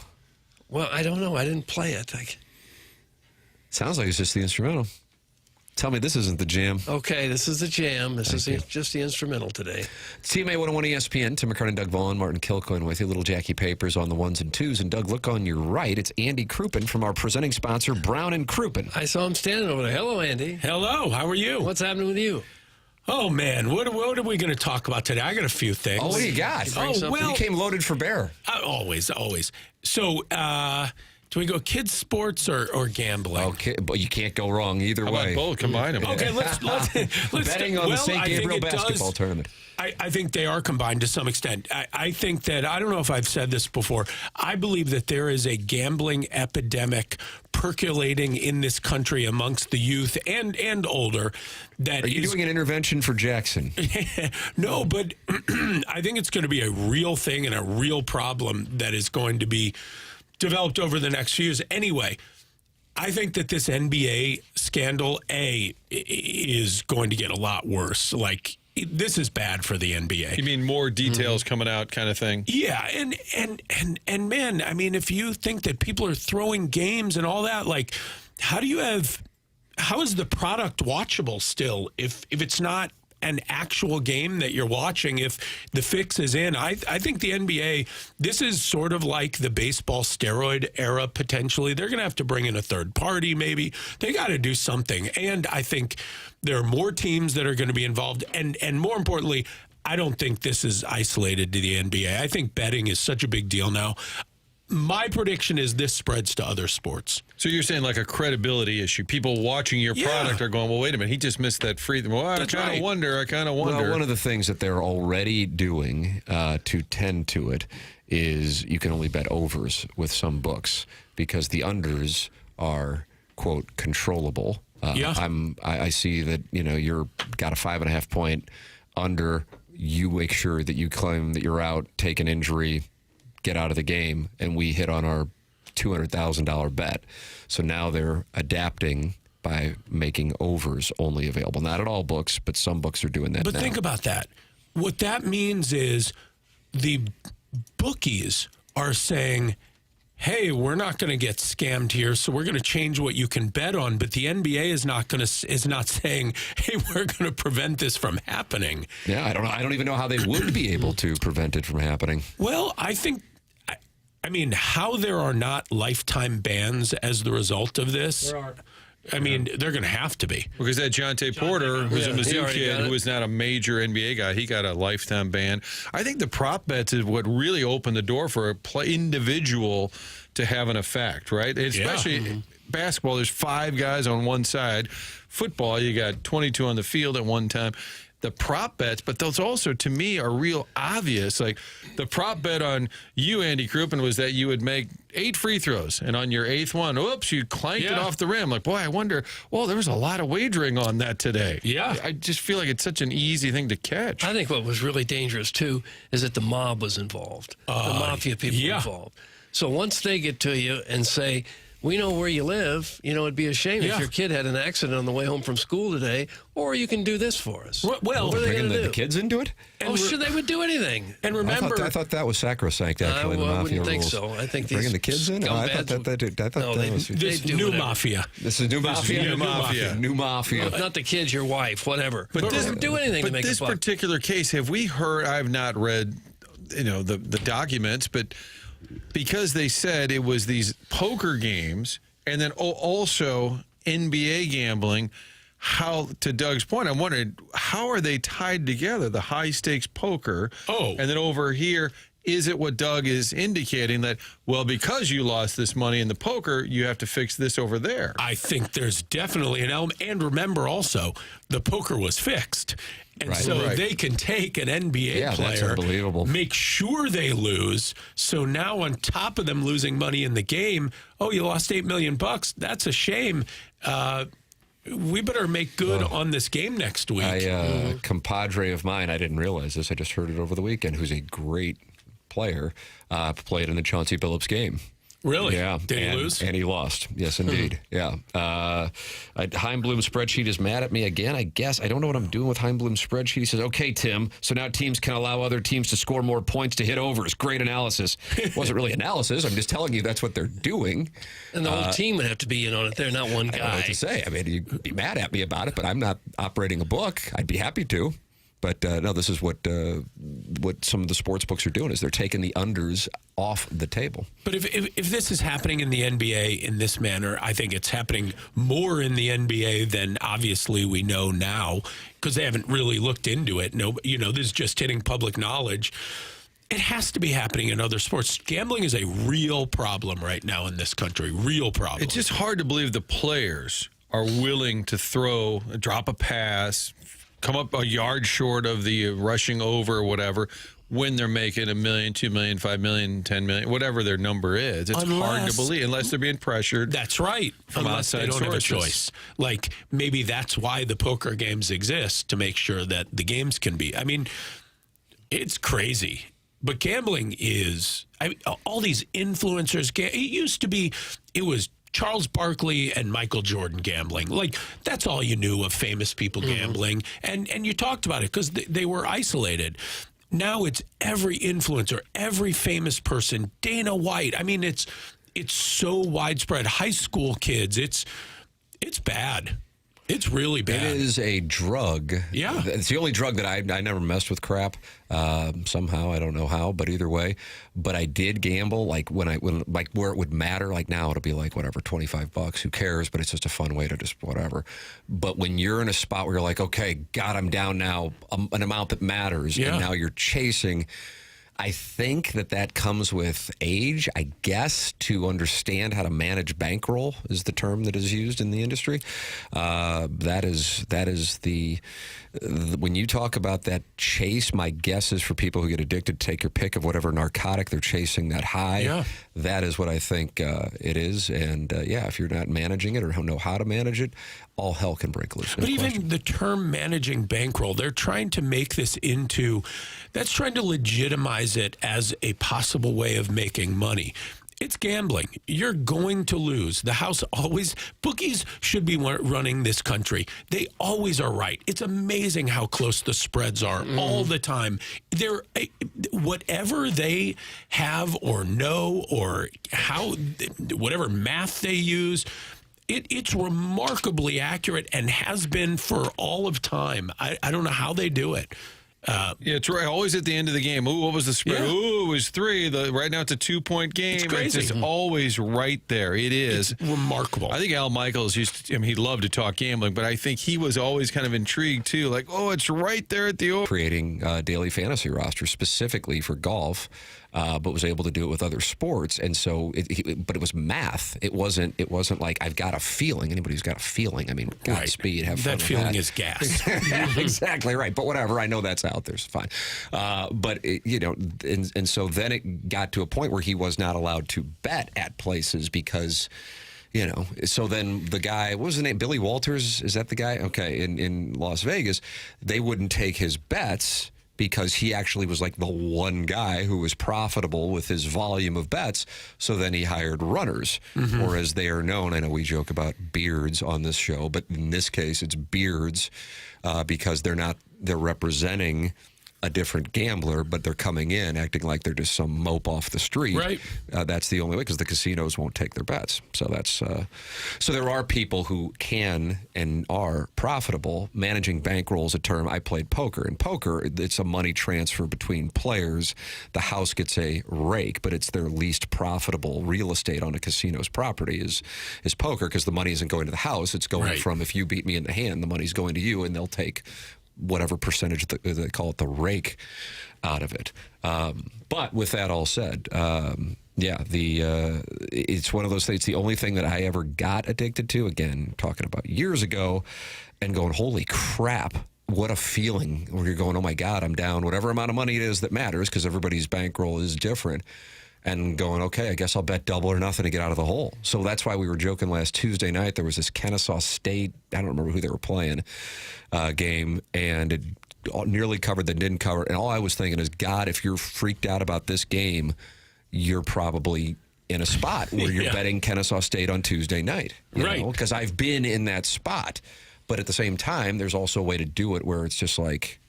Well, I don't know. I didn't play it. Sounds like it's just the instrumental. Tell me this isn't the jam. Okay, this is the jam. This is just the instrumental today. TMA 101 ESPN, Tim McKernan, Doug Vaughn, Martin Kilcoyne with you. Little Jackie Papers on the ones and twos. And Doug, look on your right. It's Andy Crouppen from our presenting sponsor, Brown and Crouppen. I saw him standing over there. Hello, Andy. Hello. How are you? What's happening with you? Oh, man. What are we going to talk about today? I got a few things. Oh, what do you got? You came loaded for bear. Always. So, do we go kids sports or gambling? Okay, but you can't go wrong either way. How about both? Combine them. Okay, let's betting on the St. Gabriel basketball tournament. I think they are combined to some extent. I think that, I don't know if I've said this before, I believe that there is a gambling epidemic percolating in this country amongst the youth and older. That are you doing an intervention for Jackson? No, but I think it's going to be a real thing and a real problem that is going to be developed over the next few years. Anyway, I think that this NBA scandal, is going to get a lot worse. Like, this is bad for the NBA. You mean more details coming out kind of thing? Yeah, and man, I mean, if you think that people are throwing games and all that, like, how is the product watchable still if it's not an actual game that you're watching, if the fix is in? I think the NBA, this is sort of like the baseball steroid era, potentially. They're going to have to bring in a third party, maybe. They got to do something. And I think there are more teams that are going to be involved. And more importantly, I don't think this is isolated to the NBA. I think betting is such a big deal now. My prediction is this spreads to other sports. So you're saying like a credibility issue. People watching your product are going, well, wait a minute, he just missed that free throw. Well, I kind of wonder. Well, one of the things that they're already doing to tend to it is you can only bet overs with some books because the unders are, quote, controllable. I see that, you're got a 5.5 point under. You make sure that you claim that you're out, take an injury, get out of the game, and we hit on our $200,000 bet. So now they're adapting by making overs only available. Not at all books, but some books are doing that now. But think about that. What that means is the bookies are saying, hey, we're not going to get scammed here, so we're going to change what you can bet on. But the NBA is not saying, hey, we're going to prevent this from happening. Yeah, I don't even know how they would be able to prevent it from happening. Well, I mean, how there are not lifetime bans as the result of this. There are. I mean, they're going to have to be. Because that Jonte Porter, who's a Mizzou kid who is not a major NBA guy, he got a lifetime ban. I think the prop bets is what really opened the door for a individual to have an effect, right? Especially basketball, there's 5 guys on one side. Football, you got 22 on the field at one time. The prop bets, but those also, to me, are real obvious. Like, the prop bet on you, Andy Crouppen, was that you would make 8 free throws, and on your 8th one, oops, you clanked it off the rim. Like, boy, I wonder, well, there was a lot of wagering on that today. Yeah. I just feel like it's such an easy thing to catch. I think what was really dangerous, too, is that the mob was involved, the mafia people involved. So once they get to you and say, we know where you live. It'd be a shame if your kid had an accident on the way home from school today, or you can do this for us. Well, what are they going to do? The kids into it? Oh, sure, they would do anything. And remember, I thought that was sacrosanct, actually, the mafia I wouldn't think rules. so. I think bringing the kids in? I thought that was... This is new mafia. This is new mafia? New mafia. Not the kids, your wife, whatever. But they would do anything to make this a buck. particular case, have we heard, I've not read, the documents, but because they said it was these poker games and then also NBA gambling, how, to Doug's point, I'm wondering, how are they tied together, the high-stakes poker, and then over here, is it what Doug is indicating that, well, because you lost this money in the poker, you have to fix this over there? I think there's definitely an element. And remember also, the poker was fixed. And they can take an NBA player, make sure they lose. So now on top of them losing money in the game, you lost $8 million. That's a shame. We better make good on this game next week. A compadre of mine, I didn't realize this, I just heard it over the weekend, who's a great player, played in the Chauncey Billups game. Really? Yeah. Did he lose? And he lost. Yes, indeed. Yeah. Heimblum's spreadsheet is mad at me again, I guess. I don't know what I'm doing with Heimblum's spreadsheet. He says, okay, Tim, so now teams can allow other teams to score more points to hit overs. Great analysis. It wasn't really analysis. I'm just telling you that's what they're doing. And the whole team would have to be in on it there, not one guy. I don't know what to say. I mean, you'd be mad at me about it, but I'm not operating a book. I'd be happy to. But no, this is what some of the sports books are doing, is they're taking the unders off the table. But if this is happening in the NBA in this manner, I think it's happening more in the NBA than obviously we know now, because they haven't really looked into it. No, this is just hitting public knowledge. It has to be happening in other sports. Gambling is a real problem right now in this country. Real problem. It's just hard to believe the players are willing to drop a pass, come up a yard short of the rushing over or whatever, when they're making $1 million, $2 million, $5 million, $10 million, whatever their number is. It's hard to believe unless they're being pressured. That's right. From unless outside they don't sources. have a choice. Like, maybe that's why the poker games exist, to make sure that the games can be. I mean, it's crazy. But gambling is, all these influencers, it used to be, it was Charles Barkley and Michael Jordan gambling. Like, that's all you knew of famous people gambling. And you talked about it because they were isolated. Now it's every influencer, every famous person, Dana White. I mean, it's so widespread. High school kids, it's bad. It's really bad. It is a drug. Yeah. It's the only drug that I never messed with crap. Somehow, I don't know how, but either way. But I did gamble, like when where it would matter. Like now it'll be like whatever, $25. Who cares? But it's just a fun way to just whatever. But when you're in a spot where you're like, okay, God, I'm down now, an amount that matters, and now you're chasing. I think that comes with age, I guess, to understand how to manage bankroll is the term that is used in the industry. That is the when you talk about that chase, my guess is for people who get addicted, take your pick of whatever narcotic they're chasing, that high. Yeah. That is what I think it is. And if you're not managing it or don't know how to manage it, all hell can break loose. But even the term managing bankroll, they're trying to make this that's trying to legitimize it as a possible way of making money. It's gambling. You're going to lose. Bookies should be running this country. They always are right. It's amazing how close the spreads are all the time. Whatever they have or know or whatever math they use, it's remarkably accurate and has been for all of time. I don't know how they do it. It's right. Always at the end of the game. Ooh, what was the spread? Yeah. Ooh, it was 3. Right now it's a 2-point game. It's crazy. It's just always right there. It is. It's remarkable. I think Al Michaels he loved to talk gambling, but I think he was always kind of intrigued too. Like, it's right there at the over. Creating a daily fantasy roster specifically for golf, but was able to do it with other sports. And so, but it was math. It wasn't like I've got a feeling. Anybody who's got a feeling, I mean, Godspeed, have fun. That feeling is gas. Exactly right. But whatever, I know that's out there. It's fine. But and so then it got to a point where he was not allowed to bet at places because. So then the guy, what was the name? Billy Walters? Is that the guy? Okay, in Las Vegas, they wouldn't take his bets because he actually was like the one guy who was profitable with his volume of bets. So then he hired runners, or as they are known. I know we joke about beards on this show, but in this case, it's beards because they're representing a different gambler, but they're coming in acting like they're just some mope off the street. Right. That's the only way because the casinos won't take their bets. So that's so there are people who can and are profitable. Managing bankroll is a term. I played poker. In poker, it's a money transfer between players. The house gets a rake, but it's their least profitable real estate on a casino's property is poker because the money isn't going to the house. It's going from if you beat me in the hand, the money's going to you, and they'll take whatever percentage they call it the rake out of it. But with that all said, it's one of those things. The only thing that I ever got addicted to, again, talking about years ago, and going, holy crap, what a feeling where you're going, oh my God, I'm down whatever amount of money it is that matters because everybody's bankroll is different. And going, okay, I guess I'll bet double or nothing to get out of the hole. So that's why we were joking last Tuesday night. There was this Kennesaw State, I don't remember who they were playing, game, and it nearly covered, then didn't cover. And all I was thinking is, God, if you're freaked out about this game, you're probably in a spot where you're Yeah. betting Kennesaw State on Tuesday night. Right. Because I've been in that spot. But at the same time, there's also a way to do it where it's just like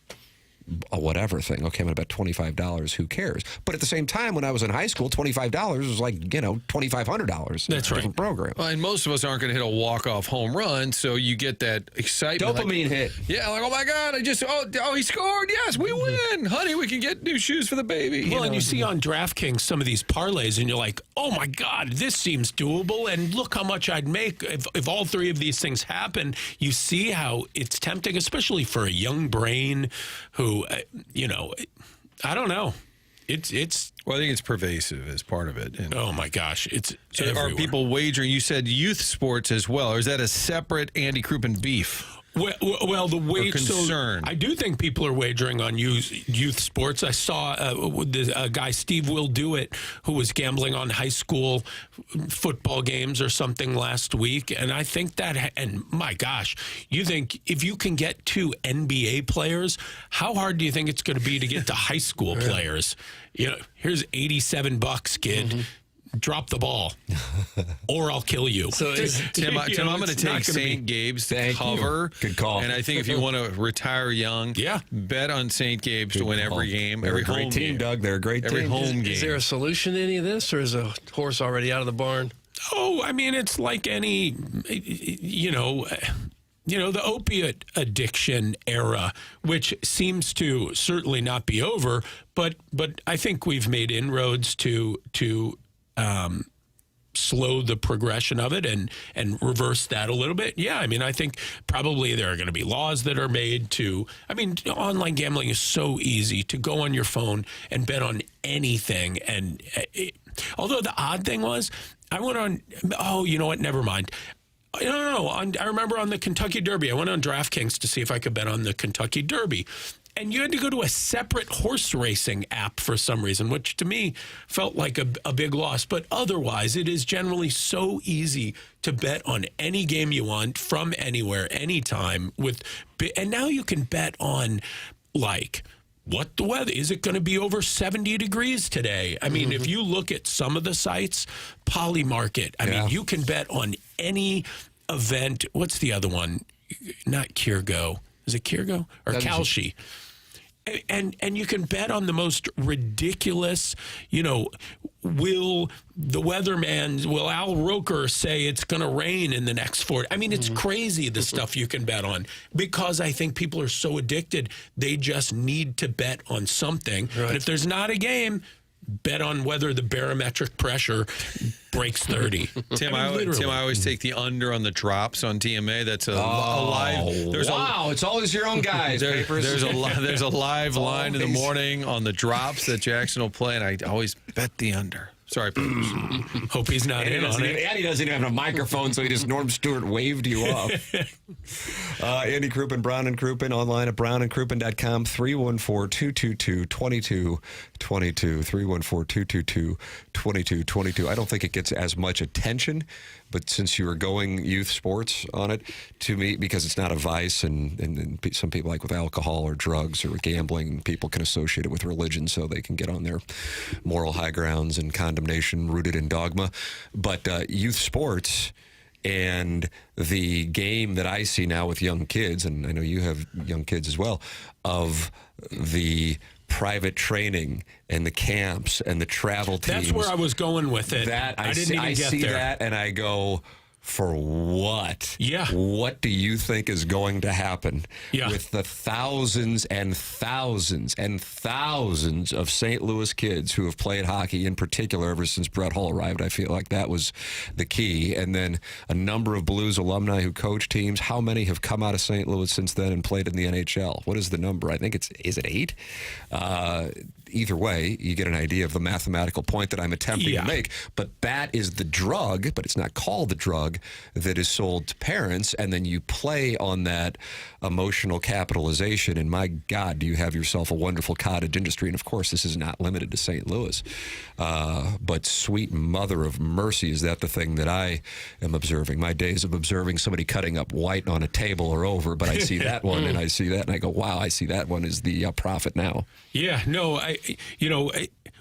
a whatever thing. Okay, I'm going to bet $25. Who cares? But at the same time, when I was in high school, $25 was like, $2,500. That's right. Different program. Well, and most of us aren't going to hit a walk-off home run, so you get that excitement. Dopamine hit. Yeah, like, oh my God, he scored. Yes, we win. Honey, we can get new shoes for the baby. Well, and you see on DraftKings some of these parlays, and you're like, oh my God, this seems doable. And look how much I'd make if all three of these things happen. You see how it's tempting, especially for a young brain who, I don't know. It's. Well, I think it's pervasive as part of it. And oh my gosh, it's. so everywhere. are people wagering? You said youth sports as well, or is that a separate Andy Crouppen beef? Well, the way concern. I do think people are wagering on youth sports. I saw a guy, Steve Will Do It, who was gambling on high school football games or something last week, and I think that. And my gosh, you think if you can get 2 NBA players, how hard do you think it's going to be to get to high school players? Here's $87, kid. Mm-hmm. Drop the ball, or I'll kill you. So Tim, I'm going to take St. Gabe's to cover. Good call. And I think if you want to retire young, bet on St. Gabe's to win every game. They're every a great home team, game. Doug. They're a great every team. home game. Is there a solution to any of this, or is a horse already out of the barn? Oh, I mean, it's like any, the opiate addiction era, which seems to certainly not be over, but I think we've made inroads to slow the progression of it and reverse that a little bit. Yeah, I mean, I think probably there are going to be laws that are made to, online gambling is so easy to go on your phone and bet on anything. And although the odd thing was, I went on, you know what, never mind. No. I remember on the Kentucky Derby, I went on DraftKings to see if I could bet on the Kentucky Derby. And you had to go to a separate horse racing app for some reason, which to me felt like a big loss. But otherwise, it is generally so easy to bet on any game you want from anywhere, anytime. And now you can bet on, like, what the weather. Is it going to be over 70 degrees today? I mean, if you look at some of the sites, Polymarket, I mean, you can bet on any event. What's the other one? Not Kirgo. Is it Kirgo or Kalshi? And you can bet on the most ridiculous, will Al Roker say it's going to rain in the next 4? I mean, it's crazy the stuff you can bet on, because I think people are so addicted. They just need to bet on something. Right. But if there's not a game, bet on whether the barometric pressure breaks 30. Tim, I always take the under on the drops on TMA. That's a live. It's always your own guys. There's a live line in the morning on the drops that Jackson will play, and I always bet the under. Sorry, hope he's not in on it. And he doesn't even have a microphone, so he just Norm Stewart waved you off. Andy Crouppen, Brown and Crouppen, online at brownandcrouppen.com, 314-222-2222, 314-222-2222. I don't think it gets as much attention, but since you were going youth sports on it, to me, because it's not a vice, and some people, like with alcohol or drugs or gambling, people can associate it with religion, so they can get on their moral high grounds and condemnation rooted in dogma. But youth sports and the game that I see now with young kids, and I know you have young kids as well, of the private training and the camps and the travel teams. That's where I was going with it. I see that and I go, for what? Yeah. What do you think is going to happen with the thousands and thousands and thousands of St. Louis kids who have played hockey, in particular, ever since Brett Hull arrived? I feel like that was the key. And then a number of Blues alumni who coach teams. How many have come out of St. Louis since then and played in the NHL? What is the number? I think is it 8? Either way, you get an idea of the mathematical point that I'm attempting to make. But that is the drug, but it's not called the drug, that is sold to parents, and then you play on that emotional capitalization, and my God, do you have yourself a wonderful cottage industry. And of course, this is not limited to St. Louis. But sweet mother of mercy, is that the thing that I am observing? My days of observing somebody cutting up white on a table are over, but I see that one, and I see that, and I go, wow, I see that one is the profit now. Yeah, no,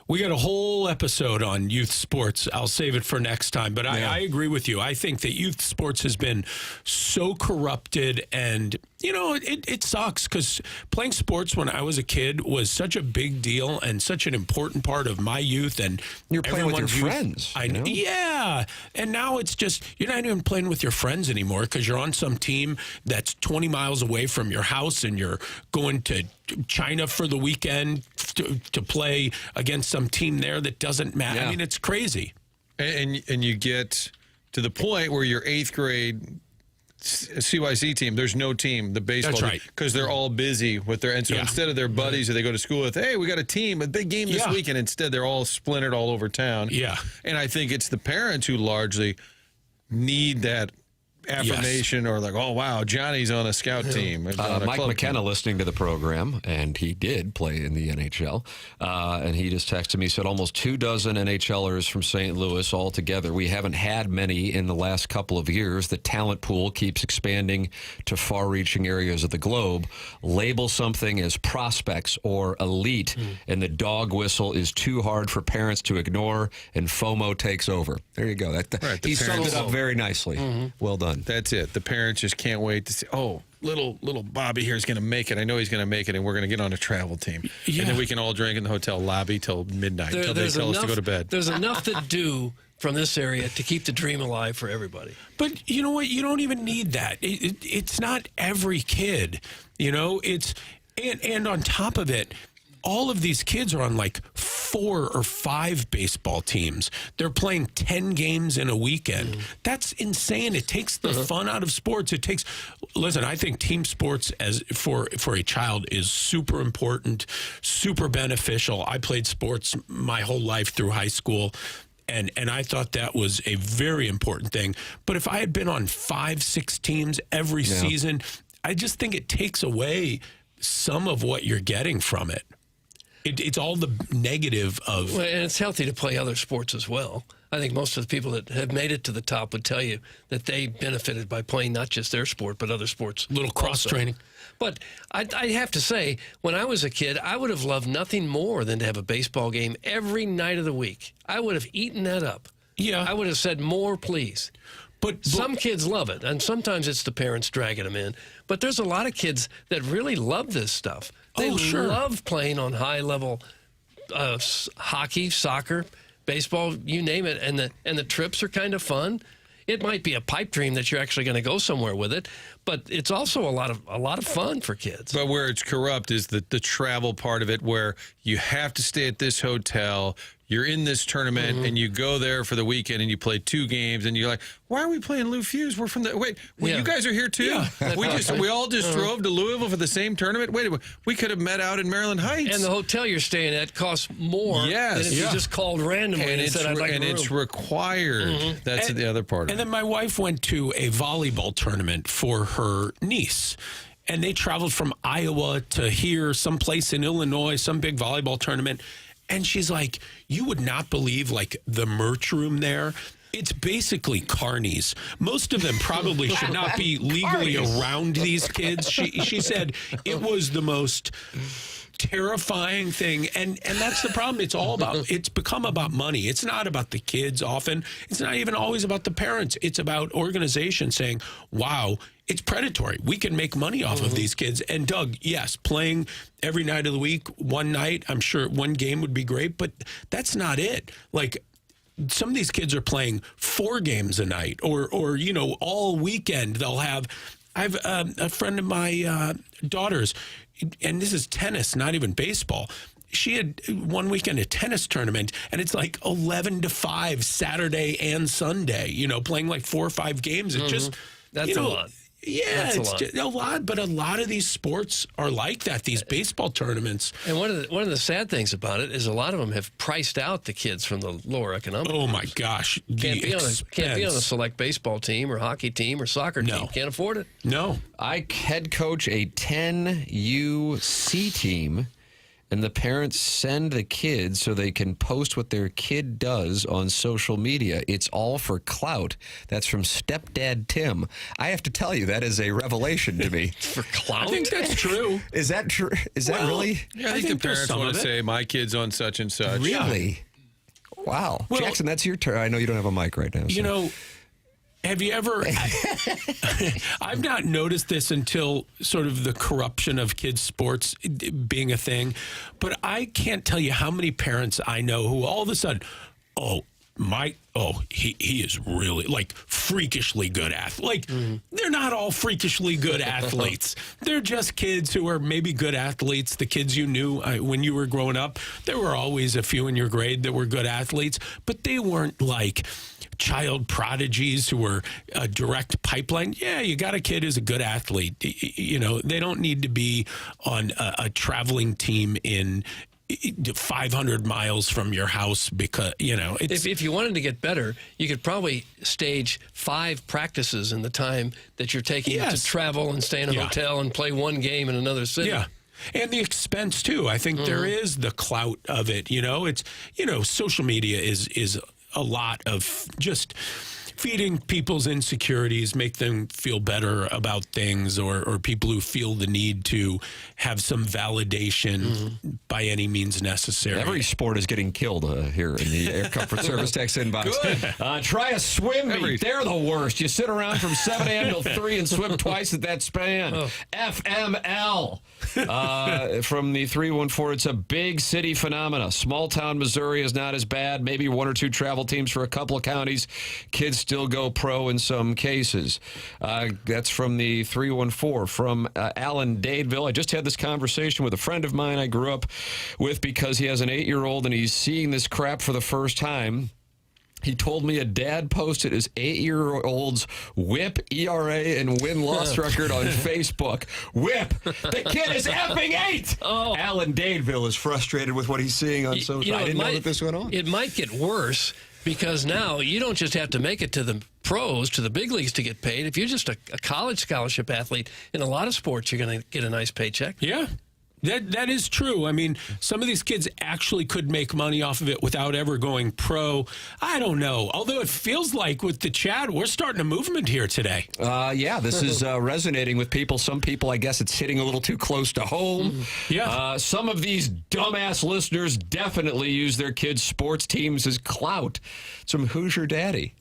We got a whole episode on youth sports. I'll save it for next time. But I agree with you. I think that youth sports has been so corrupted, and it sucks because playing sports when I was a kid was such a big deal and such an important part of my youth. And you're playing with your friends. Yeah. And now it's just, you're not even playing with your friends anymore because you're on some team that's 20 miles away from your house and you're going to China for the weekend to play against some team there that doesn't matter. I mean, it's crazy. And you get to the point where your 8th grade CYC team, there's no team, the baseball That's right. because they're all busy with their, and so instead of their buddies that they go to school with, hey, we got a team, a big game this weekend, instead they're all splintered all over town. Yeah. And I think it's the parents who largely need that affirmation or like, oh, wow, Johnny's on a scout team. On a Mike club McKenna team. listening to the program, and he did play in the NHL, and he just texted me, said almost 24 NHLers from St. Louis altogether. We haven't had many in the last couple of years. The talent pool keeps expanding to far-reaching areas of the globe. Label something as prospects or elite, and the dog whistle is too hard for parents to ignore, and FOMO takes over. There you go. He summed it up very nicely. Well done. That's it. The parents just can't wait to see, oh, little Bobby here is going to make it. I know he's going to make it, and we're going to get on a travel team. Yeah. And then we can all drink in the hotel lobby till midnight, till they tell us to go to bed. There's enough to do from this area to keep the dream alive for everybody. But you know what? You don't even need that. It's not every kid. It's and on top of it, all of these kids are on like 4 or 5 baseball teams. They're playing 10 games in a weekend. That's insane. It takes the fun out of sports. Listen, I think team sports for a child is super important, super beneficial. I played sports my whole life through high school. And I thought that was a very important thing. But if I had been on 5, 6 teams every season, I just think it takes away some of what you're getting from it. It's all the negative of... Well, and it's healthy to play other sports as well. I think most of the people that have made it to the top would tell you that they benefited by playing not just their sport, but other sports. A little cross-training. But I have to say, when I was a kid, I would have loved nothing more than to have a baseball game every night of the week. I would have eaten that up. Yeah. I would have said, more, please. But some kids love it, and sometimes it's the parents dragging them in. But there's a lot of kids that really love this stuff. They love playing on high-level hockey, soccer, baseball, you name it, and the trips are kind of fun. It might be a pipe dream that you're actually going to go somewhere with it, but it's also a lot of fun for kids. But where it's corrupt is the travel part of it, where you have to stay at this hotel. You're in this tournament, and you go there for the weekend, and you play 2 games, and you're like, why are we playing Lou Fuse? We're from the... Wait, you guys are here, too? Yeah. We all just drove to Louisville for the same tournament? Wait, we could have met out in Maryland Heights. And the hotel you're staying at costs more than if you just called randomly and said, I'd like a room. It's required. That's the other part of it. And then my wife went to a volleyball tournament for her niece. And they traveled from Iowa to here, someplace in Illinois, some big volleyball tournament. And she's like, you would not believe, like, the merch room there. It's basically carnies. Most of them probably should not be legally around these kids. She said it was the most terrifying thing. And that's the problem. It's become about money. It's not about the kids often. It's not even always about the parents. It's about organizations saying, wow, it's predatory. We can make money off of these kids. And Doug, yes, playing every night of the week, one night, I'm sure one game would be great, but that's not it. Like, some of these kids are playing 4 games a night or all weekend. They'll have... I have a friend of my daughter's, and this is tennis, not even baseball. She had one weekend a tennis tournament, and it's like 11 to 5 Saturday and Sunday, playing like 4 or 5 games. It just... That's a lot. Yeah, That's it's just a lot, but a lot of these sports are like that, these baseball tournaments. And one of the sad things about it is a lot of them have priced out the kids from the lower economic. Oh, my gosh. Can't be on a select baseball team or hockey team or soccer team. Can't afford it. No. I head coach a 10U C team, and the parents send the kids so they can post what their kid does on social media. It's all for clout. That's from Stepdad Tim. I have to tell you, that is a revelation to me. For clout? I think that's true. Is that true? Is that really? Yeah, I think the parents want to say, my kid's on such and such. Really? Wow. Well, Jackson, that's your turn. I know you don't have a mic right now. You know, have you ever... I've not noticed this until sort of the corruption of kids' sports being a thing, but I can't tell you how many parents I know who all of a sudden, he is really, like, freakishly good athlete. Like, they're not all freakishly good athletes. They're just kids who are maybe good athletes. The kids you knew when you were growing up, there were always a few in your grade that were good athletes, but they weren't like child prodigies who were a direct pipeline. Yeah, you got a kid who's a good athlete. You know, they don't need to be on a traveling team in 500 miles from your house because, you know. If you wanted to get better, you could probably stage 5 practices in the time that you're taking to travel and stay in a hotel and play one game in another city. Yeah. And the expense, too. I think there is the clout of it. You know, it's, you know, social media is a lot of just feeding people's insecurities, make them feel better about things, or people who feel the need to have some validation by any means necessary. Every sport is getting killed here in the Air Comfort Service text inbox. Good. Try a swim meet. They're the worst. You sit around from 7 a.m. till 3 and swim twice at that span. FML. From the 314, it's a big city phenomena. Small town Missouri is not as bad. Maybe 1 or 2 travel teams for a couple of counties. Kids still go pro in some cases. That's from the 314. From Alan Dadeville. I just had this conversation with a friend of mine I grew up with because he has an 8-year-old and he's seeing this crap for the first time. He told me a dad posted his 8-year-old's whip, ERA, and win-loss record on Facebook. Whip! The kid is effing 8! Oh. Alan Dadeville is frustrated with what he's seeing on social media. I didn't know that this went on. It might get worse because now you don't just have to make it to the pros, to the big leagues to get paid. If you're just a college scholarship athlete, in a lot of sports, you're going to get a nice paycheck. Yeah. That is true. I mean, some of these kids actually could make money off of it without ever going pro. I don't know. Although it feels like with the chat, we're starting a movement here today. Yeah, this is resonating with people. Some people, I guess it's hitting a little too close to home. Yeah. Some of these dumbass listeners definitely use their kids' sports teams as clout. It's from Hoosier Daddy.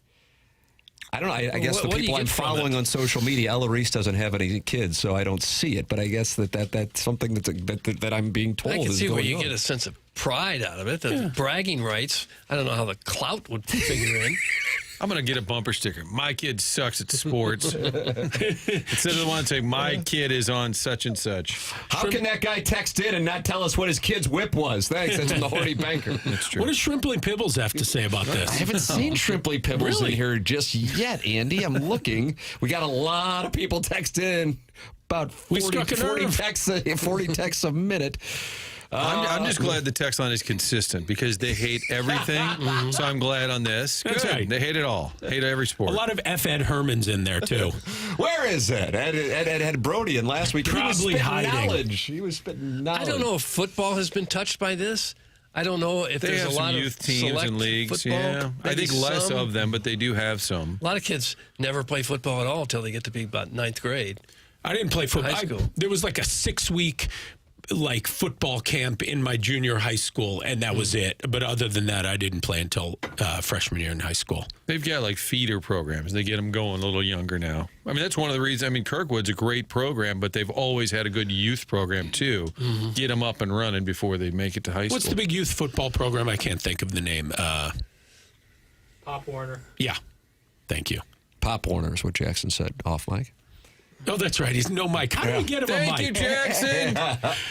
I don't know. I guess the people I'm following on social media, Ella Reese doesn't have any kids, so I don't see it. But I guess that's something that I'm being told. I can is see where going you on. get a sense of pride out of it. The bragging rights. I don't know how the clout would figure in. I'm going to get a bumper sticker. My kid sucks at sports. Instead of the one saying, my kid is on such and such. How can that guy text in and not tell us what his kid's whip was? Thanks. That's from the Horny Banker. That's true. What does Shrimply Pibbles have to say about this? I haven't seen Shrimply Pibbles in here just yet, Andy. I'm looking. We got a lot of people text in. About 40 texts a minute. I'm just glad the text line is consistent because they hate everything. So I'm glad on this. That's Good. right. They hate it all. Hate every sport. A lot of F. Ed Herman's in there, too. Where is Ed? Ed had Brody in last week. Probably hiding. Knowledge. He was spitting knowledge. I don't know if football has been touched by this. I don't know if they there's have a lot some youth of teams and leagues. football. Yeah, I think less of them, but they do have some. A lot of kids never play football at all until they get to be about 9th grade. I didn't play football. High school. There was like a 6-week football camp in my junior high school, and that was it. But other than that, I didn't play until freshman year in high school. They've got feeder programs. They get them going a little younger now. I mean, that's one of the reasons. I mean, Kirkwood's a great program, but they've always had a good youth program too. Get them up and running before they make it to high school. What's the big youth football program? I can't think of the name. Pop Warner. Yeah. Thank you. Pop Warner is what Jackson said off mic. Oh, that's right. He's no mic. How do we get him a mic? Thank you, Jackson.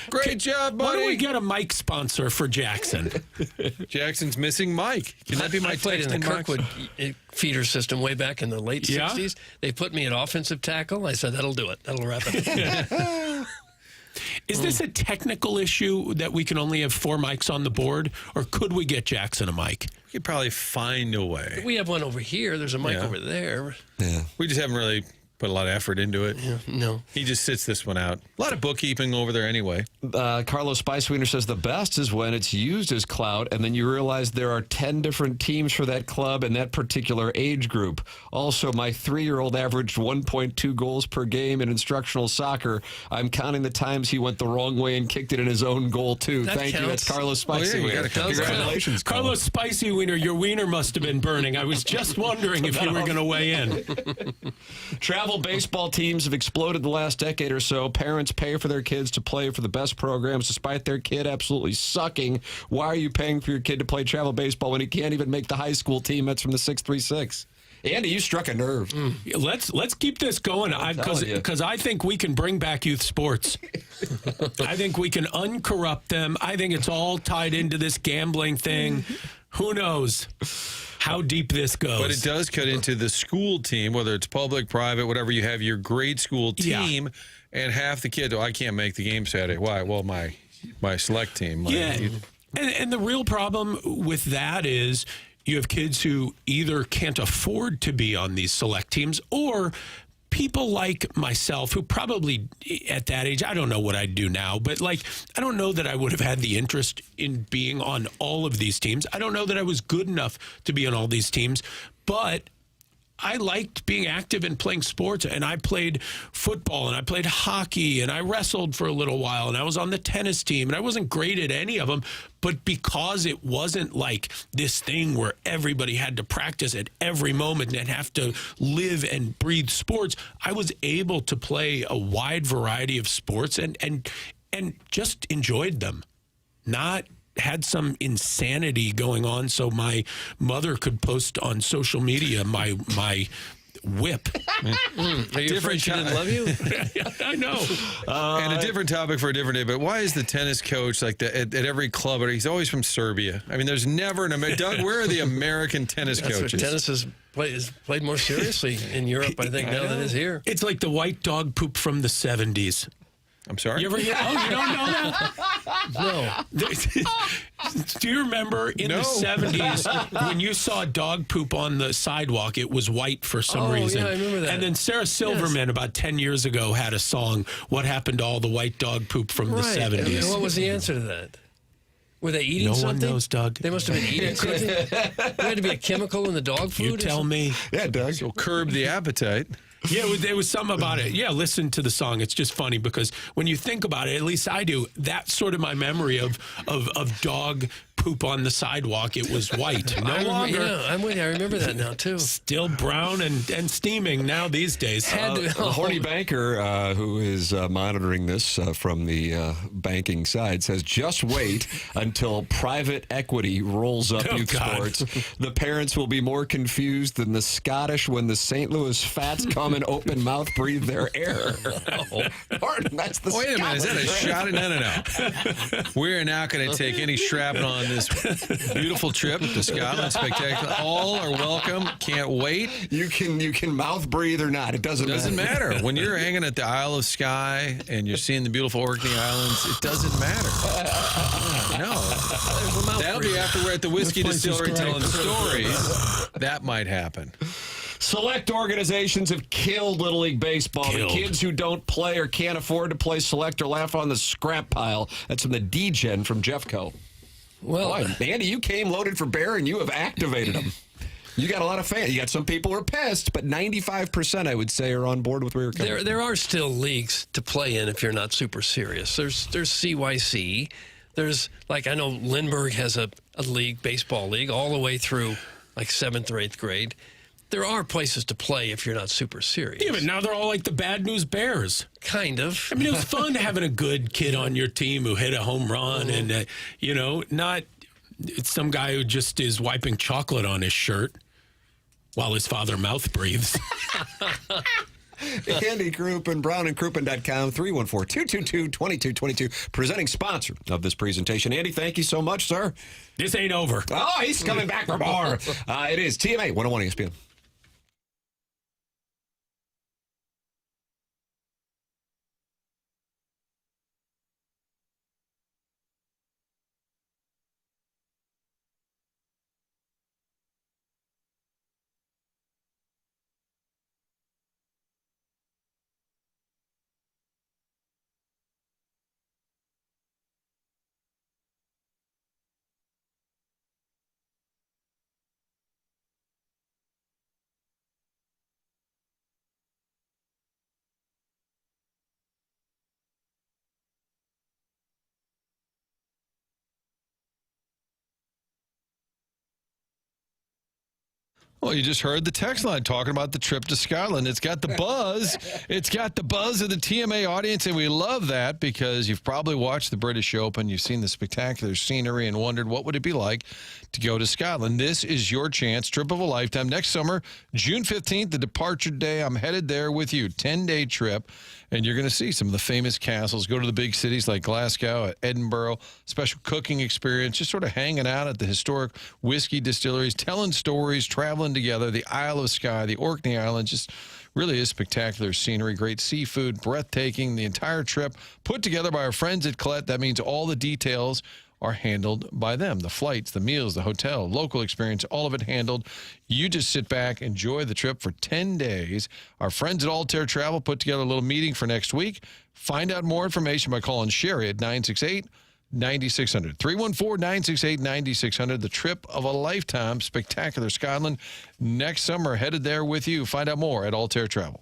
Great job, buddy. Why don't we get a mic sponsor for Jackson? Jackson's missing Mike. Can that be my I played in the Kirkwood feeder system way back in the late 60s. They put me at offensive tackle. I said, that'll do it. That'll wrap it up. Is this a technical issue that we can only have 4 mics on the board, or could we get Jackson a mic? We could probably find a way. We have one over here. There's a mic over there. Yeah. We just haven't really put a lot of effort into it. Yeah, no. He just sits this one out. A lot of bookkeeping over there anyway. Carlos Spicewiener says the best is when it's used as clout, and then you realize there are 10 different teams for that club and that particular age group. Also, my 3-year-old averaged 1.2 goals per game in instructional soccer. I'm counting the times he went the wrong way and kicked it in his own goal, too. Thank you. That's Carlos Spicewiener. Congratulations, Carlos Spicy Wiener. Your wiener must have been burning. I was just wondering if you were going to weigh in. Travel baseball teams have exploded the last decade or so. Parents pay for their kids to play for the best programs despite their kid absolutely sucking. Why are you paying for your kid to play travel baseball when he can't even make the high school team? That's from the 636. Andy, you struck a nerve. Let's keep this going because I think we can bring back youth sports. I think we can uncorrupt them. I think it's all tied into this gambling thing. Who knows how deep this goes? But it does cut into the school team, whether it's public, private, whatever. You have your grade school team, and half the kids. Oh, I can't make the game Saturday. Why? Well, my select team. And the real problem with that is you have kids who either can't afford to be on these select teams, or people like myself who probably at that age, I don't know what I'd do now, but I don't know that I would have had the interest in being on all of these teams. I don't know that I was good enough to be on all these teams, but I liked being active and playing sports, and I played football, and I played hockey, and I wrestled for a little while, and I was on the tennis team, and I wasn't great at any of them, but because it wasn't like this thing where everybody had to practice at every moment and have to live and breathe sports, I was able to play a wide variety of sports and just enjoyed them. Not had some insanity going on so my mother could post on social media my whip. Are you afraid she didn't love you? I know. And a different topic for a different day, but why is the tennis coach like that at every club? He's always from Serbia. I mean, there's never an American. Doug, where are the American tennis coaches? Tennis is played more seriously in Europe, I think, now than it is here. It's like the white dog poop from the 70s. I'm sorry? You ever hear? Oh, you don't know that? No. Do you remember in the 70s when you saw dog poop on the sidewalk, it was white for some reason? Yeah, I remember that. And then Sarah Silverman about 10 years ago had a song, What Happened to All the White Dog Poop from the 70s? And what was the answer to that? Were they eating something? No one knows, Doug. They must have been eating something. There had to be a chemical in the dog food. You tell me. Yeah, Doug. So curb the appetite. Yeah, there was something about it. Yeah, listen to the song. It's just funny because when you think about it, at least I do, that's sort of my memory of dog poop on the sidewalk. It was white. No longer. Yeah, I'm with you. I remember that now, too. Still brown and steaming now these days. The horny banker who is monitoring this from the banking side says, just wait until private equity rolls up youth sports. The parents will be more confused than the Scottish when the St. Louis Fats come and open mouth breathe their air. Pardon, that's the Wait a minute, is that a shot? No. We're not going to take any shrapnel on this beautiful trip to Scotland. Spectacular. All are welcome. Can't wait. You can mouth breathe or not. It doesn't matter. When you're hanging at the Isle of Skye and you're seeing the beautiful Orkney Islands, it doesn't matter. No. That'll be after we're at the whiskey distillery telling the stories. That might happen. Select organizations have killed Little League Baseball. The kids who don't play or can't afford to play select or laugh on the scrap pile. That's from the D-Gen from Jeffco. Well, Andy, you came loaded for bear and you have activated them. You got a lot of fans. You got some people who are pissed, but 95%, I would say, are on board with where you're coming from. There are still leagues to play in if you're not super serious. There's CYC. There's, I know Lindbergh has a league, baseball league, all the way through, 7th or 8th grade. There are places to play if you're not super serious. Yeah, but now they're all like the Bad News Bears. Kind of. I mean, it was fun having a good kid on your team who hit a home run and, not it's some guy who just is wiping chocolate on his shirt while his father mouth breathes. Andy Crouppen, brownandcrouppen.com, 314-222-2222, presenting sponsor of this presentation. Andy, thank you so much, sir. This ain't over. Oh, he's coming back for more. It is TMA 101 ESPN. Well, you just heard the text line talking about the trip to Scotland. It's got the buzz. It's got the buzz of the TMA audience, and we love that because you've probably watched the British Open. You've seen the spectacular scenery and wondered what would it be like to go to Scotland. This is your chance, trip of a lifetime. Next summer, June 15th, the departure day. I'm headed there with you. 10-day trip, and you're going to see some of the famous castles. Go to the big cities like Glasgow, Edinburgh, special cooking experience, just sort of hanging out at the historic whiskey distilleries, telling stories, traveling together, the Isle of Skye, the Orkney Islands, just really is spectacular scenery, great seafood, breathtaking. The entire trip put together by our friends at Colette. That means all the details are handled by them. The flights, the meals, the hotel, local experience, all of it handled. You just sit back, enjoy the trip for 10 days. Our friends at Altair Travel put together a little meeting for next week. Find out more information by calling Sherry at 968-9600. 314-968-9600. The trip of a lifetime, spectacular Scotland. Next summer, headed there with you. Find out more at Altair Travel.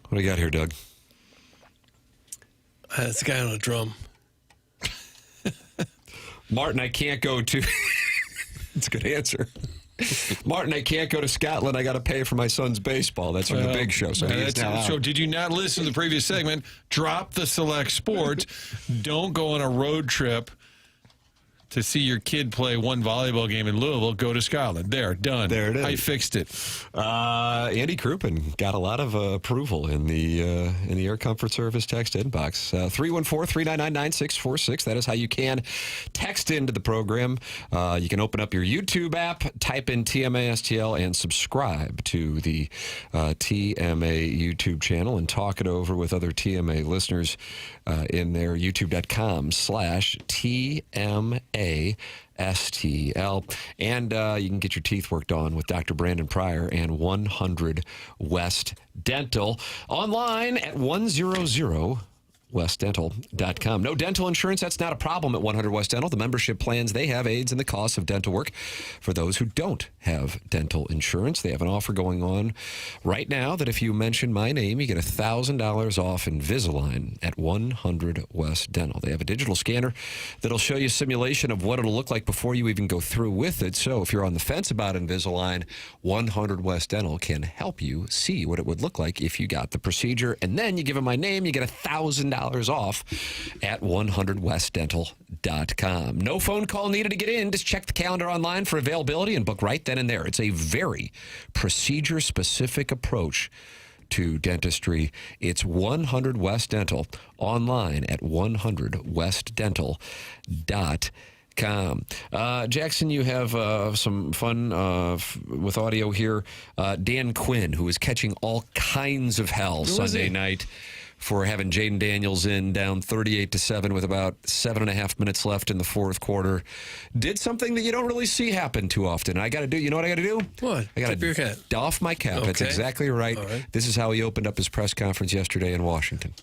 What do you got here, Doug? It's a guy on a drum. Martin, I can't go to... It's a good answer. Martin, I can't go to Scotland. I got to pay for my son's baseball. That's from the Big Show. So, so did you not listen to the previous segment? Drop the select sports. Don't go on a road trip to see your kid play one volleyball game in Louisville. Go to Scotland. There, done. There it is. I fixed it. Andy Crouppen got a lot of approval in the Air Comfort Service text inbox. 314-399-9646. That is how you can text into the program. You can open up your YouTube app, type in TMA STL, and subscribe to the TMA YouTube channel and talk it over with other TMA listeners in their youtube.com/TMA STL. And you can get your teeth worked on with Dr. Brandon Pryor and 100 West Dental. Online at 100westdental.com. No dental insurance, that's not a problem at 100 West Dental. The membership plans they have aids in the cost of dental work for those who don't have dental insurance. They have an offer going on right now that if you mention my name, you get $1,000 off Invisalign at 100 West Dental. They have a digital scanner that'll show you a simulation of what it'll look like before you even go through with it. So if you're on the fence about Invisalign, 100 West Dental can help you see what it would look like if you got the procedure. And then you give them my name, you get $1,000 off at 100westdental.com. No phone call needed to get in. Just check the calendar online for availability and book right then and there. It's a very procedure-specific approach to dentistry. It's 100 West Dental online at 100westdental.com. Jackson, you have some fun with audio here. Dan Quinn, who is catching all kinds of hell Sunday night for having Jaden Daniels in down 38-7 with about 7.5 minutes left in the fourth quarter, did something that you don't really see happen too often. I got to do, you know what I got to do? What? I got to doff my cap. Okay. That's exactly right. All right. This is how he opened up his press conference yesterday in Washington.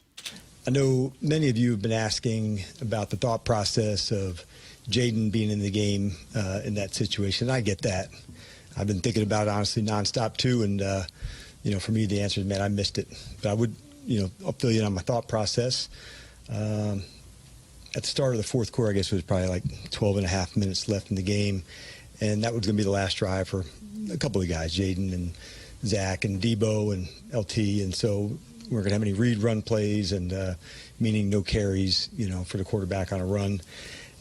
I know many of you have been asking about the thought process of Jaden being in the game in that situation. I get that. I've been thinking about it, honestly, nonstop, too. And, for me, the answer is, man, I missed it. But I would, I'll fill you in on my thought process. At the start of the fourth quarter, I guess it was probably like 12.5 minutes left in the game. And that was going to be the last drive for a couple of guys, Jaden and Zach and Debo and LT. And so we weren't going to have any read run plays and meaning no carries, for the quarterback on a run.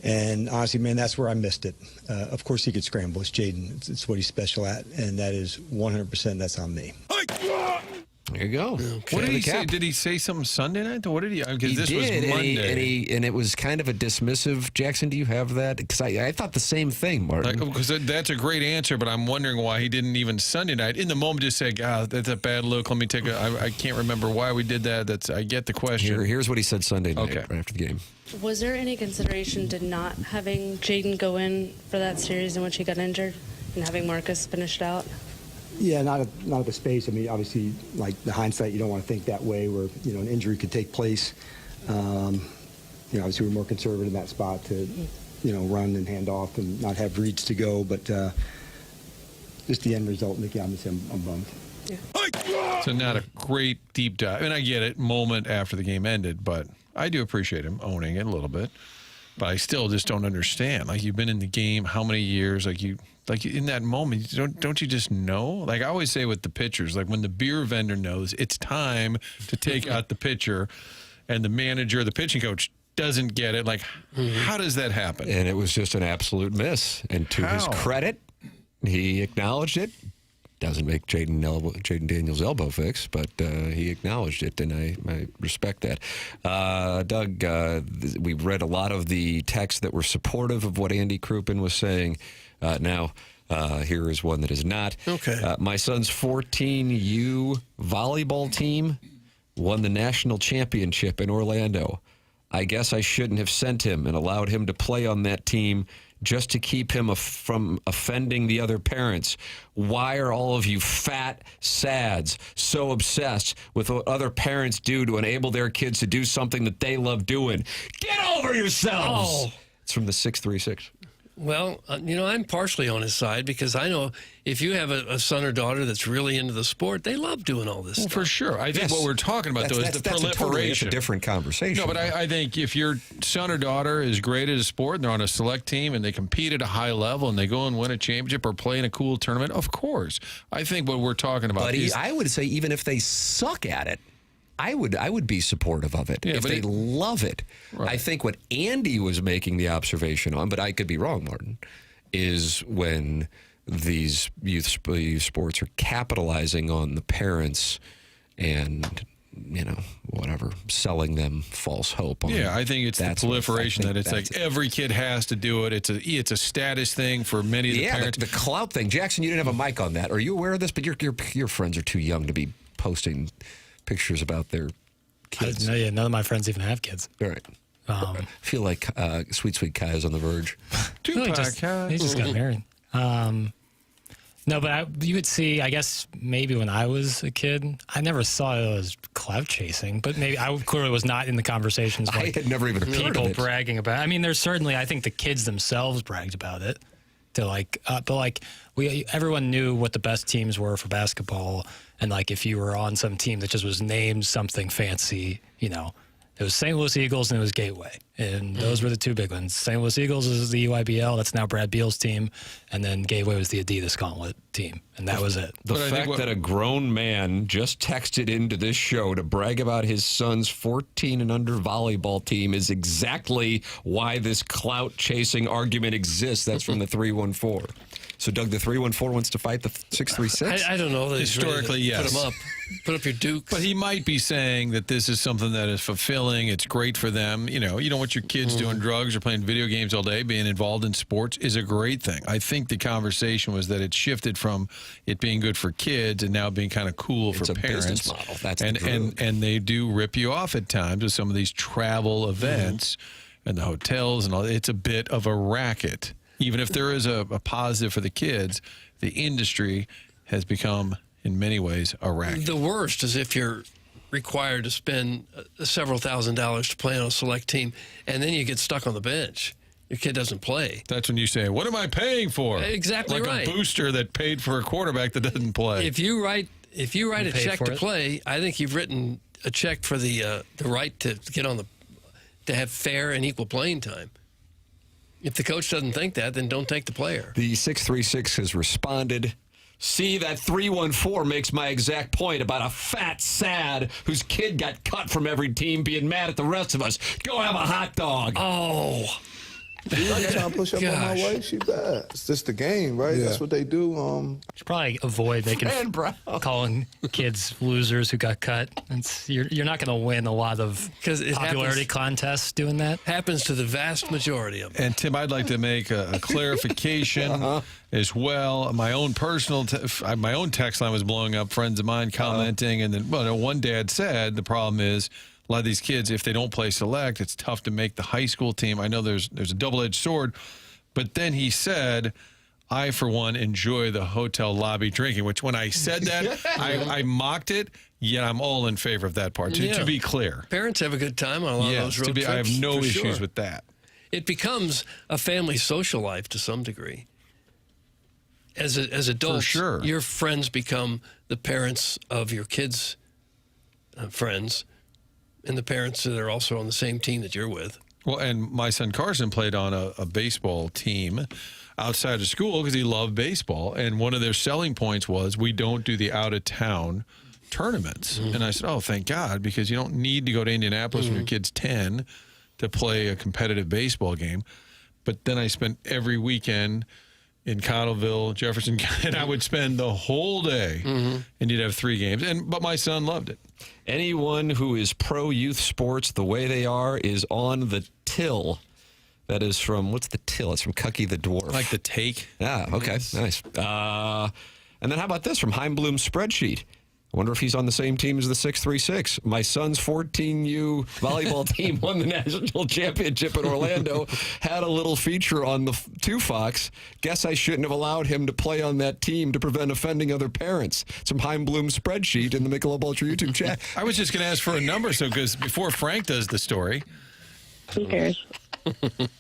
And honestly, man, that's where I missed it. Of course, he could scramble. It's Jaden. It's what he's special at. And that is 100% that's on me. There you go. Okay. What did he say? Did he say something Sunday night? What did he? Because this did, was Monday, and it was kind of a dismissive. Jackson, do you have that? Because I thought the same thing, Martin. Because that's a great answer, but I'm wondering why he didn't even Sunday night in the moment just say, "God, that's a bad look. Let me take a." I can't remember why we did that. I get the question. Here's what he said Sunday night right after the game. Was there any consideration to not having Jaden go in for that series in which he got injured and having Marcus finish it out? Yeah, not at the space. I mean, obviously, like the hindsight, you don't want to think that way where, an injury could take place. Obviously we're more conservative in that spot to, run and hand off and not have reads to go. But just the end result, Mickey, obviously I'm bummed. Yeah. So not a great deep dive. And I get it, moment after the game ended, but I do appreciate him owning it a little bit. But I still just don't understand. Like, you've been in the game how many years? Like in that moment, don't you just know? Like I always say with the pitchers, like when the beer vendor knows it's time to take out the pitcher and the manager, the pitching coach doesn't get it. Like, how does that happen? And it was just an absolute miss. And to his credit, he acknowledged it. Doesn't make Jaden Daniels' elbow fix, but he acknowledged it, and I respect that. Doug, we've read a lot of the texts that were supportive of what Andy Crouppen was saying. Now, here is one that is not. Okay. My son's 14U volleyball team won the national championship in Orlando. I guess I shouldn't have sent him and allowed him to play on that team just to keep him from offending the other parents. Why are all of you fat sads so obsessed with what other parents do to enable their kids to do something that they love doing? Get over yourselves! Oh. It's from the 636. Well, I'm partially on his side because I know if you have a son or daughter that's really into the sport, they love doing all this stuff. For sure. I think what we're talking about, though, is the proliferation. That's a different conversation. No, but I think if your son or daughter is great at a sport and they're on a select team and they compete at a high level and they go and win a championship or play in a cool tournament, of course. I think what we're talking about is... I would say even if they suck at it, I would be supportive of it if they love it. Right. I think what Andy was making the observation on, but I could be wrong, Martin, is when these youth sports are capitalizing on the parents and, selling them false hope. I think it's the proliferation that it's like every kid has to do it. It's a status thing for many of the parents. The clout thing. Jackson, you didn't have a mic on that. Are you aware of this? But your friends are too young to be posting pictures about their kids. None of my friends even have kids. All right. I feel like Sweet Kai is on the verge. He just got married. No, but you would see, I guess, maybe when I was a kid, I never saw it as clout chasing, but maybe I clearly was not in the conversations. I had never even heard of it. People bragging about it. I mean, there's certainly, I think the kids themselves bragged about it. Everyone knew what the best teams were for basketball, and if you were on some team that just was named something fancy, it was St. Louis Eagles and it was Gateway, and those were the two big ones. St. Louis Eagles is the UIBL, that's now Brad Beal's team, and then Gateway was the Adidas Gauntlet team, and that was it. The fact that a grown man just texted into this show to brag about his son's 14 and under volleyball team is exactly why this clout chasing argument exists. That's from the 314. So, Doug, the 314 wants to fight the 636? I don't know. Historically, yes. Put them up. Put up your dukes. But he might be saying that this is something that is fulfilling. It's great for them. You don't want your kids doing drugs or playing video games all day. Being involved in sports is a great thing. I think the conversation was that it shifted from it being good for kids and now being kind of cool for parents. It's a business model. That's and they do rip you off at times with some of these travel events and the hotels and all. It's a bit of a racket. Even if there is a positive for the kids, the industry has become, in many ways, a racket. The worst is if you're required to spend several $1,000s to play on a select team, and then you get stuck on the bench. Your kid doesn't play. That's when you say, what am I paying for? Exactly right. Like a booster that paid for a quarterback that doesn't play. If you write a check to play, I think you've written a check for the right to get on to have fair and equal playing time. If the coach doesn't think that, then don't take the player. The 636 has responded. See, that 314 makes my exact point about a fat sad whose kid got cut from every team being mad at the rest of us. Go have a hot dog. Oh. You trying to push up on my wife? She bad. It's just the game, right? Yeah. That's what they do. Should probably avoid calling kids losers who got cut. You're not going to win a lot of popularity contests doing that. Happens to the vast majority of them. And Tim, I'd like to make a clarification as well. My own personal, my own text line was blowing up. Friends of mine commenting, and then one dad said the problem is, a lot of these kids, if they don't play select, it's tough to make the high school team. I know there's a double-edged sword, but then he said, I, for one, enjoy the hotel lobby drinking, which when I said that, I mocked it, yet I'm all in favor of that part, to be clear. Parents have a good time on a lot of those road trips. I have no issues with that. It becomes a family social life to some degree. As adults, your friends become the parents of your kids' friends, and the parents that are also on the same team that you're with. Well, and my son Carson played on a baseball team outside of school because he loved baseball. And one of their selling points was, we don't do the out-of-town tournaments. And I said, oh, thank God, because you don't need to go to Indianapolis when your kid's 10 to play a competitive baseball game. But then I spent every weekend in Cottleville, Jefferson, and I would spend the whole day, and you'd have 3 games. But my son loved it. Anyone who is pro-youth sports the way they are is on the till. That is from, what's the till? It's from Cucky the Dwarf. Like the take? Yeah, okay, nice. And then how about this from Heimblum's spreadsheet? I wonder if he's on the same team as the 636. My son's 14U volleyball team won the national championship in Orlando. Had a little feature on the 2 Fox. Guess I shouldn't have allowed him to play on that team to prevent offending other parents. Some Heimblum spreadsheet in the Michelob Ultra YouTube chat. I was just going to ask for a number, because before Frank does the story. Who cares?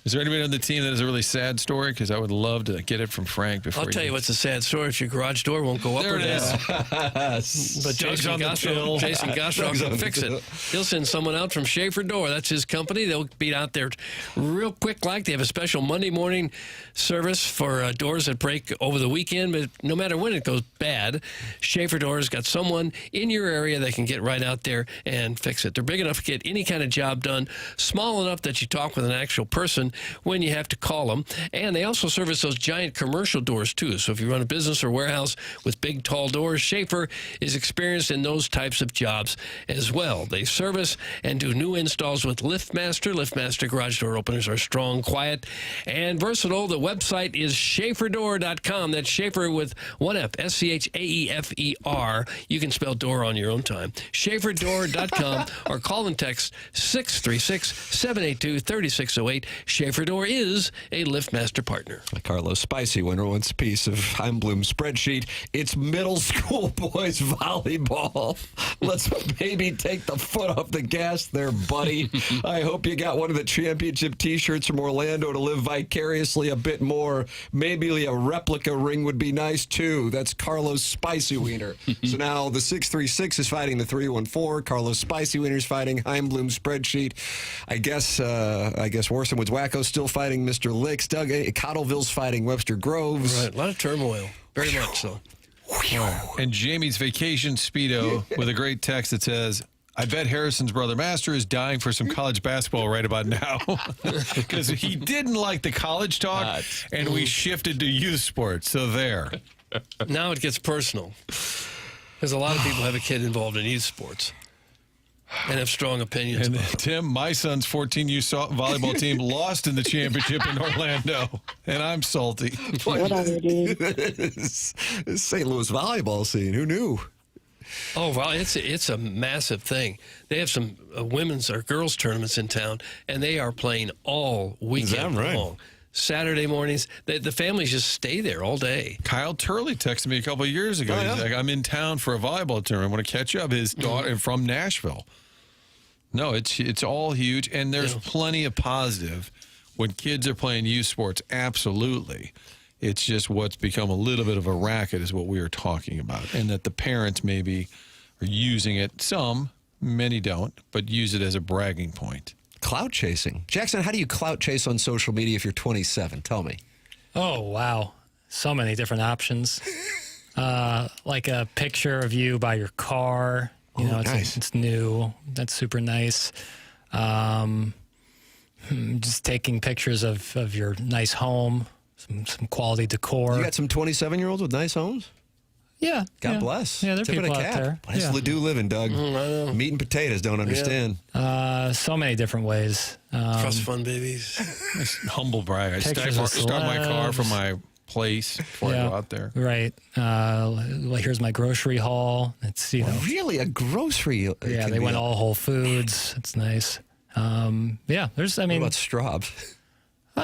Is there anybody on the team that has a really sad story? Because I would love to get it from Frank before. I'll tell you what's a sad story. If your garage door won't go up There or it down. is. But Jason Gostroff can fix it. He'll send someone out from Schaefer Door. That's his company. They'll be out there real quick like. They have a special Monday morning service for doors that break over the weekend. But no matter when it goes bad, Schaefer Door's got someone in your area that can get right out there and fix it. They're big enough to get any kind of job done, small enough that you talk with an actual person when you have to call them. And they also service those giant commercial doors, too. So if you run a business or warehouse with big, tall doors, Schaefer is experienced in those types of jobs as well. They service and do new installs with LiftMaster. LiftMaster garage door openers are strong, quiet, and versatile. The website is SchaeferDoor.com. That's Schaefer with one F, SCHAEFER. You can spell door on your own time. SchaeferDoor.com or call and text 636-782-3608. Schaefer Door is a LiftMaster partner. Carlos Spicy winner wants a piece of Heimbloom spreadsheet. It's middle school boys volleyball. Let's maybe take the foot off the gas there, buddy. I hope you got one of the championship T-shirts from Orlando to live vicariously a bit more. Maybe a replica ring would be nice, too. That's Carlos Spicy Wiener. So now the 636 is fighting the 314. Carlos Spicy Wiener's fighting Heimbloom spreadsheet. I guess Worsonwood's Wacko's still fighting Mr. Licks. Doug Cottleville's fighting Webster Groves. Right, a lot of turmoil. Very much so. And Jamie's vacation Speedo with a great text that says, I bet Harrison's brother Master is dying for some college basketball right about now. Because he didn't like the college talk, and we shifted to youth sports. So there. Now it gets personal. Because a lot of people have a kid involved in youth sports and have strong opinions. And Tim, my son's 14U volleyball team lost in the championship in Orlando, and I'm salty. This St. Louis volleyball scene. Who knew? Oh, well, it's a massive thing. They have some women's or girls tournaments in town, and they are playing all weekend long. Saturday mornings, the families just stay there all day. Kyle Turley texted me a couple of years ago. He's like, I'm in town for a volleyball tournament. I want to catch up. His daughter from Nashville. No, it's all huge, and there's plenty of positive when kids are playing youth sports. Absolutely. It's just what's become a little bit of a racket is what we are talking about, and that the parents maybe are using it. Some, many don't, but use it as a bragging point. Clout chasing. Jackson, how do you clout chase on social media if you're 27? Tell me. Oh, wow. So many different options. Like a picture of you by your car. You know, it's new. That's super nice. Just taking pictures of your nice home, some quality decor. You got some 27-year-olds with nice homes? Yeah. God bless. Yeah, there are Tip people of the out cap. there. What is Ledoux living, Doug? Meat and potatoes, don't understand. So many different ways. Trust fund babies. Humble brag. I start my car from my place before I go out there. Right. Like here's my grocery haul. It's really a grocery. Yeah, they went all Whole Foods. It's nice. Yeah, there's. I mean, what about Straub's?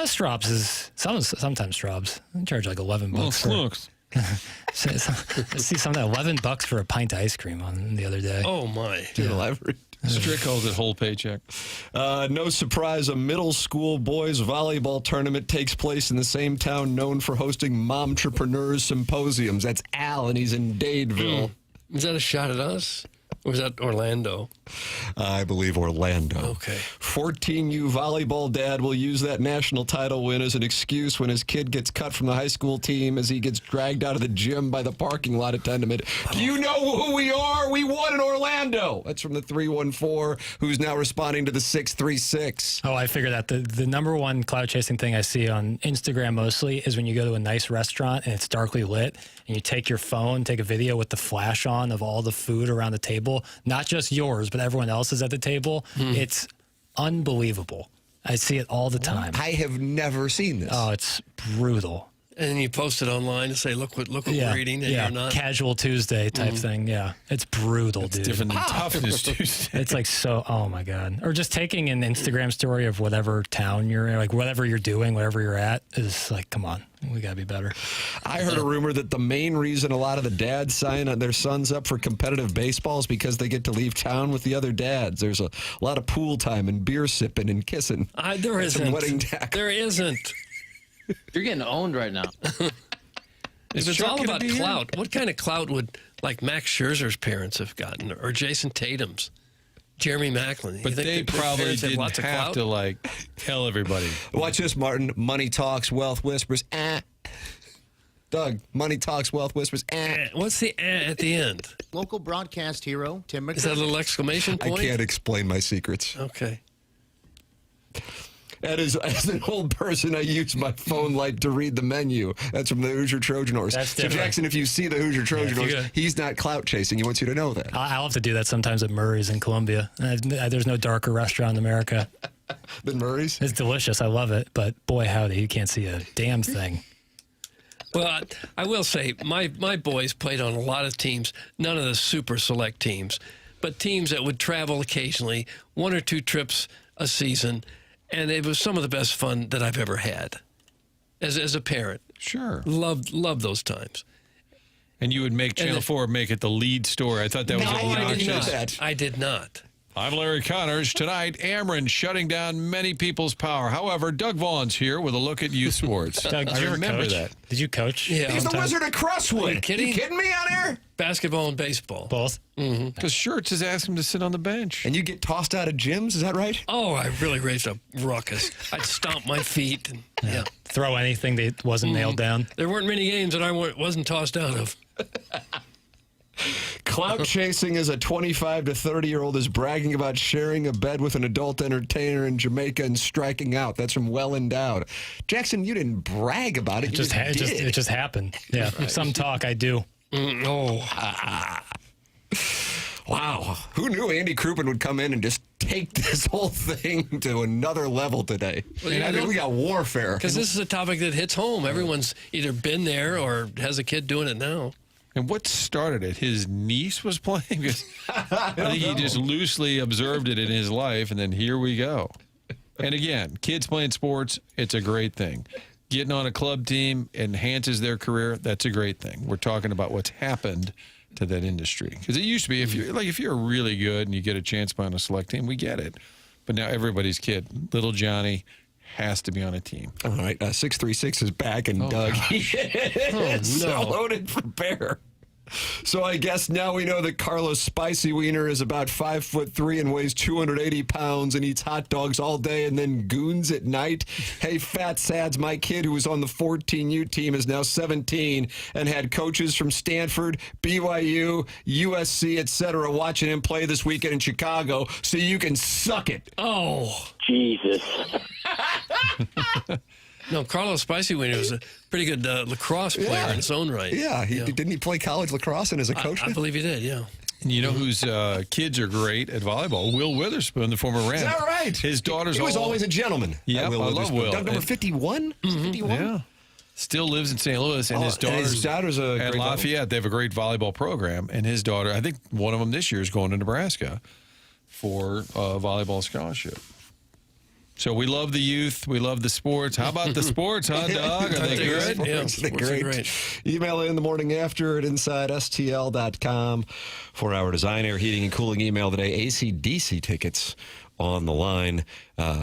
Straub's is sometimes Straub's. They charge like $11 Schnucks. I see something $11 for a pint of ice cream on the other day. Oh my! Strick calls it whole paycheck. No surprise, a middle school boys volleyball tournament takes place in the same town known for hosting momtrepreneurs symposiums. That's Al, and he's in Dadeville. Is that a shot at us? Or was that Orlando? I believe Orlando. Okay. 14U volleyball dad will use that national title win as an excuse when his kid gets cut from the high school team as he gets dragged out of the gym by the parking lot attendant. Do you know who we are? We won in Orlando. That's from the 314, who's now responding to the 636. Oh, I figured out. The number one cloud chasing thing I see on Instagram mostly is when you go to a nice restaurant and it's darkly lit and you take your phone, take a video with the flash on of all the food around the table, not just yours, but everyone else's at the table. It's unbelievable. I see it all the time. I have never seen this. Oh, it's brutal. And then you post it online and say, look what we're eating, and you're not. Casual Tuesday type thing. Yeah, it's brutal, dude. It's different than Toughness Tuesday. It's like so. Oh my god! Or just taking an Instagram story of whatever town you're in, like whatever you're doing, wherever you're at, is like, come on, we gotta be better. I heard a rumor that the main reason a lot of the dads sign their sons up for competitive baseball is because they get to leave town with the other dads. There's a lot of pool time and beer sipping and kissing. There isn't. Some wedding tack. There isn't. You're getting owned right now. If it's all about clout, what kind of clout would like Max Scherzer's parents have gotten, or Jason Tatum's, Jeremy Macklin? But they probably didn't have to like tell everybody. Watch this, Martin. Money talks, wealth whispers. Doug, money talks, wealth whispers. What's the at the end? Local broadcast hero Tim McKernan. Is that a little exclamation point? I can't explain my secrets. Okay. And as an old person, I use my phone light to read the menu. That's from the Hoosier Trojan Horse. That's so, different. Jackson, if you see the Hoosier Trojan Horse, he's not clout chasing. He wants you to know that. I'll have to do that sometimes at Murray's in Columbia. There's no darker restaurant in America than Murray's. It's delicious. I love it. But boy, howdy, you can't see a damn thing. Well, I will say, my boys played on a lot of teams, none of the super select teams, but teams that would travel occasionally, 1 or 2 trips a season. And it was some of the best fun that I've ever had as a parent. Sure. Loved those times. And you would make Channel 4 make it the lead story. I thought that was obnoxious. I did not. I'm Larry Connors. Tonight, Ameren shutting down many people's power. However, Doug Vaughn's here with a look at youth sports. Doug, did I you ever remember coach? that. Did you coach? Yeah. He's the Wizard of Crestwood. Are you kidding? You kidding me on air? Basketball and baseball. Both? Mm-hmm. Because Schertz has asked him to sit on the bench. And you get tossed out of gyms, is that right? Oh, I really raised a ruckus. I'd stomp my feet. And, Throw anything that wasn't nailed down. There weren't many games that I wasn't tossed out of. Clout chasing as a 25 to 30-year-old is bragging about sharing a bed with an adult entertainer in Jamaica and striking out. That's from Well Endowed. Jackson, you didn't brag about it. It just happened. Yeah, Right. Some talk I do. Wow. Who knew Andy Crouppen would come in and just take this whole thing to another level today? Well, yeah, we got warfare. Because this is a topic that hits home. Everyone's either been there or has a kid doing it now. And what started it? His niece was playing? I think he just loosely observed it in his life, and then here we go. And again, kids playing sports, it's a great thing. Getting on a club team enhances their career. That's a great thing. We're talking about what's happened to that industry. Because it used to be, if you're really good and you get a chance to play on a select team, we get it. But now everybody's kid, little Johnny, has to be on a team. All right, 636 is back, and Doug is loaded for bear. So I guess now we know that Carlos Spicy Wiener is about 5'3" and weighs 280 pounds and eats hot dogs all day and then goons at night. Hey, Fat Sads, my kid who was on the 14U team is now 17 and had coaches from Stanford, BYU, USC, etc. watching him play this weekend in Chicago, so you can suck it. Oh. Jesus. No, Carlos Spicy Wiener was a pretty good lacrosse player in his own right. Yeah, didn't he play college lacrosse and as a coach? I believe he did, yeah. And you know whose kids are great at volleyball? Will Witherspoon, the former Ram. Is that right? His daughter's He was always a gentleman. Yeah, I love Will. Doug, number 51? 51? Yeah. Still lives in St. Louis, and his daughter's at Lafayette. They have a great volleyball program, and his daughter, I think one of them this year is going to Nebraska for a volleyball scholarship. So we love the youth. We love the sports. How about the sports, huh, Doug? Are they good? Yeah, they're great. Email in the morning after at InsideSTL.com for our design, air, heating, and cooling email today. AC/DC tickets on the line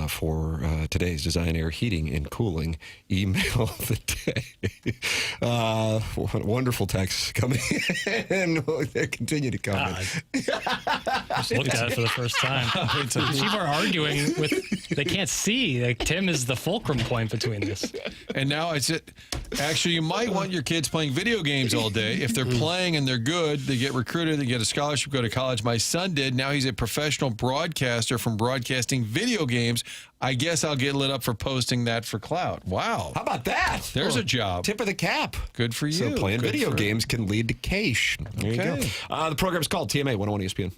for today's design, air, heating, and cooling email of the day. Wonderful texts coming in. They continue to come in. Just looked at it for the first time. People are arguing with, they can't see. Like, Tim is the fulcrum point between this. And now actually, you might want your kids playing video games all day. If they're playing and they're good, they get recruited, they get a scholarship, go to college. My son did. Now he's a professional broadcaster from broadcasting video games. I guess I'll get lit up for posting that for clout. Wow. How about that? There's a job. Tip of the cap. Good for you. So playing Good video games can lead to cash. There you Okay. go. The program's called TMA 101 ESPN.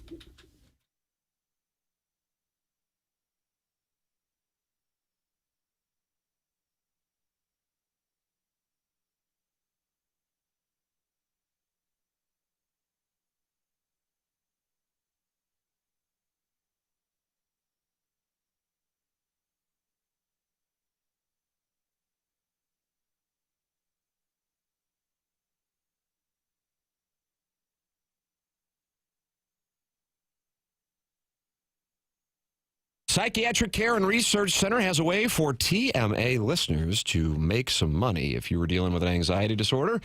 Psychiatric Care and Research Center has a way for TMA listeners to make some money. If you were dealing with an anxiety disorder,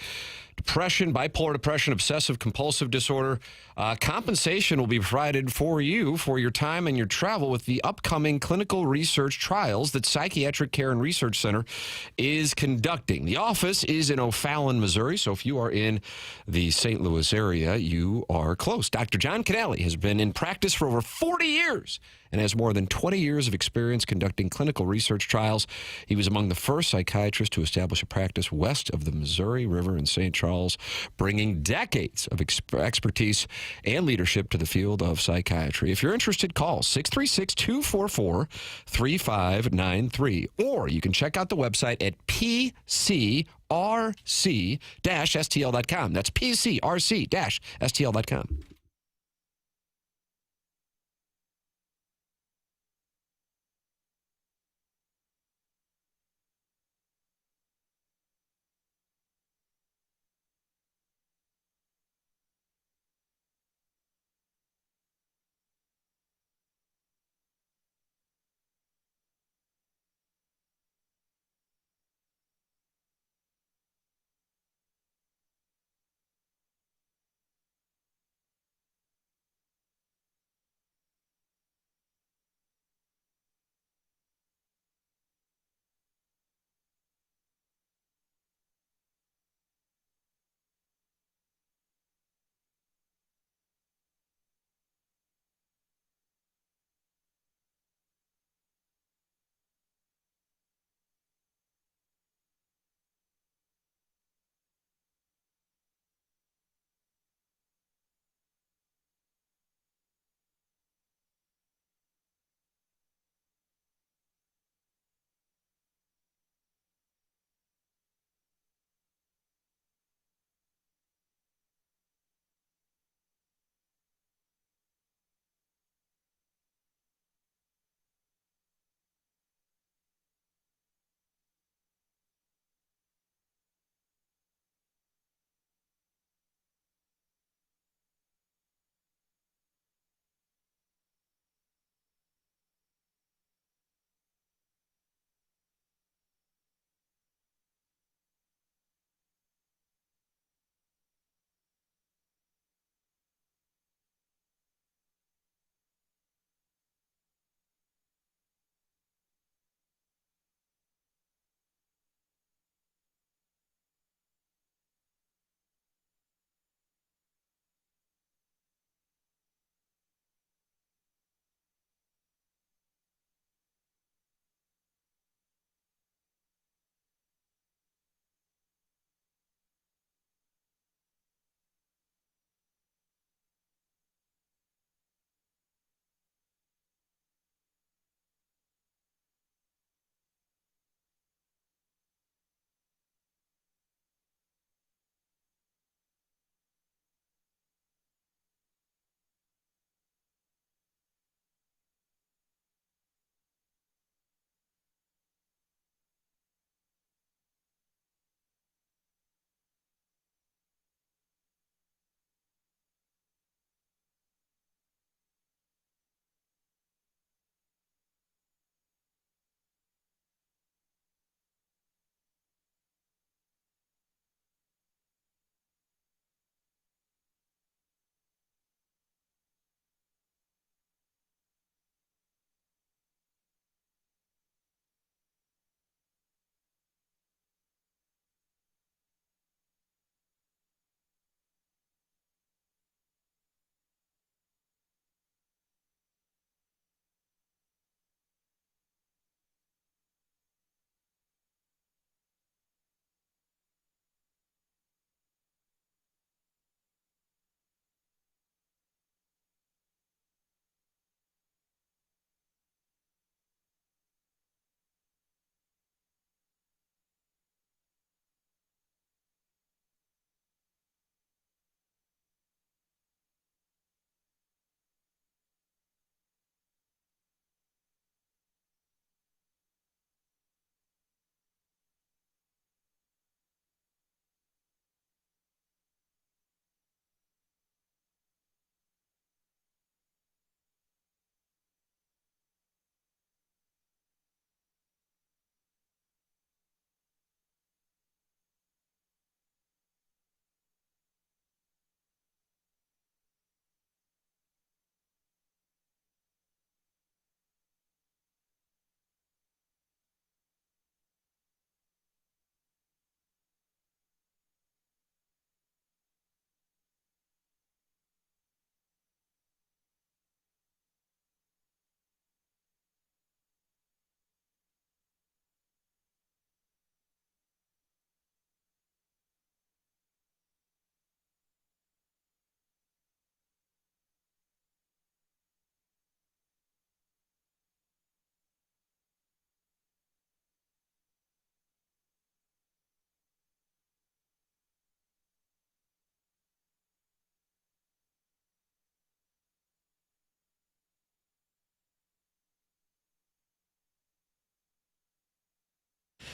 depression, bipolar depression, obsessive compulsive disorder, compensation will be provided for you for your time and your travel with the upcoming clinical research trials that Psychiatric Care and Research Center is conducting. The office is in O'Fallon, Missouri, so if you are in the St. Louis area, you are close. Dr. John Canale has been in practice for over 40 years and has more than 20 years of experience conducting clinical research trials. He was among the first psychiatrists to establish a practice west of the Missouri River in St. Charles, bringing decades of expertise and leadership to the field of psychiatry. If you're interested, call 636-244-3593, or you can check out the website at pcrc-stl.com. That's pcrc-stl.com.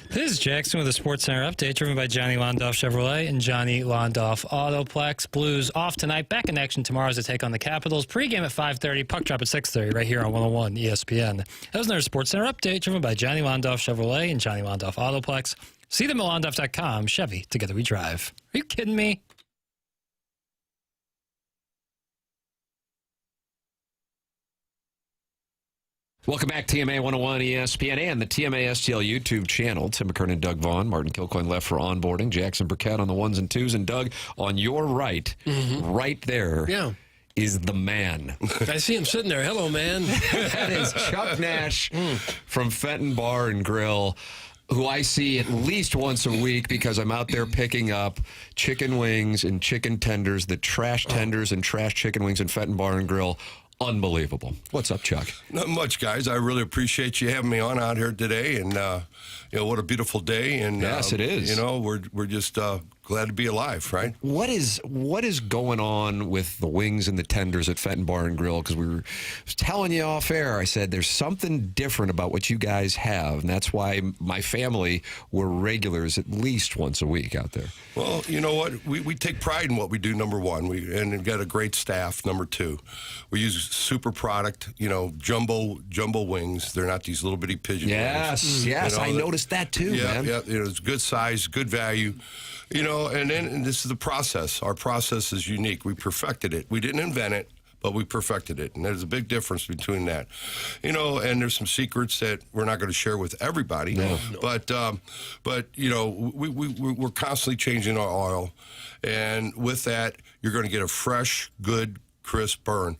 This is Jackson with a Sports Center update driven by Johnny Londoff Chevrolet and Johnny Londoff Autoplex. Blues off tonight. Back in action tomorrow as they take on the Capitals. Pre-game at 5:30. Puck drop at 6:30 right here on 101 ESPN. That was another Sports Center update driven by Johnny Londoff Chevrolet and Johnny Londoff Autoplex. See them at Londoff.com. Chevy, together we drive. Are you kidding me? Welcome back, TMA 101 ESPN and the TMA STL YouTube channel. Tim McKernan, Doug Vaughn, Martin Kilcoyne left for onboarding, Jackson Burkett on the ones and twos, and Doug, on your right, right there, is the man. I see him sitting there. Hello, man. That is Chuck Nash from Fenton Bar and Grill, who I see at least once a week because I'm out there picking up chicken wings and chicken tenders, the trash tenders and trash chicken wings in Fenton Bar and Grill. Unbelievable. What's up, Chuck? Not much, guys. I really appreciate you having me on out here today, and what a beautiful day. And yes, it is. We're just glad to be alive, right? What is going on with the wings and the tenders at Fenton Bar and Grill? Because we were telling you off air, I said there's something different about what you guys have, and that's why my family were regulars at least once a week out there. Well, you know what? We take pride in what we do, number one. And we've got a great staff, number two. We use super product, jumbo wings. They're not these little bitty pigeon wings. Yes, I noticed that too, man. Yeah, it's good size, good value. And this is the process. Our process is unique. We perfected it. We didn't invent it, but we perfected it. And there's a big difference between that. And there's some secrets that we're not going to share with everybody. No. But we're constantly changing our oil. And with that, you're going to get a fresh, good, crisp burn.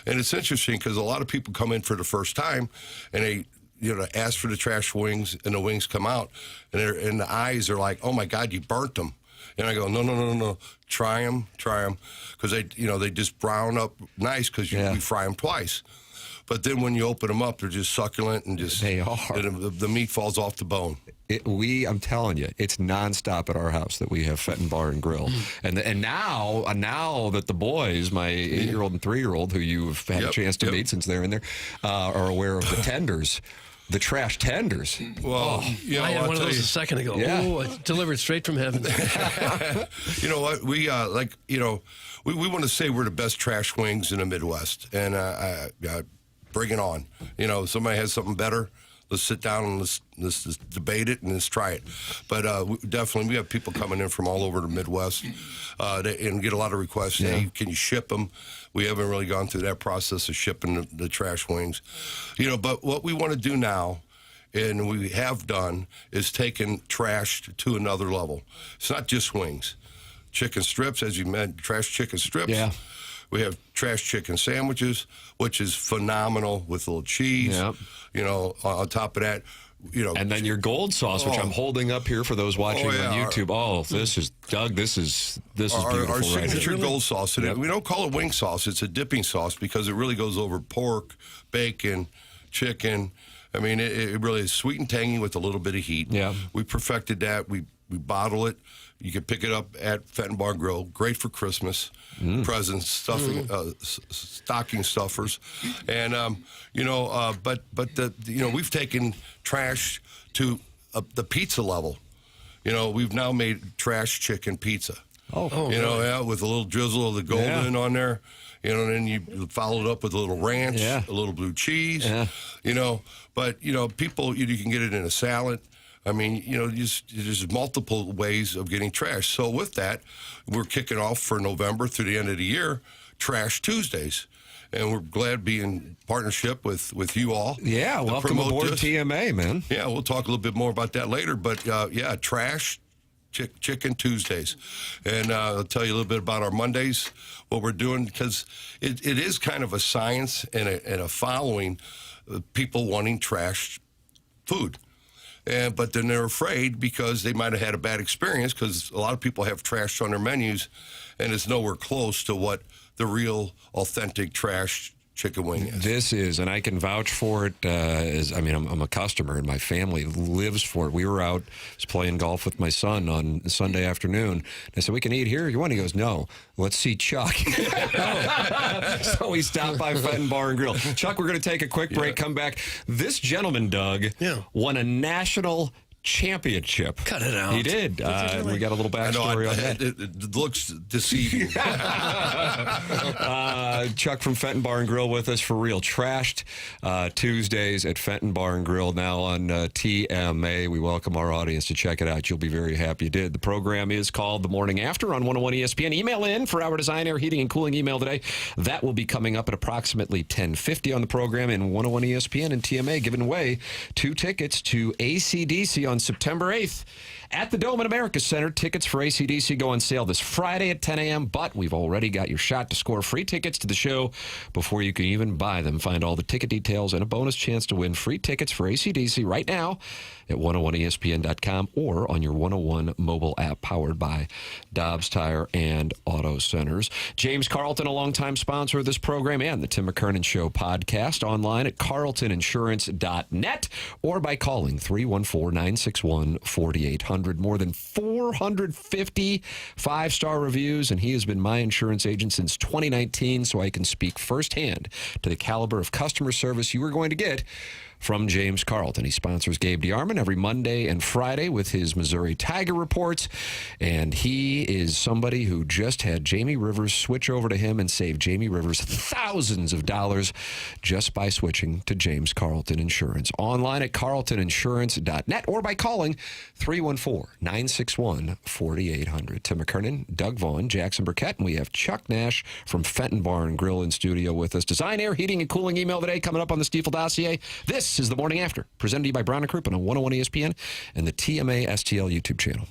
And it's interesting because a lot of people come in for the first time and they ask for the trash wings, and the wings come out, and the eyes are like, "Oh my God, you burnt them!" And I go, "No, try them, because they just brown up nice because we fry them twice. But then when you open them up, they're just succulent and just they are. The meat falls off the bone." I'm telling you, it's nonstop at our house that we have Fenton Bar and Grill, and now that the boys, my 8-year-old and 3-year-old, who you've had a chance to meet since they're in there, are aware of the tenders. The trash tenders. Well, I had one of those a second ago. Yeah. Oh, it's delivered straight from heaven. You know what? We we want to say we're the best trash wings in the Midwest, and bring it on. Somebody has something better. Let's sit down and let's debate it and let's try it. But we have people coming in from all over the Midwest and get a lot of requests. Hey, can you ship them? We haven't really gone through that process of shipping the trash wings. But what we want to do now, and we have done, is taken trash to another level. It's not just wings. Chicken strips, as you meant, trash chicken strips. Yeah. We have trash chicken sandwiches, which is phenomenal with a little cheese. Yep. On top of that, and then your gold sauce, which I'm holding up here for those watching on YouTube. This is Doug. This is beautiful. Our signature right gold sauce. Yep. We don't call it wing sauce. It's a dipping sauce because it really goes over pork, bacon, chicken. I mean, it really is sweet and tangy with a little bit of heat. Yeah. We perfected that. We bottle it. You can pick it up at Fenton Bar and Grill. Great for Christmas presents, stuffing, stocking stuffers, and we've taken trash to the pizza level. We've now made trash chicken pizza. With a little drizzle of the golden on there. And then you follow it up with a little ranch, a little blue cheese. But people, you can get it in a salad. I mean, there's multiple ways of getting trash. So with that, we're kicking off for November through the end of the year, Trash Tuesdays. And we're glad to be in partnership with you all. Yeah, welcome aboard TMA, man. Yeah, we'll talk a little bit more about that later. But, Trash Chicken Tuesdays. And I'll tell you a little bit about our Mondays, what we're doing, because it is kind of a science and a following of people wanting trash food. But then they're afraid because they might have had a bad experience because a lot of people have trash on their menus, and it's nowhere close to what the real, authentic trash chicken wing is. This is, and I can vouch for it. I'm a customer, and my family lives for it. We were out playing golf with my son on Sunday afternoon. I said, "We can eat here. You want?" He goes, "No, let's see Chuck." So we stopped by Fenton Bar and Grill. Chuck, we're going to take a quick break. Come back. This gentleman, Doug, won a national championship. Cut it out. He did. We got a little backstory on that. It looks deceiving. Chuck from Fenton Bar and Grill with us for Real Trashed. Tuesdays at Fenton Bar and Grill, now on TMA. We welcome our audience to check it out. You'll be very happy you did. The program is called The Morning After on 101 ESPN. Email in for our design, air, heating, and cooling email today. That will be coming up at approximately 10:50 on the program in 101 ESPN and TMA, giving away 2 tickets to AC/DC on September 8th at the Dome at America Center. Tickets for AC/DC go on sale this Friday at 10 a.m., but we've already got your shot to score free tickets to the show before you can even buy them. Find all the ticket details and a bonus chance to win free tickets for AC/DC right now at 101ESPN.com or on your 101 mobile app, powered by Dobbs Tire and Auto Centers. James Carlton, a longtime sponsor of this program and the Tim McKernan Show podcast, online at carltoninsurance.net or by calling 314-961-4800. More than 450 five-star reviews, and he has been my insurance agent since 2019, so I can speak firsthand to the caliber of customer service you are going to get from James Carlton. He sponsors Gabe DeArmond every Monday and Friday with his Missouri Tiger reports, and he is somebody who just had Jamie Rivers switch over to him and save Jamie Rivers thousands of dollars just by switching to James Carlton Insurance. Online at carltoninsurance.net or by calling 314-961-4800. Tim McKernan, Doug Vaughn, Jackson Burkett, and we have Chuck Nash from Fenton Bar and Grill in studio with us. Design, air, heating, and cooling email today coming up on the Stifel dossier. This is The Morning After, presented to you by Brown and Crouppen on 101 ESPN and the TMA STL YouTube channel.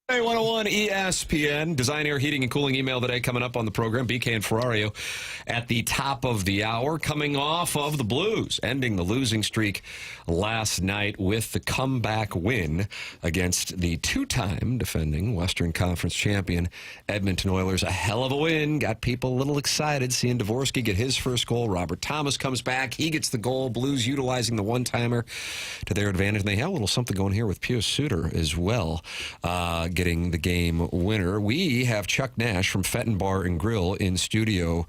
Hey, 101 ESPN, Design, Air, Heating, and Cooling email today coming up on the program. BK and Ferrario at the top of the hour, coming off of the Blues, ending the losing streak last night with the comeback win against the two-time defending Western Conference champion Edmonton Oilers. A hell of a win. Got people a little excited seeing Dvorsky get his first goal. Robert Thomas comes back. He gets the goal. Blues utilizing the one-timer to their advantage. And they have a little something going here with Pius Suter as well, getting the game winner. We have Chuck Nash from Fenton Bar and Grill in studio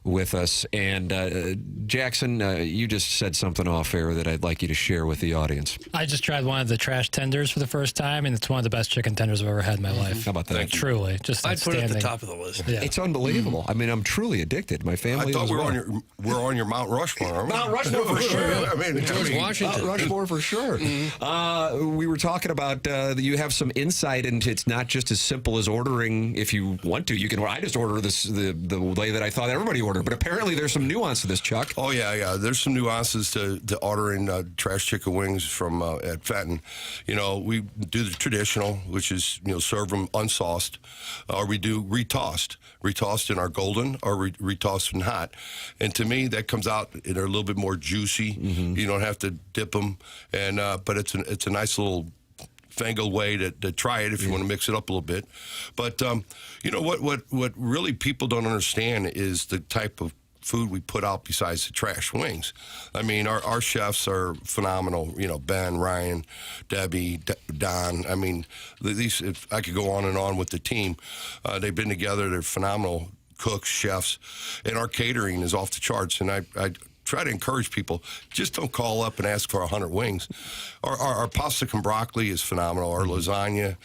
with us. And Jackson, you just said something off air that I'd like you to share with the audience. I just tried one of the trash tenders for the first time, and it's one of the best chicken tenders I've ever had in my life. How about that? Truly, just I'd put it at the outstanding. top of the list. Yeah. It's unbelievable. I mean, I'm truly addicted. My family. I thought as well. we're on your Mount Rushmore. Aren't we? Mount Rushmore for sure. I mean, George Washington. Mount Rushmore for sure. We were talking about that you have some insight into it's not just as simple as ordering. If you want to, you can. I just order this the way that I thought everybody ordered, but apparently there's some nuance to this, Chuck. Oh yeah. There's some nuances to ordering trash chicken wings from at Fenton. You know, we do the traditional, which is serve them unsauced, or we do retossed in our golden, or retossed in hot. And to me, that comes out in a little bit more juicy. You don't have to dip them, and but it's a nice little fangled way to try it if you want to mix it up a little bit. But you know what really people don't understand is the type of food we put out besides the trash wings. I mean, our chefs are phenomenal. Ben, Ryan, Debbie, Don. I mean, these. If I could go on and on with the team, they've been together. They're phenomenal cooks, chefs, and our catering is off the charts. And I try to encourage people, just don't call up and ask for 100 wings. Our pasta con broccoli is phenomenal. Our lasagna,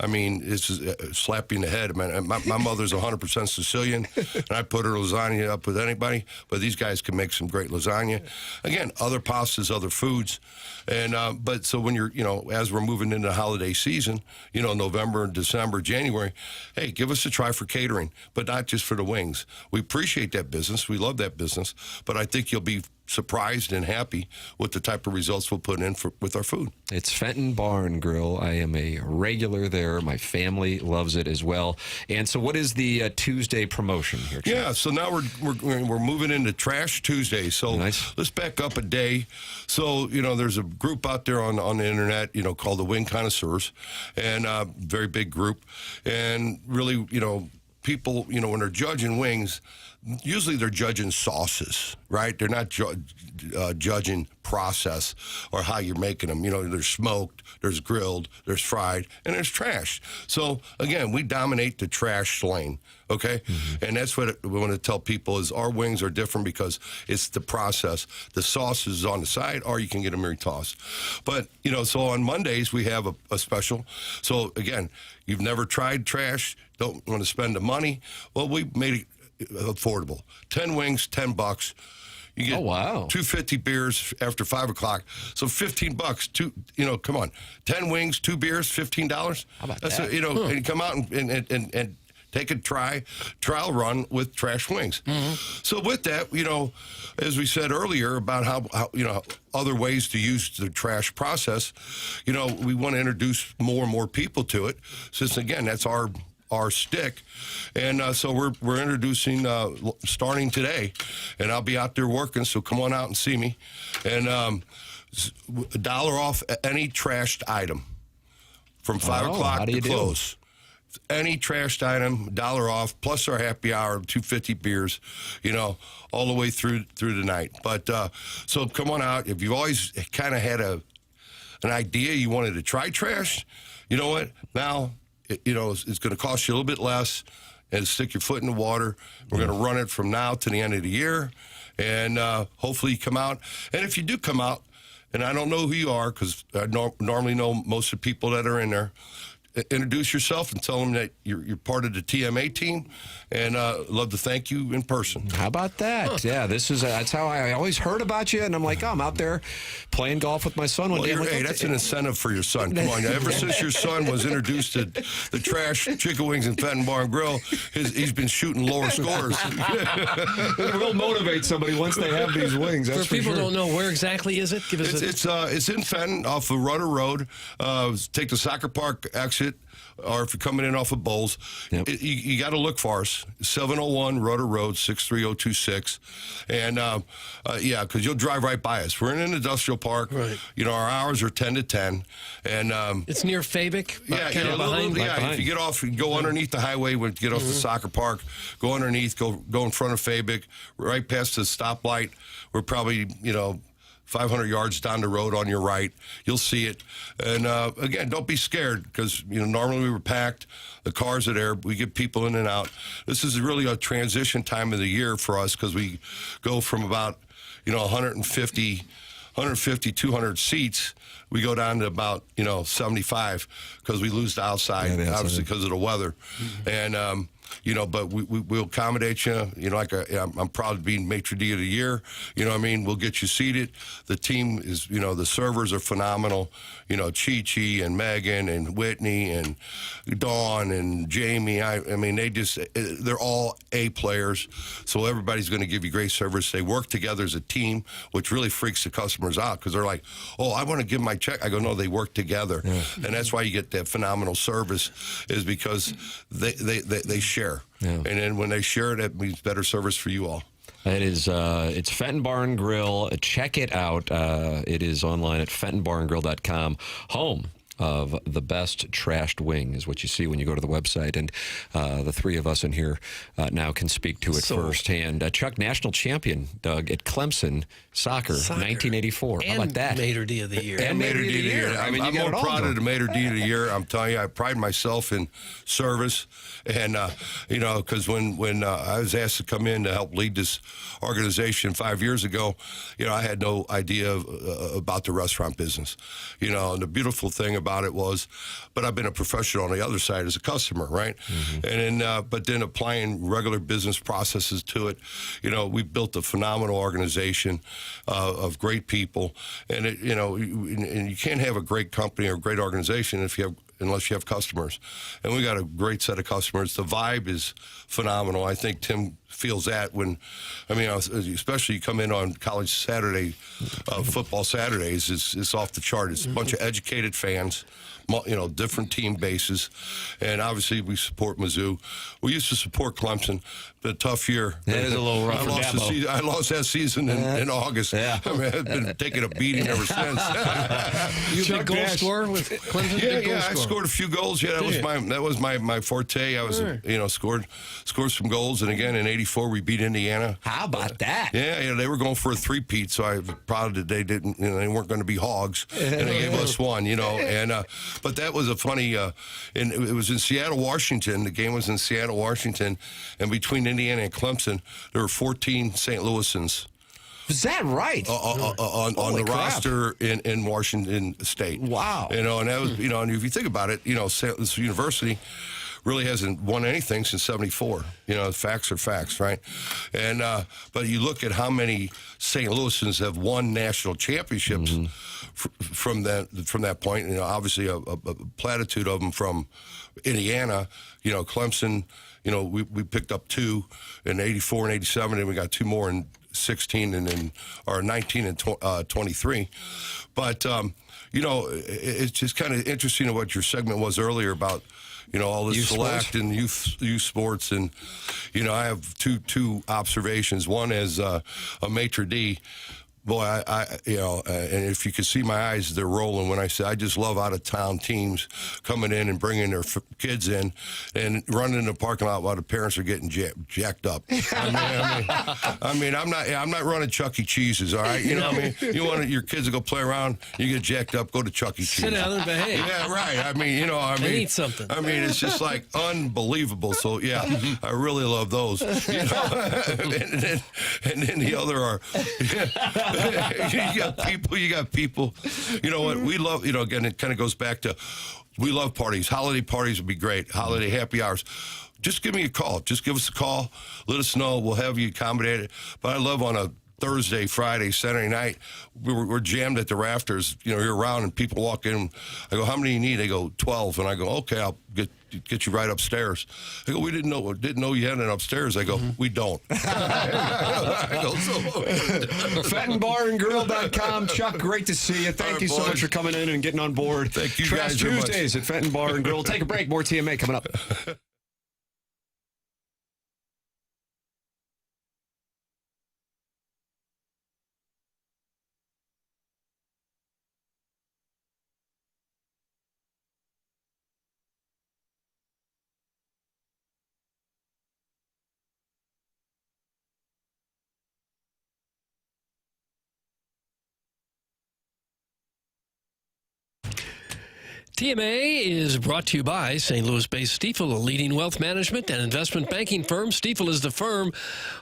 I mean, it's slap you in the head. Man, my mother's 100% Sicilian, and I put her lasagna up with anybody, but these guys can make some great lasagna. Again, other pastas, other foods. And but so when you're, as we're moving into the holiday season, November, December, January, hey, give us a try for catering, but not just for the wings. We appreciate that business. We love that business, but I think you'll be surprised and happy with the type of results we'll put in with our food. It's Fenton Bar and Grill. I am a regular there. My family loves it as well. And so what is the Tuesday promotion here, Chuck? Yeah, so now we're moving into Trash Tuesday. So let's back up a day. So, there's a group out there on the internet, called the Wing Connoisseurs, and very big group. And really, people, when they're judging wings, usually they're judging sauces, right? They're not judging process or how you're making them. There's smoked, there's grilled, there's fried, and there's trash. So, again, we dominate the trash lane, okay? And that's what we want to tell people is our wings are different because it's the process. The sauce is on the side, or you can get them retossed. But, so on Mondays, we have a special. So, again, you've never tried trash, don't want to spend the money. Well, we made it affordable. 10 wings, $10. You get 250 beers after 5 o'clock. So $15. Come on. 10 wings, 2 beers, $15. How about That's that? And you come out and take a trial run with trash wings. So with that, as we said earlier about how other ways to use the trash process, we want to introduce more and more people to it, since again that's our stick. And so we're introducing starting today, and I'll be out there working, so come on out and see me. And $1 off any trashed item from 5 o'clock to close. Any trashed item, $1 off, plus our happy hour, 250 beers, all the way through the night. But so come on out. If you've always kind of had an idea you wanted to try trash, you know what? Now, it's going to cost you a little bit less, and stick your foot in the water. We're going to run it from now to the end of the year, and hopefully you come out. And if you do come out, and I don't know who you are because I normally know most of the people that are in there, introduce yourself and tell them that you're part of the TMA team, and love to thank you in person. How about that? Yeah, that's how I always heard about you, and I'm like, I'm out there playing golf with my son one day. Hey, that's an incentive for your son. Come on, ever since your son was introduced to the trash chicken wings and Fenton Bar and Grill, he's been shooting lower scores. It will motivate somebody once they have these wings. That's for people who don't know, where exactly is it? Give us it's in Fenton off of Rudder Road. Take the soccer park exit. exit, or if you're coming in off of Bowles, you got to look for us. 701 Rudder Road, 63026. And, because you'll drive right by us. We're in an industrial park. Right. You know, our hours are 10 to 10. And it's near Fabic? Yeah, behind. If you get off, you go underneath the highway, when you get off the soccer park, go underneath, go in front of Fabic, right past the stoplight. We're probably, 500 yards down the road on your right. You'll see it. And, again, don't be scared because, normally we were packed. The cars are there. We get people in and out. This is really a transition time of the year for us because we go from about, 150, 200 seats. We go down to about, 75 because we lose the outside, obviously because of the weather. And, but we'll accommodate you. I'm proud to be maitre d' of the year. We'll get you seated. The team is, the servers are phenomenal. Chi-Chi and Megan and Whitney and Dawn and Jamie. They're all A players. So everybody's going to give you great service. They work together as a team, which really freaks the customers out because they're like, oh, I want to give my check. I go, no, they work together. Yeah. And that's why you get that phenomenal service is because they share. Yeah. And then when they share, that means better service for you all. It is. It's Fenton Bar and Grill. Check it out. It is online at fentonbarandgrill.com. Home of the best trashed wing is what you see when you go to the website. And the three of us in here now can speak to it firsthand. Chuck, national champion, Doug, at Clemson soccer. 1984. How about that? Maitre d' of the year. And Maitre d' of the year. I'm more proud of the Maitre d' of the year. I'm telling you, I pride myself in service. And, because when I was asked to come in to help lead this organization 5 years ago, I had no idea about the restaurant business. And the beautiful thing about it was, but I've been a professional on the other side as a customer, right? Mm-hmm. And then, but then applying regular business processes to it, we built a phenomenal organization of great people. And, and you can't have a great company or a great organization unless you have customers. And we got a great set of customers. The vibe is phenomenal. I think Tim feels that especially you come in on college Saturday, football Saturdays, it's off the chart. It's a bunch of educated fans, different team bases. And obviously we support Mizzou. We used to support Clemson. Been a tough year. It is a little rough. I lost that season in August. Yeah. I've been taking a beating ever since. You a big goal scorer with Clemson? Yeah, I scored a few goals. Yeah, that was my forte. I was scored some goals, and again in '84 we beat Indiana. How about that? Yeah, they were going for a three-peat, so I'm proud that they didn't. They weren't going to be hogs, and they gave us one. And but that was a funny. And it was in Seattle, Washington. The game was in Seattle, Washington, and between Indiana and Clemson, there were 14 St. Louisans. Is that right? On the roster in Washington State. Wow. And that was, and if you think about it, this university really hasn't won anything since '74. Facts are facts, right? And but you look at how many St. Louisans have won national championships from that point. Obviously a platitude of them from Indiana. Clemson. We picked up 2 in '84 and '87, and we got 2 more in 16 and then or 19 and 23. But it's just kind of interesting what your segment was earlier about all this youth select sports? And youth sports. And I have two observations. One is a maitre d'. Boy, and if you could see my eyes, they're rolling when I say I just love out-of-town teams coming in and bringing their kids in and running in the parking lot while the parents are getting jacked up. I'm not running Chuck E. Cheese's, all right? You want your kids to go play around, you get jacked up, go to Chuck E. Cheese. Sit down and behave. Yeah, right. I eat something. It's just like unbelievable. So, yeah, I really love those. And then the other are... you got people. You know what? We love, again, it kind of goes back to, we love parties. Holiday parties would be great. Holiday happy hours. Just give me a call. Just give us a call. Let us know. We'll have you accommodated. But I love on a Thursday, Friday, Saturday night, we're jammed at the rafters, you're around and people walk in. I go, how many do you need? They go, 12. And I go, okay, I'll get you right upstairs. I go, we didn't know you had it upstairs. I go, we don't. I go, FentonBarandGrill.com. Chuck, great to see you. Thank you so much for coming in and getting on board. Thank you Trash guys very much. Tuesdays at Fenton Bar and Grill. Take a break. More TMA coming up. TMA is brought to you by St. Louis-based Stifel, a leading wealth management and investment banking firm. Stifel is the firm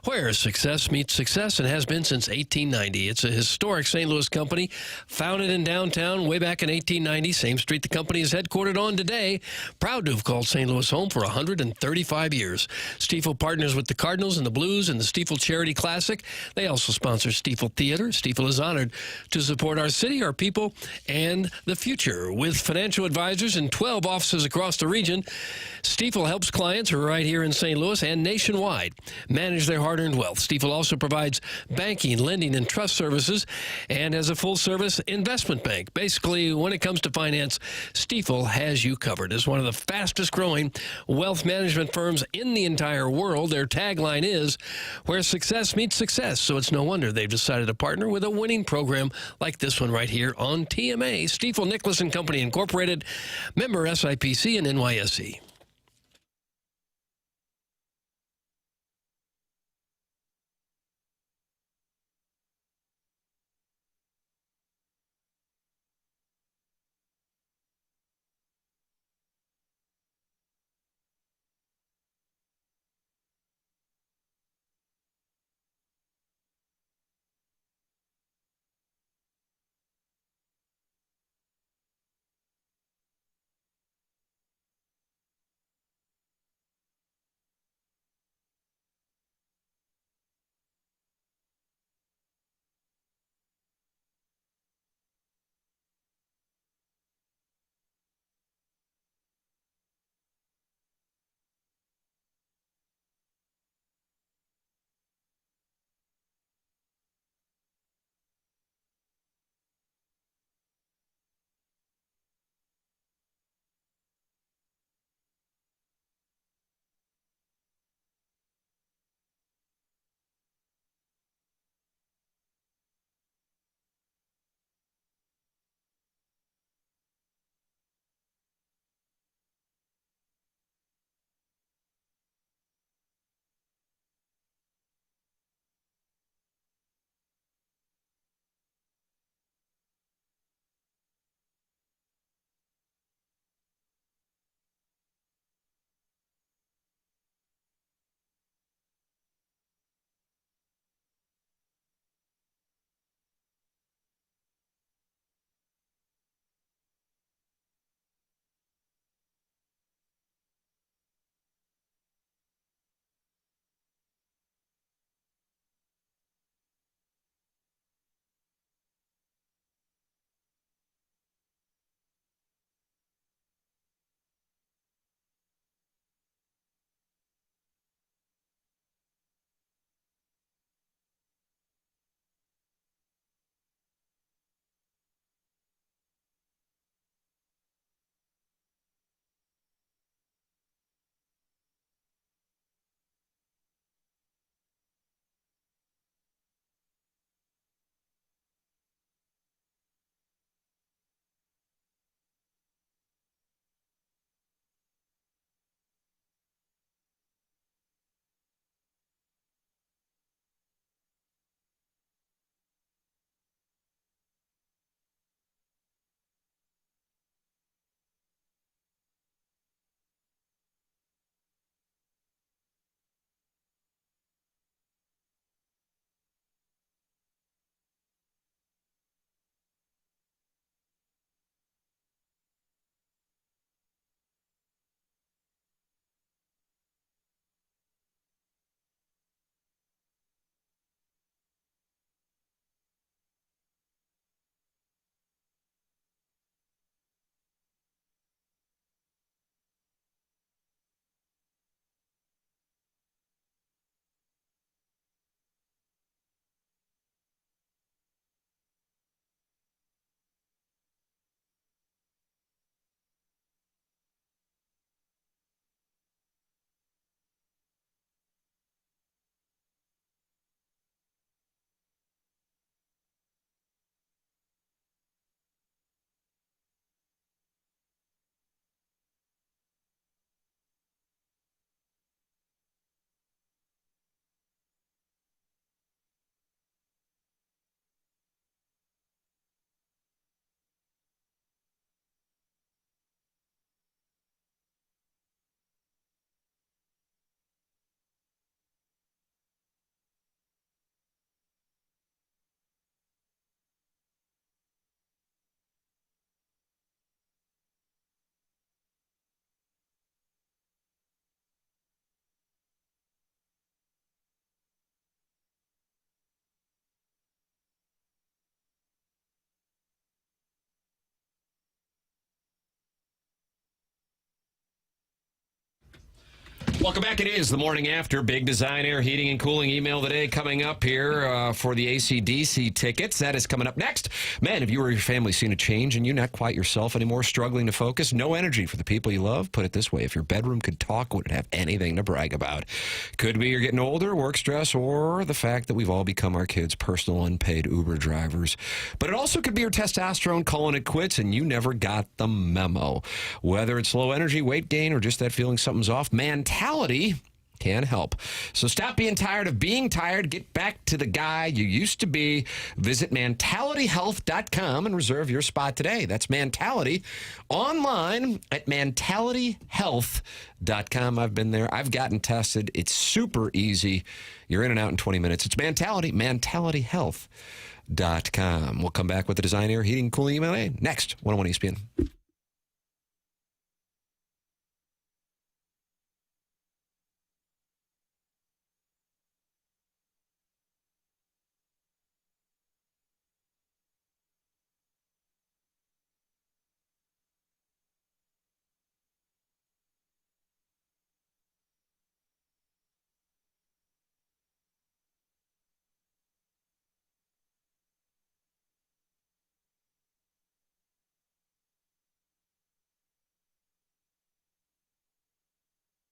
where success meets success and has been since 1890. It's a historic St. Louis company, founded in downtown way back in 1890, same street the company is headquartered on today. Proud to have called St. Louis home for 135 years. Stifel partners with the Cardinals and the Blues and the Stifel Charity Classic. They also sponsor Stifel Theater. Stifel is honored to support our city, our people, and the future. With financial advisors in 12 offices across the region, Stifel helps clients right here in St. Louis and nationwide manage their hard-earned wealth. Stifel also provides banking, lending, and trust services and has a full-service investment bank. Basically, when it comes to finance, Stifel has you covered. As one of the fastest-growing wealth management firms in the entire world, their tagline is, where success meets success. So it's no wonder they've decided to partner with a winning program like this one right here on TMA. Stifel Nicholas & Company Incorporated, member SIPC and NYSE. Welcome back. It is the morning after. Big Design Air Heating and Cooling email today coming up here for the AC/DC tickets. That is coming up next. Man, have you or your family seen a change and you're not quite yourself anymore, struggling to focus, no energy for the people you love? Put it this way, if your bedroom could talk, would it have anything to brag about? Could be you're getting older, work stress, or the fact that we've all become our kids' personal unpaid Uber drivers. But it also could be your testosterone calling it quits and you never got the memo. Whether it's low energy, weight gain, or just that feeling something's off, mentality can help. So stop being tired of being tired. Get back to the guy you used to be. Visit mentalityhealth.com and reserve your spot today. That's Mentality online at mentalityhealth.com. I've been there. I've gotten tested. It's super easy. You're in and out in 20 minutes. It's Mentality, mentalityhealth.com. We'll come back with the Design Air Heating Cooling email next. 101 ESPN.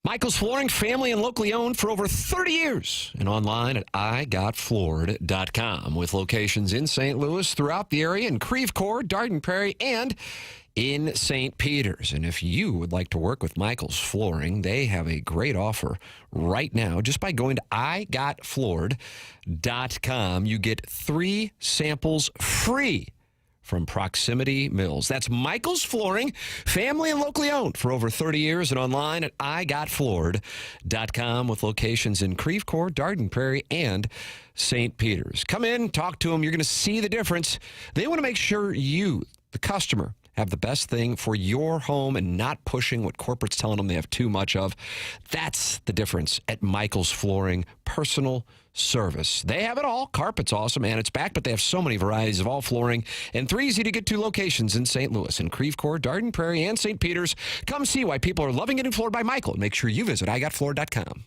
Michael's Flooring, family and locally owned for over 30 years and online at igotfloored.com with locations in St. Louis, throughout the area, in Creve Coeur, Darden Prairie, and in St. Peters. And if you would like to work with Michael's Flooring, they have a great offer right now. Just by going to igotfloored.com, you get 3 samples free from Proximity Mills. That's Michael's Flooring, family and locally owned for over 30 years and online at igotfloored.com with locations in Creve Coeur, Darden Prairie, and St. Peters. Come in, talk to them. You're going to see the difference. They want to make sure you, the customer, have the best thing for your home and not pushing what corporate's telling them they have too much of. That's the difference at Michael's Flooring. Personal service. They have it all. Carpet's awesome, and it's back, but they have so many varieties of all flooring and 3 easy-to-get-to locations in St. Louis, in Creve Coeur, Darden Prairie, and St. Peters. Come see why people are loving getting floored by Michael, and make sure you visit igotfloored.com.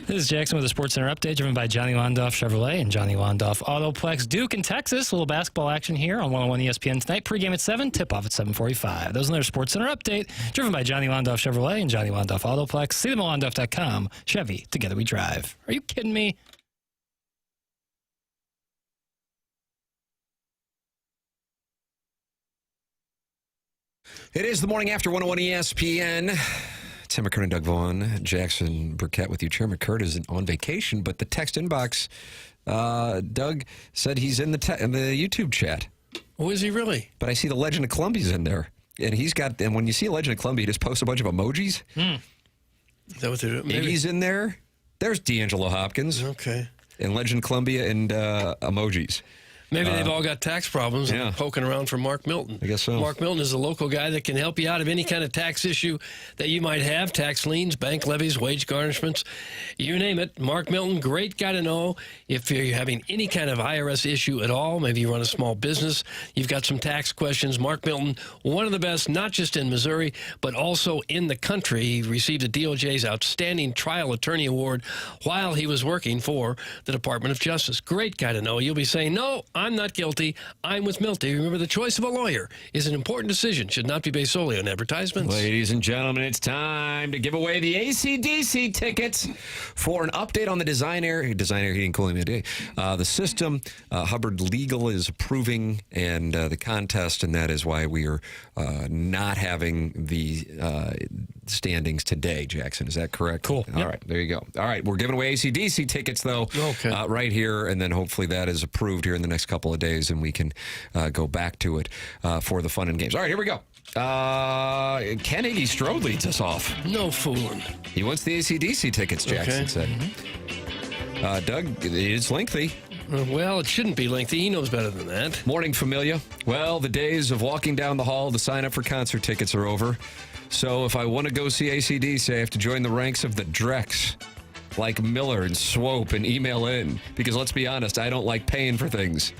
This is Jackson with a Sports Center update driven by Johnny Londoff Chevrolet and Johnny Londoff Autoplex. Duke in Texas. A little basketball action here on 101 ESPN tonight. Pregame at 7, tip-off at 7:45. Those are their Sports Center update driven by Johnny Londoff Chevrolet and Johnny Londoff Autoplex. See them at londoff.com. Chevy, together we drive. Are you kidding me? It is the morning after 101 ESPN. Tim McKernan, Doug Vaughn, Jackson Burkett with you. Chair McCurt is on vacation, but the text inbox, Doug said he's in the YouTube chat. Oh, is he really? But I see the Legend of Columbia's in there. And when you see a Legend of Columbia, he just posts a bunch of emojis. Is that what they're doing? Iggy's in there. There's D'Angelo Hopkins. Okay. And Legend of Columbia and emojis. Maybe they've all got tax problems and they're poking around for Mark Milton. I guess so. Mark Milton is a local guy that can help you out of any kind of tax issue that you might have, tax liens, bank levies, wage garnishments, you name it. Mark Milton, great guy to know if you're having any kind of IRS issue at all. Maybe you run a small business, you've got some tax questions. Mark Milton, one of the best, not just in Missouri, but also in the country. He received a DOJ's Outstanding Trial Attorney Award while he was working for the Department of Justice. Great guy to know. You'll be saying, no, I'm not guilty. I'm with Milton. Remember, the choice of a lawyer is an important decision. Should not be based solely on advertisements. Ladies and gentlemen, it's time to give away the AC/DC tickets for an update on the Design Air Heating and Cooling today. The system, Hubbard Legal is approving and the contest, and that is why we are not having the standings today, Jackson. Is that correct? Cool. All right, there you go. All right, we're giving away AC/DC tickets, though, right here, and then hopefully that is approved here in the next couple of days, and we can go back to it for the fun and games. All right, here we go. Ken Iggy Strode leads us off. No fooling. He wants the AC/DC tickets, Jackson said. Doug, it's lengthy. Well, it shouldn't be lengthy. He knows better than that. Morning, familia. Well, the days of walking down the hall to sign up for concert tickets are over. So if I want to go see AC/DC, I have to join the ranks of the Drex, like Miller and Swope, and email in. Because let's be honest, I don't like paying for things.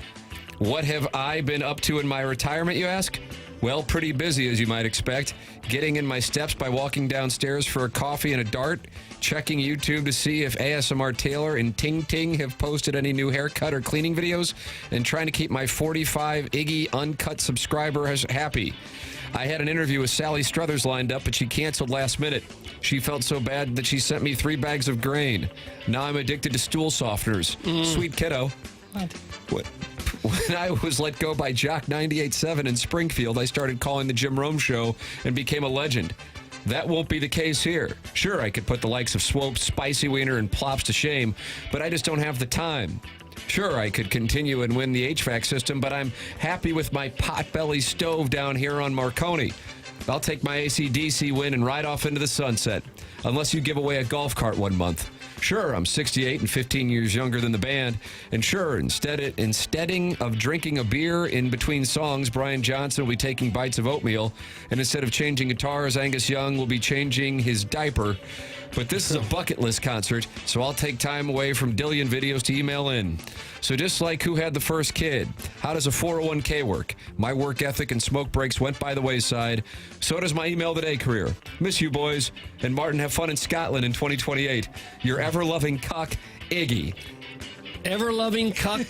What have I been up to in my retirement, you ask? Well, pretty busy, as you might expect. Getting in my steps by walking downstairs for a coffee and a dart, checking YouTube to see if ASMR Taylor and Ting Ting have posted any new haircut or cleaning videos, and trying to keep my 45 Iggy uncut subscribers happy. I had an interview with Sally Struthers lined up, but she canceled last minute. She felt so bad that she sent me 3 bags of grain. Now I'm addicted to stool softeners. Sweet kiddo. What? When I was let go by Jock 98.7 in Springfield, I started calling the Jim Rome Show and became a legend. That won't be the case here. Sure, I could put the likes of Swope, Spicy Wiener, and Plops to shame, but I just don't have the time. Sure, I could continue and win the HVAC system, but I'm happy with my potbelly stove down here on Marconi. I'll take my AC/DC win and ride off into the sunset, unless you give away a golf cart one month. Sure, I'm 68 and 15 years younger than the band. And sure, instead of drinking a beer in between songs, Brian Johnson will be taking bites of oatmeal. And instead of changing guitars, Angus Young will be changing his diaper. But this is a bucket list concert, so I'll take time away from Dillian videos to email in. So just like who had the first kid, how does a 401k work? My work ethic and smoke breaks went by the wayside. So does my email today career. Miss you, boys. And Martin, have fun in Scotland in 2028. Your ever-loving cuck, Iggy. Ever-loving cuck,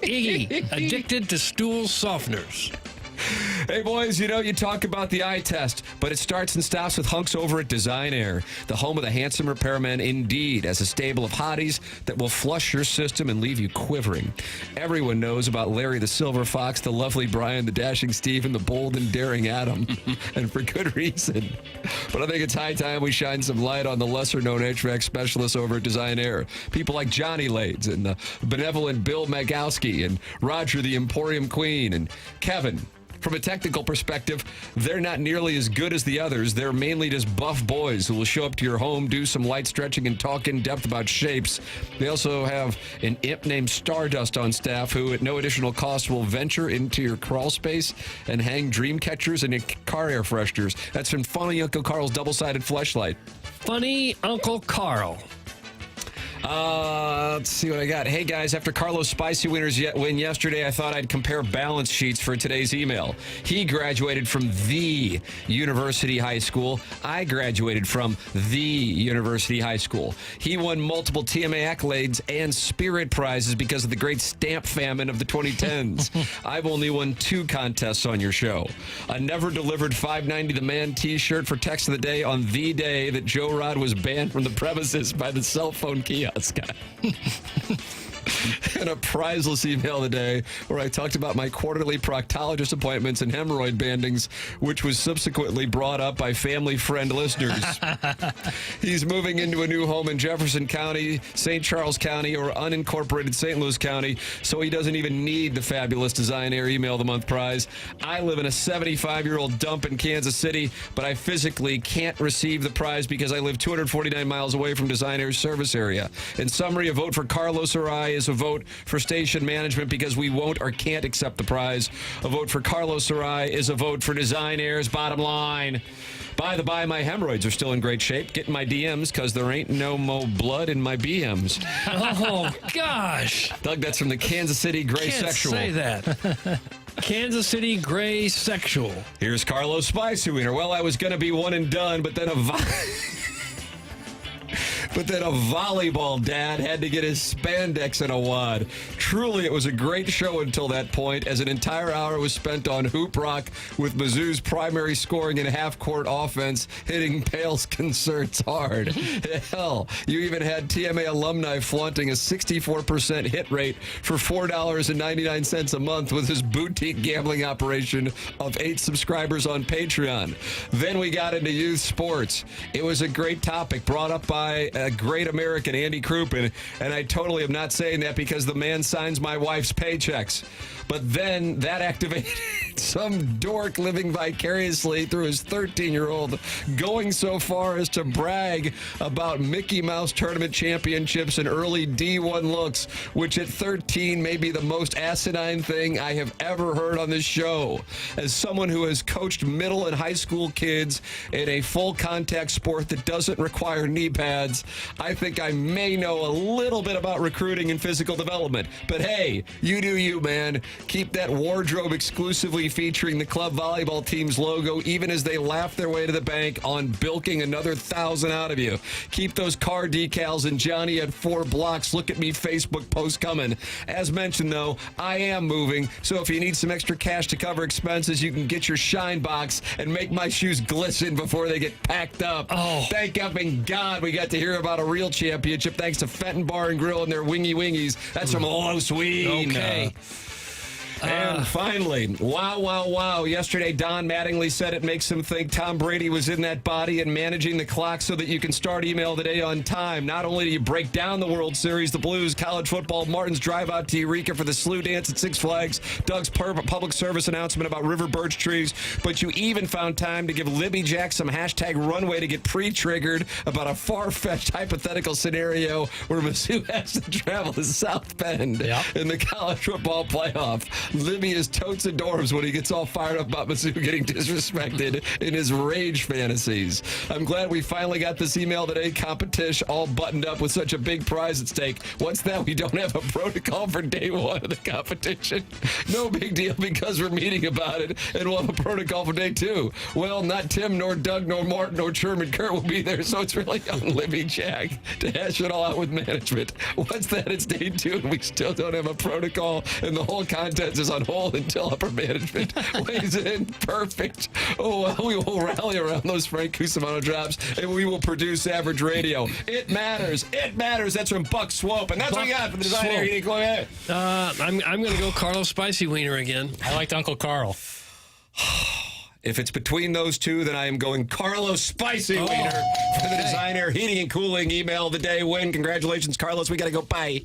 Iggy. Addicted to stool softeners. Hey, boys, you know, you talk about the eye test, but it starts and stops with hunks over at Design Air, the home of the handsome repairman indeed, as a stable of hotties that will flush your system and leave you quivering. Everyone knows about Larry the Silver Fox, the lovely Brian, the dashing Steve, and the bold and daring Adam, and for good reason. But I think it's high time we shine some light on the lesser-known HVAC specialists over at Design Air. People like Johnny Lades and the benevolent Bill Magowski and Roger the Emporium Queen and Kevin. From a technical perspective, they're not nearly as good as the others. They're mainly just buff boys who will show up to your home, do some light stretching, and talk in depth about shapes. They also have an imp named Stardust on staff who, at no additional cost, will venture into your crawl space and hang dream catchers and car air fresheners. That's from Funny Uncle Carl's double-sided fleshlight. Funny Uncle Carl. Let's see what I got. Hey, guys, after Carlos Spicy Wiener's win yesterday, I thought I'd compare balance sheets for today's email. He graduated from the University High School. I graduated from the University High School. He won multiple TMA accolades and spirit prizes because of the great stamp famine of the 2010s. I've only won 2 contests on your show. A never delivered $5.90 The Man t-shirt for text of the day on the day that Joe Rod was banned from the premises by the cell phone kiosk guy. And a prizeless email of the day where I talked about my quarterly proctologist appointments and hemorrhoid bandings, which was subsequently brought up by family friend listeners. He's moving into a new home in Jefferson County, St. Charles County, or unincorporated St. Louis County, so he doesn't even need the fabulous Design Air Email of the Month prize. I live in a 75-year-old dump in Kansas City, but I physically can't receive the prize because I live 249 miles away from Design Air's service area. In summary, a vote for Carlos or I is a vote for station management because we won't or can't accept the prize. A vote for Carlos or I is a vote for Design Air's bottom line. By the by, my hemorrhoids are still in great shape. Get in my DMs because there ain't no mo blood in my BMs. Oh, gosh. Doug, that's from the Kansas City Gray Sexual. Can't say that. Kansas City Gray Sexual. Here's Carlos Spicy Wiener. Well, I was going to be one and done, but then a volleyball dad had to get his spandex in a wad. Truly, it was a great show until that point, as an entire hour was spent on hoop rock with Mizzou's primary scoring and half-court offense hitting Pale's concerts hard. Hell, you even had TMA alumni flaunting a 64% hit rate for $4.99 a month with his boutique gambling operation of 8 subscribers on Patreon. Then we got into youth sports. It was a great topic brought up by a great American, Andy Crouppen, and I totally am not saying that because the man signs my wife's paychecks. But then that activated some dork living vicariously through his 13-year-old, going so far as to brag about Mickey Mouse tournament championships and early D1 looks, which at 13 may be the most asinine thing I have ever heard on this show. As someone who has coached middle and high school kids in a full contact sport that doesn't require knee pads, I think I may know a little bit about recruiting and physical development. But hey, you do you, man. Keep that wardrobe exclusively featuring the club volleyball team's logo, even as they laugh their way to the bank on bilking another 1,000 out of you. Keep those car decals and Johnny at 4 blocks. Look at me Facebook post coming. As mentioned, though, I am moving, so if you need some extra cash to cover expenses, you can get your shine box and make my shoes glisten before they get packed up. Oh, thank effing God we got to hear about a real championship thanks to Fenton Bar and Grill and their wingy wingies. That's from Los Wien. Okay. And finally, wow. Yesterday, Don Mattingly said it makes him think Tom Brady was in that body and managing the clock so that you can start email the day on time. Not only do you break down the World Series, the Blues, college football, Martin's drive out to Eureka for the sleigh dance at Six Flags, Doug's public service announcement about river birch trees, but you even found time to give Libby Jack some hashtag runway to get pre-triggered about a far-fetched hypothetical scenario where Mizzou has to travel to South Bend in the college football playoff. Libby is totes adorbs when he gets all fired up about Mizzou getting disrespected in his rage fantasies. I'm glad we finally got this email today, competition, all buttoned up with such a big prize at stake. What's that? We don't have a protocol for day one of the competition. No big deal because we're meeting about it, and we'll have a protocol for day 2. Well, not Tim, nor Doug, nor Martin, nor Sherman Kurt will be there, so it's really on Libby Jack to hash it all out with management. What's that? It's day 2, and we still don't have a protocol, and the whole contest is on hold until upper management weighs in. Perfect. Oh, well, we will rally around those Frank Cusimano drops, and we will produce average radio. It matters. It matters. That's from Buck Swope, and that's what we got for the Design Air Heating Coil. I'm going to go Carlos Spicy Wiener again. I liked Uncle Carl. If it's between those two, then I am going Carlos Spicy Wiener for the Design Air Heating and Cooling email of the day win. Congratulations, Carlos. We got to go. Bye.